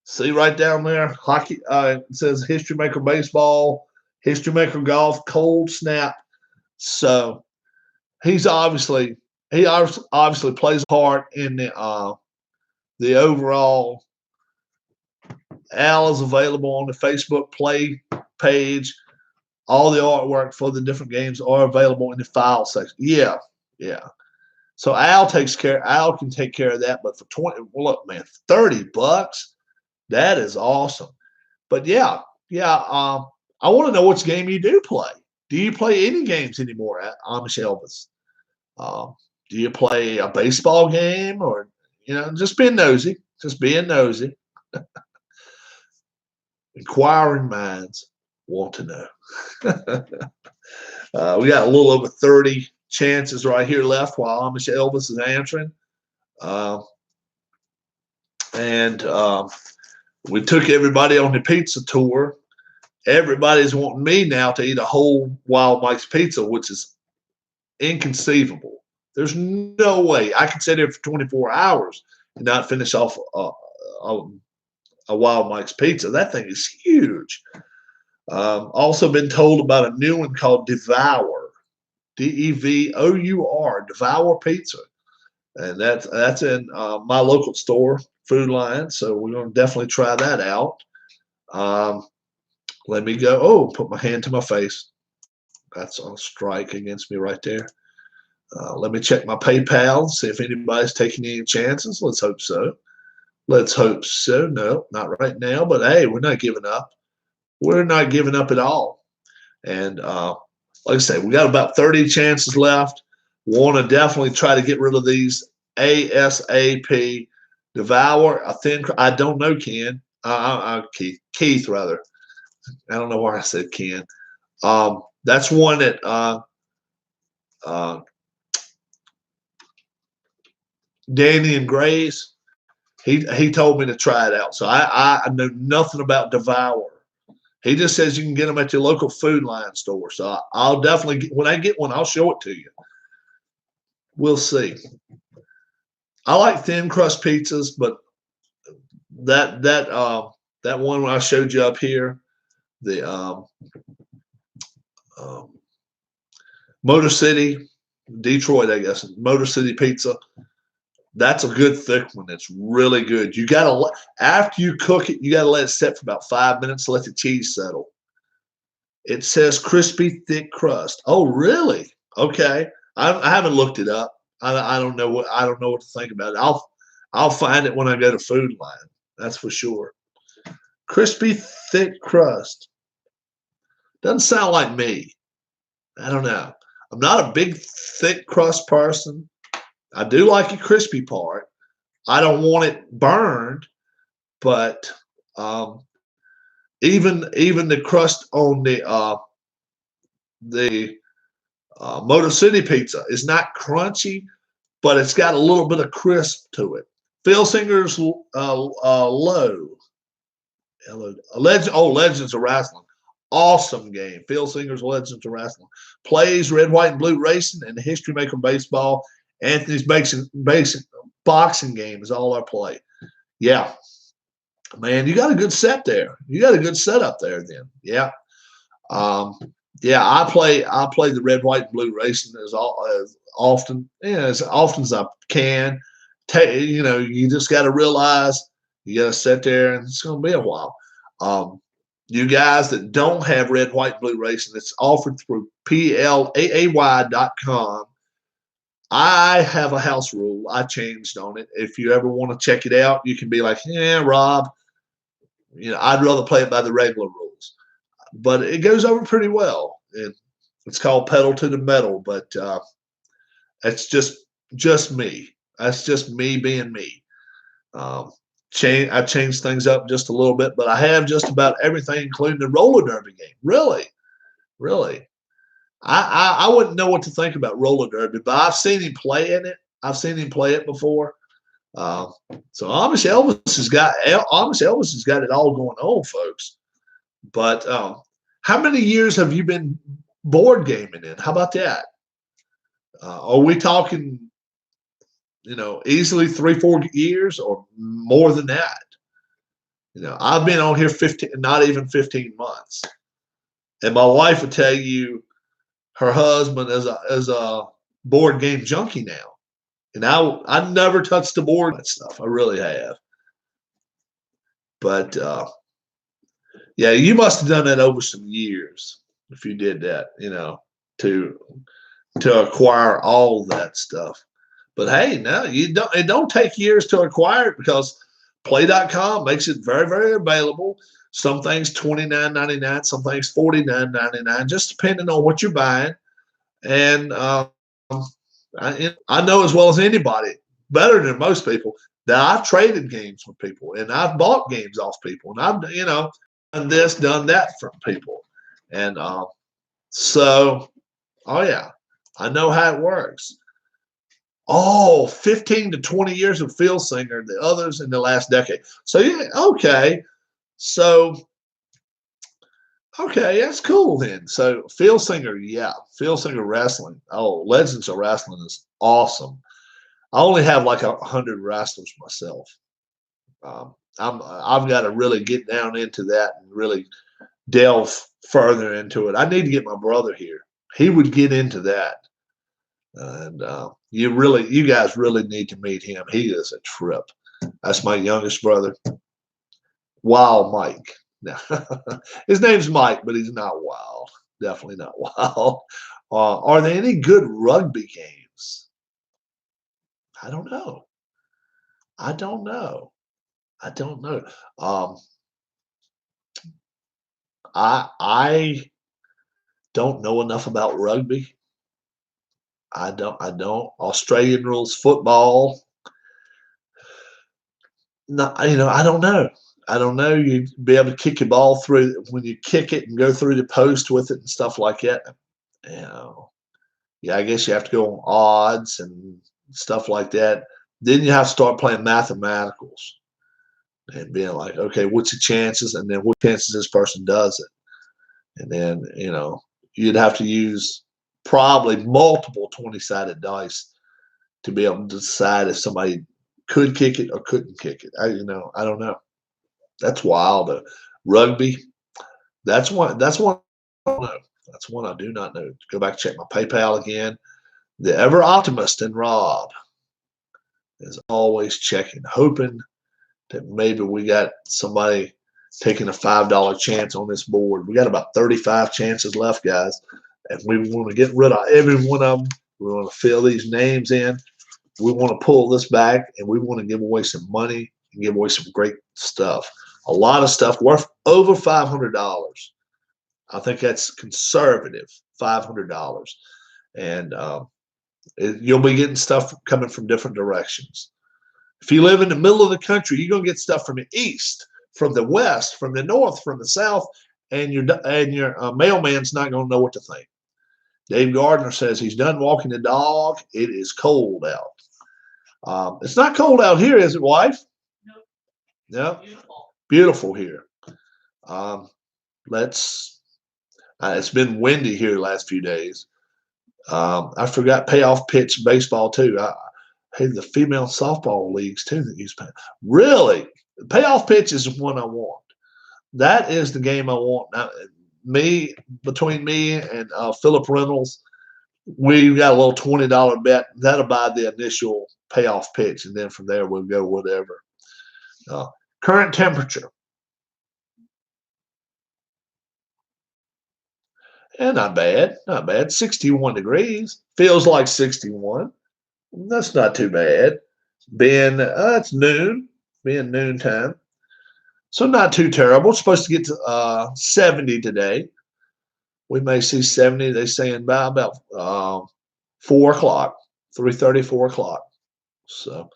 See right down there, hockey. It says History Maker Baseball, History Maker Golf, Cold Snap. So he obviously plays a part in the overall. Al is available on the Facebook Play page. All the artwork for the different games are available in the file section. Yeah. So Al can take care of that. But for 20, well, look, man, $30. That is awesome. But yeah. I want to know which game you do play. Do you play any games anymore at Amish Elvis? Do you play a baseball game or, just being nosy? Just being nosy. Inquiring minds want to know. We got a little over 30 chances right here left while Amish Elvis is answering. And we took everybody on the pizza tour. Everybody's wanting me now to eat a whole Wild Mike's pizza, which is inconceivable. There's no way I could sit there for 24 hours and not finish off a Wild Mike's pizza. That thing is huge. Also been told about a new one called Devour, Devour, Devour Pizza, and that's in my local store, Food Lion. So we're going to definitely try that out. Let me go. Oh, put my hand to my face. That's a strike against me right there. Let me check my PayPal, see if anybody's taking any chances. Let's hope so. No, not right now. But hey, we're not giving up. We're not giving up at all. And like I say, we got about 30 chances left. Want to definitely try to get rid of these ASAP. Devour a thin. I don't know, Ken. Keith rather. I don't know why I said Ken. That's one that Danny and Grace. he told me to try it out. So I know nothing about Devour. He just says you can get them at your local Food Line store. So I'll definitely when I get one, I'll show it to you. We'll see. I like thin crust pizzas, but that one I showed you up here, the um, Motor City, Detroit, I guess, Motor City Pizza. That's a good thick one. It's really good. You gotta after you cook it, you gotta let it sit for about 5 minutes to let the cheese settle. It says crispy thick crust. Oh, really? Okay. I haven't looked it up. I don't know what to think about it. I'll find it when I go to Food Line. That's for sure. Crispy thick crust. Doesn't sound like me. I don't know. I'm not a big thick crust person. I do like a crispy part. I don't want it burned, but even the crust on the Motor City pizza is not crunchy, but it's got a little bit of crisp to it. Phil Singer's Legends of Wrestling. Awesome game. Phil Singer's Legends of Wrestling. Plays Red, White, and Blue Racing and History Maker Baseball. Anthony's basic boxing game is all I play. Yeah. Man, you got a good set there. You got a good setup there then. Yeah. Yeah, I play the Red, White, and Blue Racing as often as I can. You just got to realize you got to sit there, and it's going to be a while. You guys that don't have Red, White, Blue Racing, it's offered through PLAAY.com. I have a house rule. I changed on it. If you ever want to check it out, you can be like, yeah, Rob, I'd rather play it by the regular rules. But it goes over pretty well. It's called Pedal to the Metal, but it's just me. That's just me being me. I changed things up just a little bit, but I have just about everything, including the roller derby game. Really, really. I wouldn't know what to think about roller derby, but I've seen him play in it. I've seen him play it before. So obviously Elvis has got it all going on, folks. But how many years have you been board gaming in? How about that? Are we talking, easily 3-4 years or more than that? I've been on here 15, not even 15 months, and my wife would tell you her husband is a board game junkie now, and I never touched the board and stuff. I really have, but yeah, you must have done that over some years if you did that, to acquire all that stuff. But hey, no, it don't take years to acquire it because Play.com makes it very, very available. Some things $29.99, some things $49.99, just depending on what you're buying. And I know as well as anybody, better than most people, that I've traded games with people and I've bought games off people and I've done this, done that for people. And so, oh yeah, I know how it works. Oh, 15 to 20 years of Phil Singer, the others in the last decade. So yeah, okay. So okay, that's cool then. So Phil Singer, yeah, Phil Singer Wrestling. Oh, Legends of Wrestling is awesome. I only have like 100 wrestlers myself. I've got to really get down into that and really delve further into it. I need to get my brother here. He would get into that, and you guys really need to meet him. He is a trip. That's my youngest brother, Wild Mike. His name's Mike, but he's not wild. Definitely not wild. Are there any good rugby games? I don't know. I don't know. I don't know. I don't know enough about rugby. I don't. Australian rules football. No, I don't know. I don't know. You'd be able to kick your ball through when you kick it and go through the post with it and stuff like that. Yeah, I guess you have to go on odds and stuff like that. Then you have to start playing mathematicals. and being like, okay, what's the chances? And then what chances this person does it? And then, you'd have to use probably multiple 20-sided dice to be able to decide if somebody could kick it or couldn't kick it. I don't know. That's wild. Rugby, that's one I don't know. That's one I do not know. Go back and check my PayPal again. The ever optimist in Rob is always checking, hoping that maybe we got somebody taking a $5 chance on this board. We got about 35 chances left, guys, and we want to get rid of every one of them. We want to fill these names in. We want to pull this back, and we want to give away some money and give away some great stuff. A lot of stuff worth over $500. I think that's conservative, $500, and you'll be getting stuff coming from different directions. If you live in the middle of the country, you're gonna get stuff from the east, from the west, from the north, from the south, and your mailman's not gonna know what to think. Dave Gardner says he's done walking the dog. It is cold out. It's not cold out here, is it, wife? Nope. No. Beautiful here. Let's. It's been windy here the last few days. I forgot payoff pitch baseball too. Hey, the female softball leagues too that use really payoff pitch is one I want. That is the game I want. Now, between me and Philip Reynolds, we got a little $20 bet. That'll buy the initial payoff pitch, and then from there we'll go whatever. Current temperature. Not bad, not bad. 61 degrees. Feels like 61. That's not too bad. It's noon, being noontime. So not too terrible. It's supposed to get to 70 today. We may see 70, they saying by about 4 o'clock, 3:30, 4 o'clock. So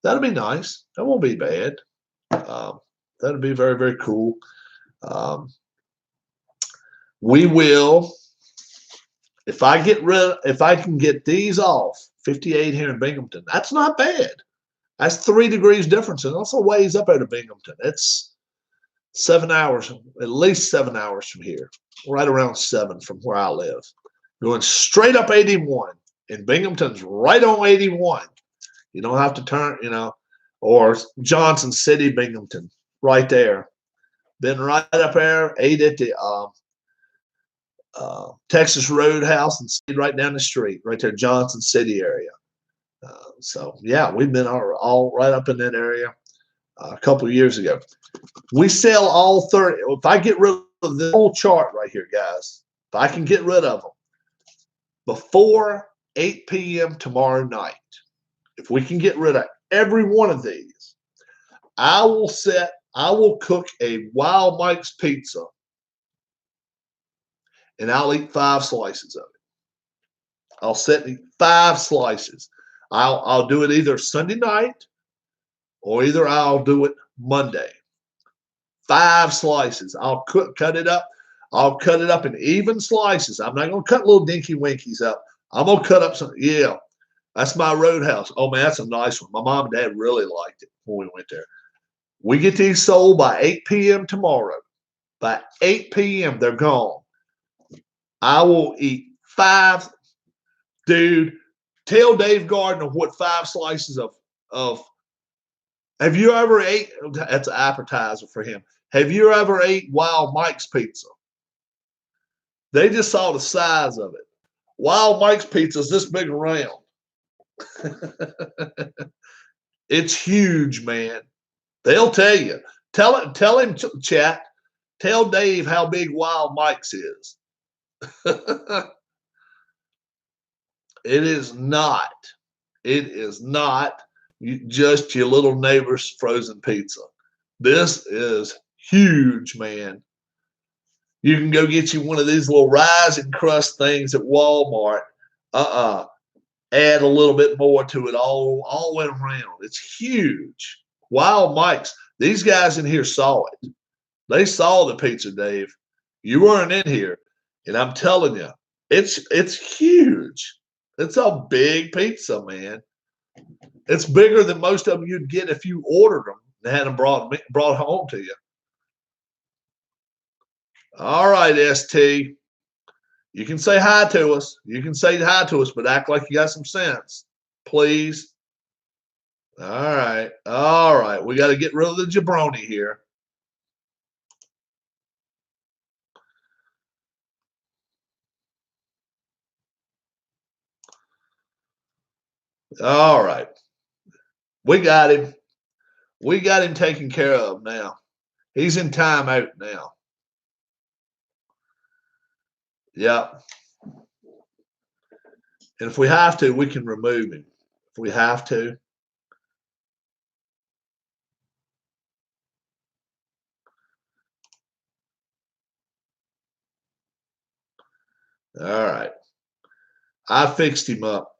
that'll be nice. That won't be bad. That'll be very, very cool. We will, if I can get these off, 58 here in Binghamton, that's not bad. That's 3 degrees difference, and also ways up out of Binghamton. It's 7 hours, at least 7 hours from here, right around 7 from where I live. Going straight up 81, and Binghamton's right on 81. You don't have to turn, or Johnson City, Binghamton, right there. Been right up there, ate at the Texas Roadhouse and stayed right down the street, right there, Johnson City area. So yeah, we've been all right up in that area a couple of years ago. We sell all 30. If I get rid of this whole chart right here, guys, if I can get rid of them before 8 p.m. tomorrow night, if we can get rid of every one of these, I will cook a Wild Mike's pizza, and I'll eat 5 slices of it. I'll set 5 slices. I'll do it either Sunday night or either I'll do it Monday. 5 slices. I'll cut it up. I'll cut it up in even slices. I'm not going to cut little dinky winkies up. I'm going to cut up some. Yeah, that's my Roadhouse. Oh, man, that's a nice one. My mom and dad really liked it when we went there. We get these sold by 8 p.m. tomorrow. By 8 p.m., they're gone. I will eat 5. Dude, tell Dave Gardner what 5 slices of. Have you ever ate? That's an appetizer for him. Have you ever ate Wild Mike's pizza? They just saw the size of it. Wild Mike's pizza is this big around. It's huge, man. They'll tell you. Tell him, chat. Tell Dave how big Wild Mike's is. It is not. It is not just your little neighbor's frozen pizza. This is huge, man. You can go get you one of these little rise and crust things at Walmart. Add a little bit more to it all the way around. It's huge. Wild Mike's. These guys in here saw it. They saw the pizza, Dave. You weren't in here, and I'm telling you, it's huge. It's a big pizza, man. It's bigger than most of them you'd get if you ordered them They had them brought home to you. All right, ST. You can say hi to us. You can say hi to us, but act like you got some sense, please. All right. All right. We got to get rid of the jabroni here. All right. We got him. We got him taken care of now. He's in timeout now. Yep. And if we have to, we can remove him. If we have to. All right. I fixed him up.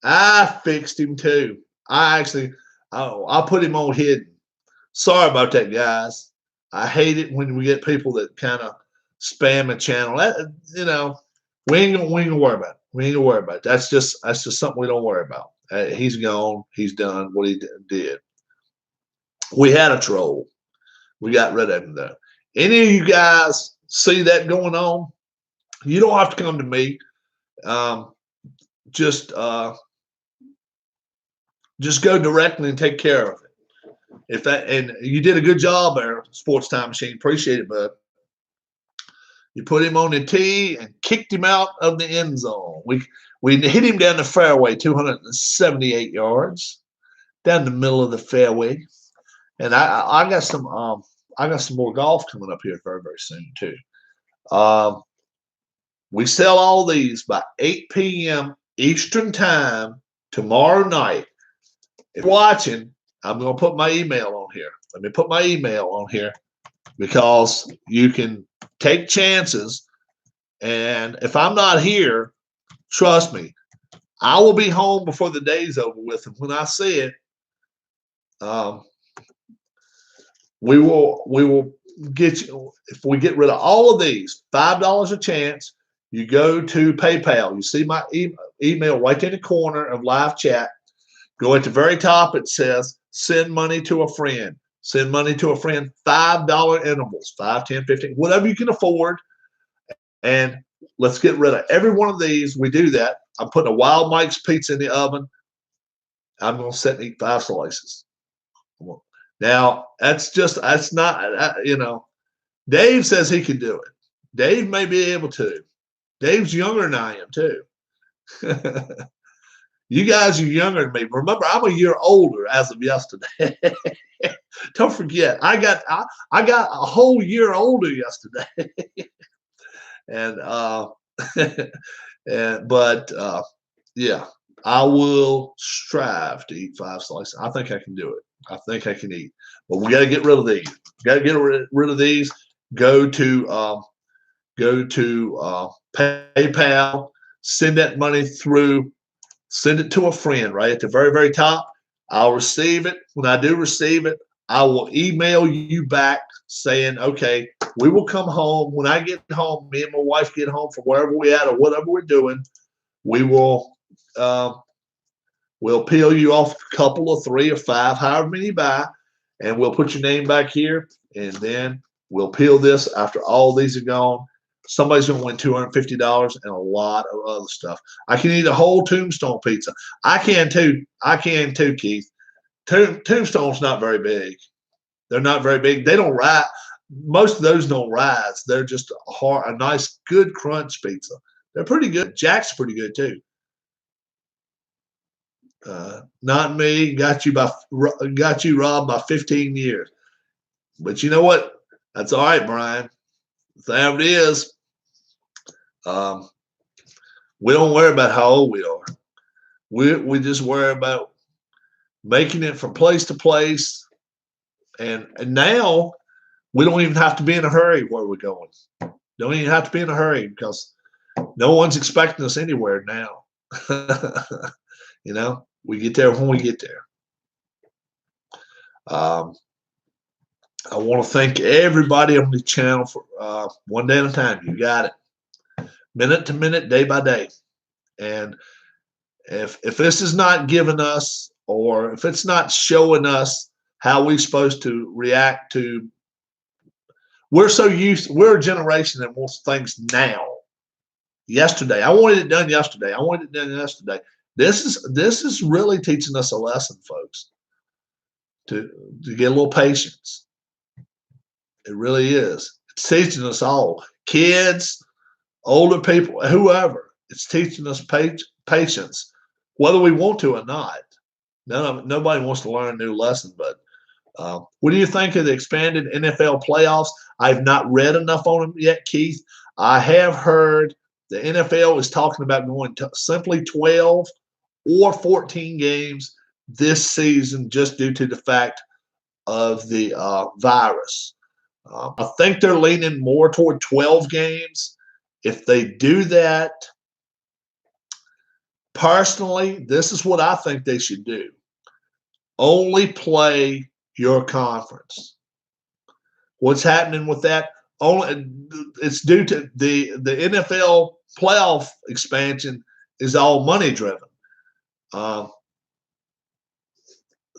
I fixed him too. I put him on hidden. Sorry about that, guys. I hate it when we get people that kind of spam a channel. We ain't gonna worry about it. We ain't gonna worry about it. That's just something we don't worry about. He's gone. He's done what he did. We had a troll. We got rid of him though. Any of you guys see that going on? You don't have to come to me. Just go directly and take care of it. And you did a good job there, Sports Time Machine. Appreciate it, bud. You put him on the tee and kicked him out of the end zone. We hit him down the fairway, 278 yards, down the middle of the fairway. And I got some more golf coming up here very, very soon too. We sell all these by 8 p.m. Eastern time tomorrow night. If you're watching, I'm going to put my email on here. Let me put my email on here because you can take chances. And if I'm not here, trust me, I will be home before the day's over with. And when I see it, we will get you. If we get rid of all of these, $5 a chance. You go to PayPal. You see my email right in the corner of live chat. Go at the very top. It says send money to a friend. Send money to a friend. $5 intervals, 5, 10, 15, whatever you can afford. And let's get rid of every one of these. We do that. I'm putting a Wild Mike's pizza in the oven. I'm going to sit and eat 5 slices. Now, that's not, Dave says he can do it. Dave may be able to. Dave's younger than I am, too. You guys are younger than me. Remember, I'm a year older as of yesterday. Don't forget, I got a whole year older yesterday. Yeah, I will strive to eat 5 slices. I think I can do it. I think I can eat. But we got to get rid of these. Got to get rid of these. Go to PayPal. Send that money through. Send it to a friend right at the very, very top. I'll receive it. When I do receive it, I will email you back saying, okay, we will come home. When I get home, me and my wife get home from wherever we're at or whatever we're doing, we will we'll peel you off a couple of 3 or 5, however many you buy, and we'll put your name back here, and then we'll peel this after all these are gone. Somebody's going to win $250 and a lot of other stuff. I can eat a whole Tombstone pizza. I can too, Keith. Tombstone's not very big. They're not very big. They don't rise. Most of those don't rise. They're just a nice, good crunch pizza. They're pretty good. Jack's pretty good too. Not me. Got you, Rob, by 15 years. But you know what? That's all right, Brian. There it is. We don't worry about how old we are. We just worry about making it from place to place. And now we don't even have to be in a hurry where we're going. Don't even have to be in a hurry because no one's expecting us anywhere now. We get there when we get there. I want to thank everybody on the channel for one day at a time. You got it. Minute to minute, day by day. And if this is not giving us, or if it's not showing us how we supposed to react to. We're a generation that wants things now. Yesterday. I wanted it done yesterday. I wanted it done yesterday. This is really teaching us a lesson, folks, to get a little patience. It really is. It's teaching us all, kids, older people, whoever. It's teaching us patience, whether we want to or not. Nobody wants to learn a new lesson. But what do you think of the expanded NFL playoffs? I've not read enough on them yet, Keith. I have heard the NFL is talking about going to simply 12 or 14 games this season just due to the fact of the virus. I think they're leaning more toward 12 games. If they do that, personally, this is what I think they should do. Only play your conference. What's happening with that? It's due to the NFL playoff expansion is all money driven.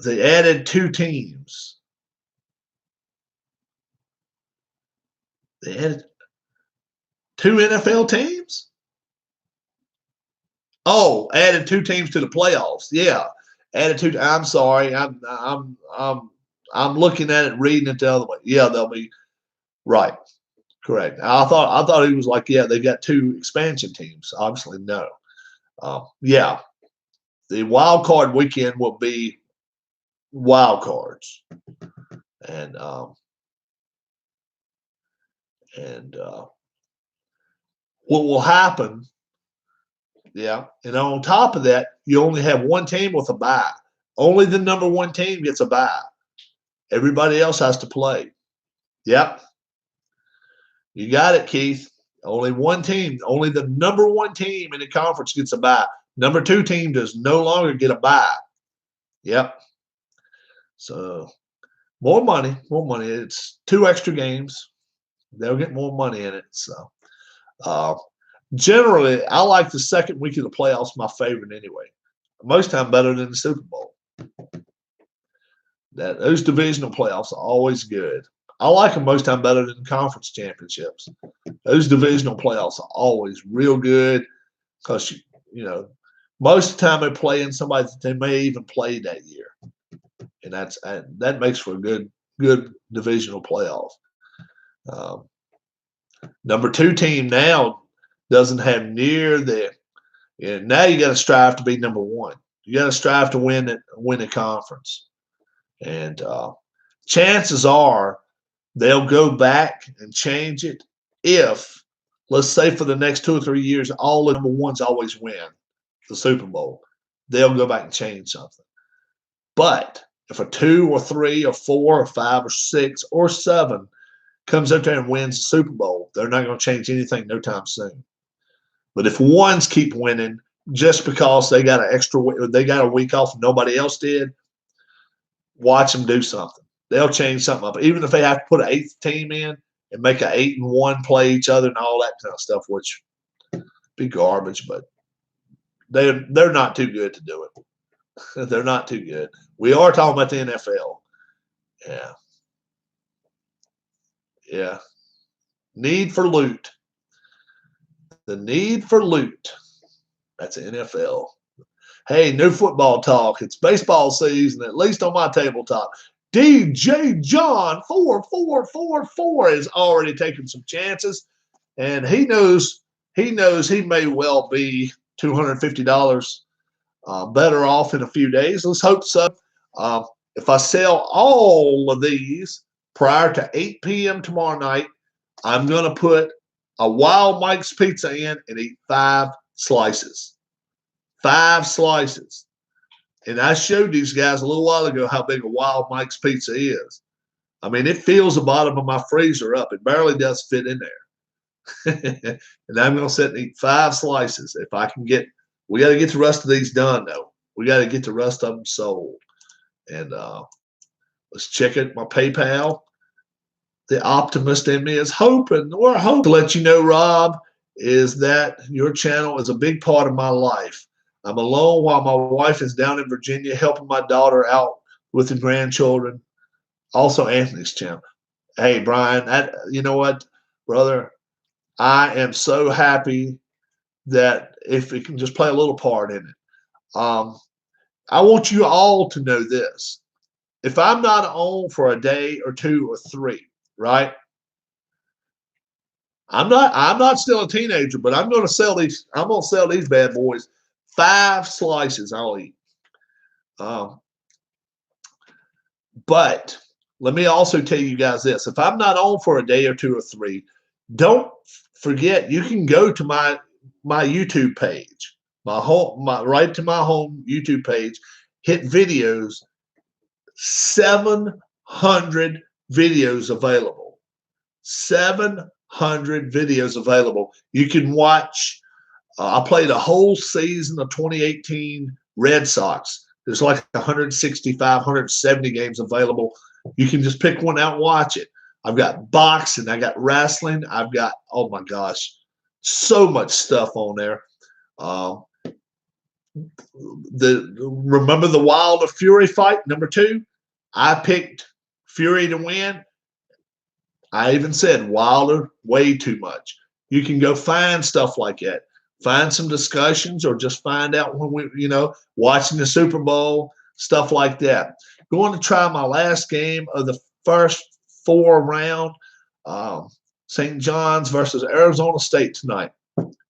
They added 2 teams. They added 2 NFL teams. Oh, added 2 teams to the playoffs. Yeah, added 2. I'm sorry. I'm looking at it, reading it the other way. Yeah, they'll be right. Correct. I thought he was like, yeah, they got 2 expansion teams. Obviously, no. Yeah, the wild card weekend will be wild cards, and what will happen? Yeah, and on top of that, you only have 1 team with a bye. Only the number 1 team gets a bye. Everybody else has to play. Yep. You got it, Keith. Only 1 team, only the number 1 team in the conference gets a bye. Number 2 team does no longer get a bye. Yep. So more money. It's 2 extra games. They'll get more money in it. So generally, I like the second week of the playoffs, my favorite anyway. Most time better than the Super Bowl. Those divisional playoffs are always good. I like them most time better than the conference championships. Those divisional playoffs are always real good because most of the time they're playing somebody that they may even play that year, and that makes for a good divisional playoff. Number 2 team now doesn't have near the. Now you got to strive to be number 1. You got to strive to win the conference, and chances are they'll go back and change it if, let's say, for the next 2 or 3 years, all the number 1s always win the Super Bowl. They'll go back and change something. But if a 2 or 3 or 4 or 5 or 6 or 7 comes up there and wins the Super Bowl, they're not going to change anything no time soon. But if 1s keep winning just because they got a week off and nobody else did, watch them do something. They'll change something up. Even if they have to put an 8th team in and make an 8-1 play each other and all that kind of stuff, which be garbage, but they're not too good to do it. They're not too good. We are talking about the NFL. Yeah. Yeah. Need for loot. The need for loot. That's the NFL. Hey, new football talk. It's baseball season, at least on my tabletop. DJ John 4444 has already taken some chances, and he knows he may well be $250 better off in a few days. Let's hope so. If I sell all of these prior to 8 p.m. tomorrow night, I'm going to put a Wild Mike's pizza in and eat 5 slices. 5 slices. And I showed these guys a little while ago how big a Wild Mike's pizza is. I mean, it fills the bottom of my freezer up. It barely does fit in there. And I'm going to sit and eat 5 slices. If I can we got to get the rest of these done, though. We got to get the rest of them sold. And let's check it. My PayPal. The optimist in me is hoping, or hope to let you know, Rob, is that your channel is a big part of my life. I'm alone while my wife is down in Virginia helping my daughter out with the grandchildren. Also, Anthony's champ. Hey, Brian, you know what, brother? I am so happy that if we can just play a little part in it. I want you all to know this. If I'm not on for a day or two or three, right? I'm not still a teenager, but I'm gonna sell these bad boys 5 slices I'll eat. Um, but let me also tell you guys this. If I'm not on for a day or two or three, don't forget you can go to my YouTube page, right to my home YouTube page, hit videos, 700 videos available. 700 videos available. You can watch. I played a whole season of 2018 Red Sox. There's like 165, 170 games available. You can just pick one out and watch it. I've got boxing. I got wrestling. I've got, oh my gosh, so much stuff on there. Uh, remember the Wilder Fury fight, #2? I picked Fury to win. I even said Wilder way too much. You can go find stuff like that. Find some discussions or just find out when watching the Super Bowl, stuff like that. Going to try my last game of the first 4 round, St. John's versus Arizona State tonight.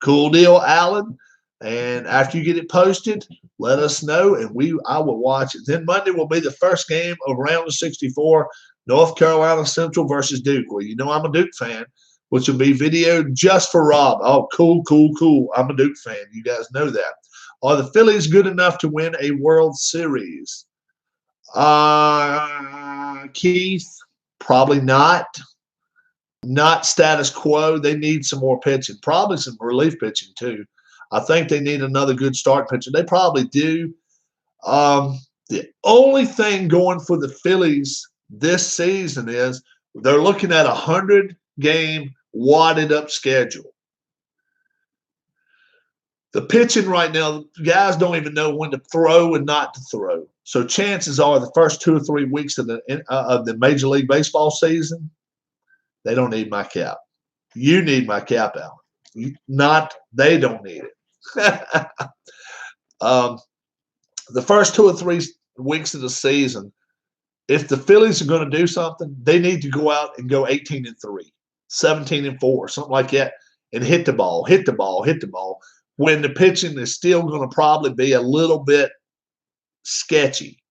Cool deal, Alan. And after you get it posted, let us know, and I will watch it. Then Monday will be the first game of round of 64, North Carolina Central versus Duke. Well, you know I'm a Duke fan, which will be videoed just for Rob. Oh, cool, cool, cool. I'm a Duke fan. You guys know that. Are the Phillies good enough to win a World Series? Keith, probably not. Not status quo. They need some more pitching, probably some relief pitching too. I think they need another good start pitcher. They probably do. The only thing going for the Phillies this season is they're looking at 100-game wadded up schedule. The pitching right now, guys don't even know when to throw and not to throw. So chances are the first 2 or 3 weeks of the Major League Baseball season, they don't need my cap. You need my cap, Alan. They don't need it. The first 2 or 3 weeks of the season, if the Phillies are going to do something, they need to go out and go 18-3, 17-4, something like that, and hit the ball, hit the ball, hit the ball. When the pitching is still going to probably be a little bit sketchy,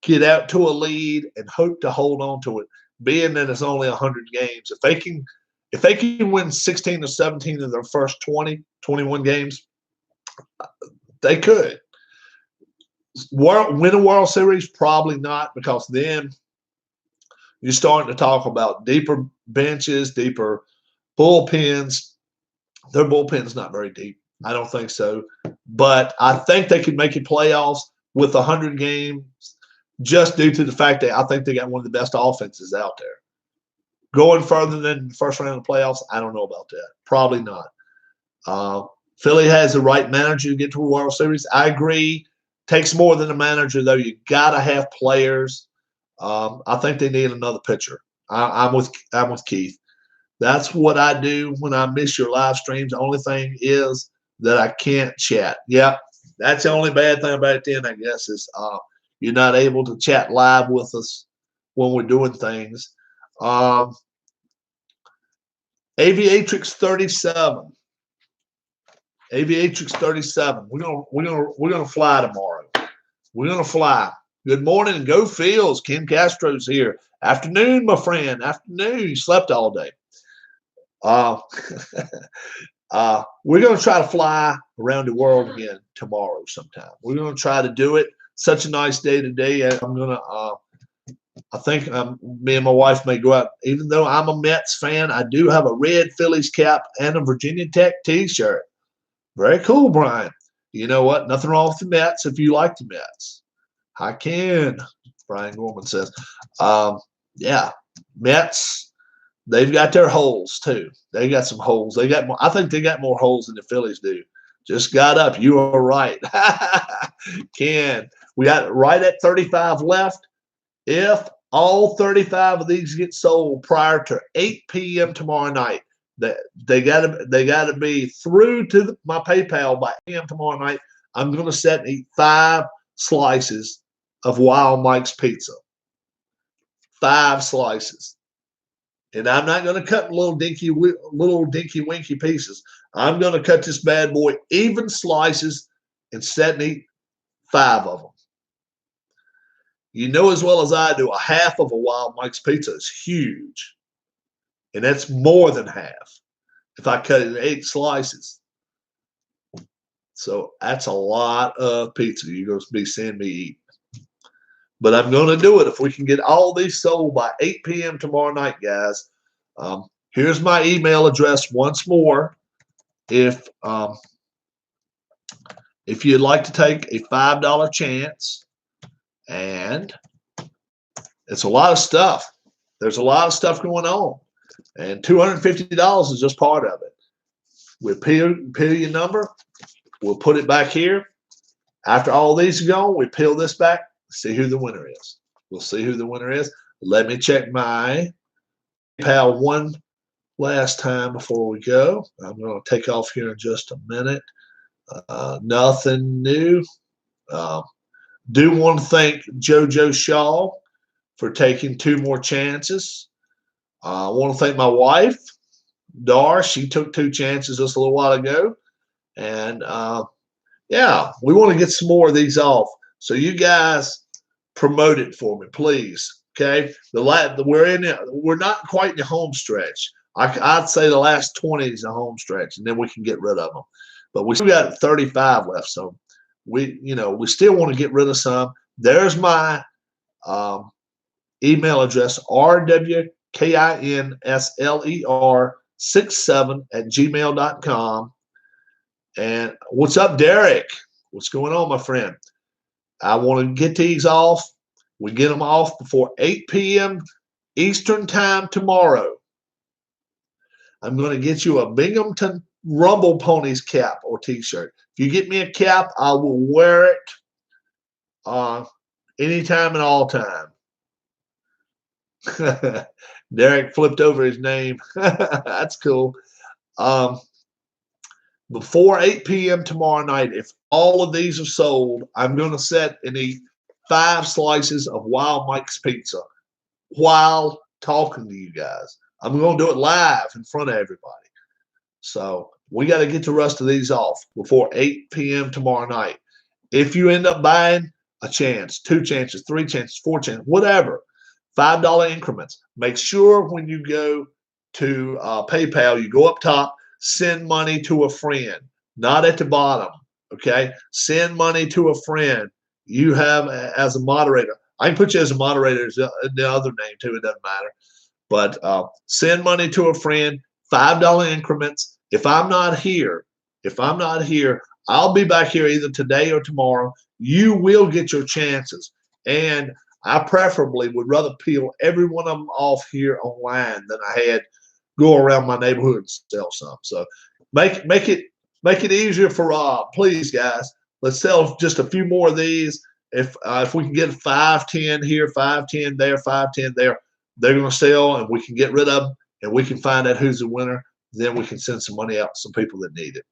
get out to a lead and hope to hold on to it. Being that it's only 100 games, if they can win 16 or 17 of their first 20, 21 games, they could. Win a World Series? Probably not, because then you're starting to talk about deeper benches, deeper bullpens. Their bullpen's not very deep. I don't think so. But I think they could make it playoffs with 100 games just due to the fact that I think they got one of the best offenses out there. Going further than the first round of the playoffs, I don't know about that. Probably not. Philly has the right manager to get to a World Series. I agree. Takes more than a manager, though. You got to have players. I think they need another pitcher. I'm with Keith. That's what I do when I miss your live streams. The only thing is that I can't chat. Yep, that's the only bad thing about it then, I guess, is you're not able to chat live with us when we're doing things. Aviatrix 37. Aviatrix 37. We're gonna fly tomorrow. We're gonna fly. Good morning and go Fields. Ken Castro's here. Afternoon, my friend. Afternoon. You slept all day. We're going to try to fly around the world again tomorrow sometime. We're going to try to do it. Such a nice day today. I'm going to, I think me and my wife may go out. Even though I'm a Mets fan, I do have a red Phillies cap and a Virginia Tech t-shirt. Very cool, Brian. You know what? Nothing wrong with the Mets if you like the Mets. I can, Brian Gorman says. Yeah, Mets. They've got their holes too. They got some holes. They got more. I think they got more holes than the Phillies do. Just got up. You are right, Ken. We got right at 35 left. If All 35 of these get sold prior to 8 p.m. tomorrow night. They gotta be through to my PayPal by 8 p.m. tomorrow night. I'm gonna set and eat 5 slices of Wild Mike's pizza. 5 slices. And I'm not going to cut little dinky winky pieces. I'm going to cut this bad boy even slices and set and eat 5 of them. You know as well as I do, a half of a Wild Mike's pizza is huge. And that's more than half if I cut it in 8 slices. So that's a lot of pizza you're going to be seeing me eat. But I'm going to do it if we can get all these sold by 8 p.m. tomorrow night, guys. Here's my email address once more. If you'd like to take a $5 chance, and it's a lot of stuff. There's a lot of stuff going on, and $250 is just part of it. We'll peel your number. We'll put it back here. After all these are gone, we peel this back. See who the winner is. We'll see who the winner is. Let me check my PayPal one last time before we go. I'm going to take off here in just a minute. Nothing new. Do want to thank JoJo Shaw for taking 2 more chances. I want to thank my wife, Dar. She took 2 chances just a little while ago. And yeah, we want to get some more of these off. So you guys promote it for me, please. Okay, we're not quite in the home stretch. I'd say the last 20 is the home stretch, and then we can get rid of them. But we still got 35 left, so we still want to get rid of some. There's my email address: rwkinsler67@gmail.com. And what's up, Derek? What's going on, my friend? I want to get these off. We get them off before 8 p.m. Eastern time tomorrow. I'm going to get you a Binghamton Rumble Ponies cap or t-shirt. If you get me a cap, I will wear it anytime and all time. Derek flipped over his name. That's cool. Before 8 p.m. tomorrow night, if all of these are sold, I'm going to set and eat 5 slices of Wild Mike's pizza while talking to you guys. I'm going to do it live in front of everybody. So we got to get the rest of these off before 8 p.m. tomorrow night. If you end up buying a chance, 2 chances, 3 chances, 4 chances, whatever, $5 increments. Make sure when you go to PayPal, you go up top, send money to a friend, not at the bottom. Okay, send money to a friend. You have as a moderator. I can put you as a moderator as the other name too. It doesn't matter. But send money to a friend. $5 increments. If I'm not here, I'll be back here either today or tomorrow. You will get your chances, and I preferably would rather peel every one of them off here online than I had go around my neighborhood and sell some. So make it easier for Rob, please, guys. Let's sell just a few more of these. If we can get 5, 10 here, 5, 10 there, 5, 10 there, they're going to sell, and we can get rid of them, and we can find out who's the winner. Then we can send some money out to some people that need it.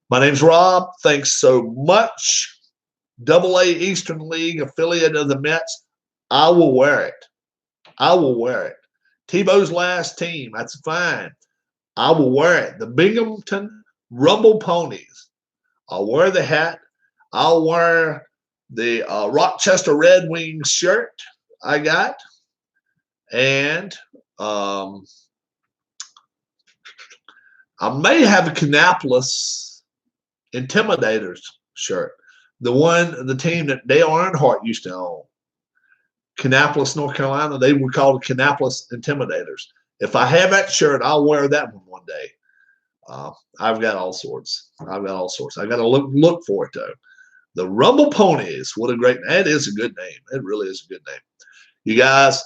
My name's Rob. Thanks so much. AA Eastern League affiliate of the Mets. I will wear it. I will wear it. Tebow's last team. That's fine. I will wear it. The Binghamton Rumble Ponies. I'll wear the hat. I'll wear the Rochester Red Wings shirt I got. And I may have a Kannapolis Intimidators shirt. The team that Dale Earnhardt used to own. Kannapolis, North Carolina, they were called the Kannapolis Intimidators. If I have that shirt, I'll wear that one day. I've got all sorts. I got to look for it, though. The Rumble Ponies. What a great name. That is a good name. It really is a good name. You guys,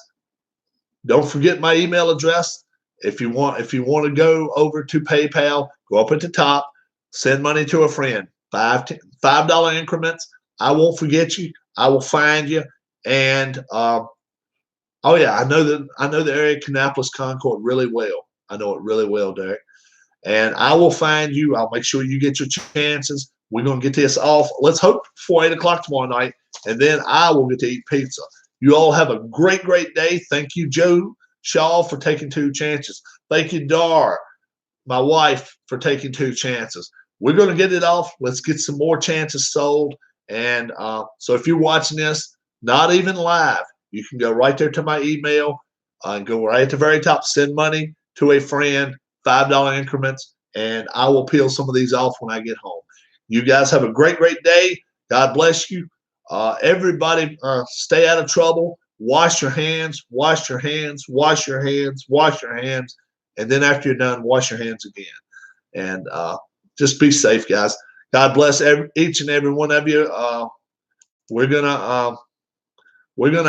don't forget my email address. If you want to go over to PayPal, go up at the top, send money to a friend. $5 increments. I won't forget you. I will find you. And Oh yeah, I know the area of Kannapolis Concord really well. I know it really well, Derek. And I will find you. I'll make sure you get your chances. We're gonna get this off. Let's hope before 8 o'clock tomorrow night, and then I will get to eat pizza. You all have a great, great day. Thank you, Joe Shaw, for taking 2 chances. Thank you, Dar, my wife, for taking 2 chances. We're going to get it off. Let's get some more chances sold. And so if you're watching this, not even live, you can go right there to my email and go right at the very top, send money to a friend, $5 increments, and I will peel some of these off when I get home. You guys have a great, great day. God bless you. Everybody, stay out of trouble. Wash your hands, wash your hands, wash your hands, wash your hands. And then after you're done, wash your hands again. And just be safe, guys. God bless each and every one of you. We're gonna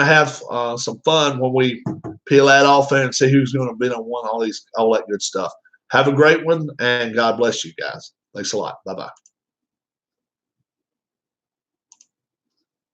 have some fun when we peel that off there and see who's gonna bid on one, all that good stuff. Have a great one, and God bless you guys. Thanks a lot. Bye bye.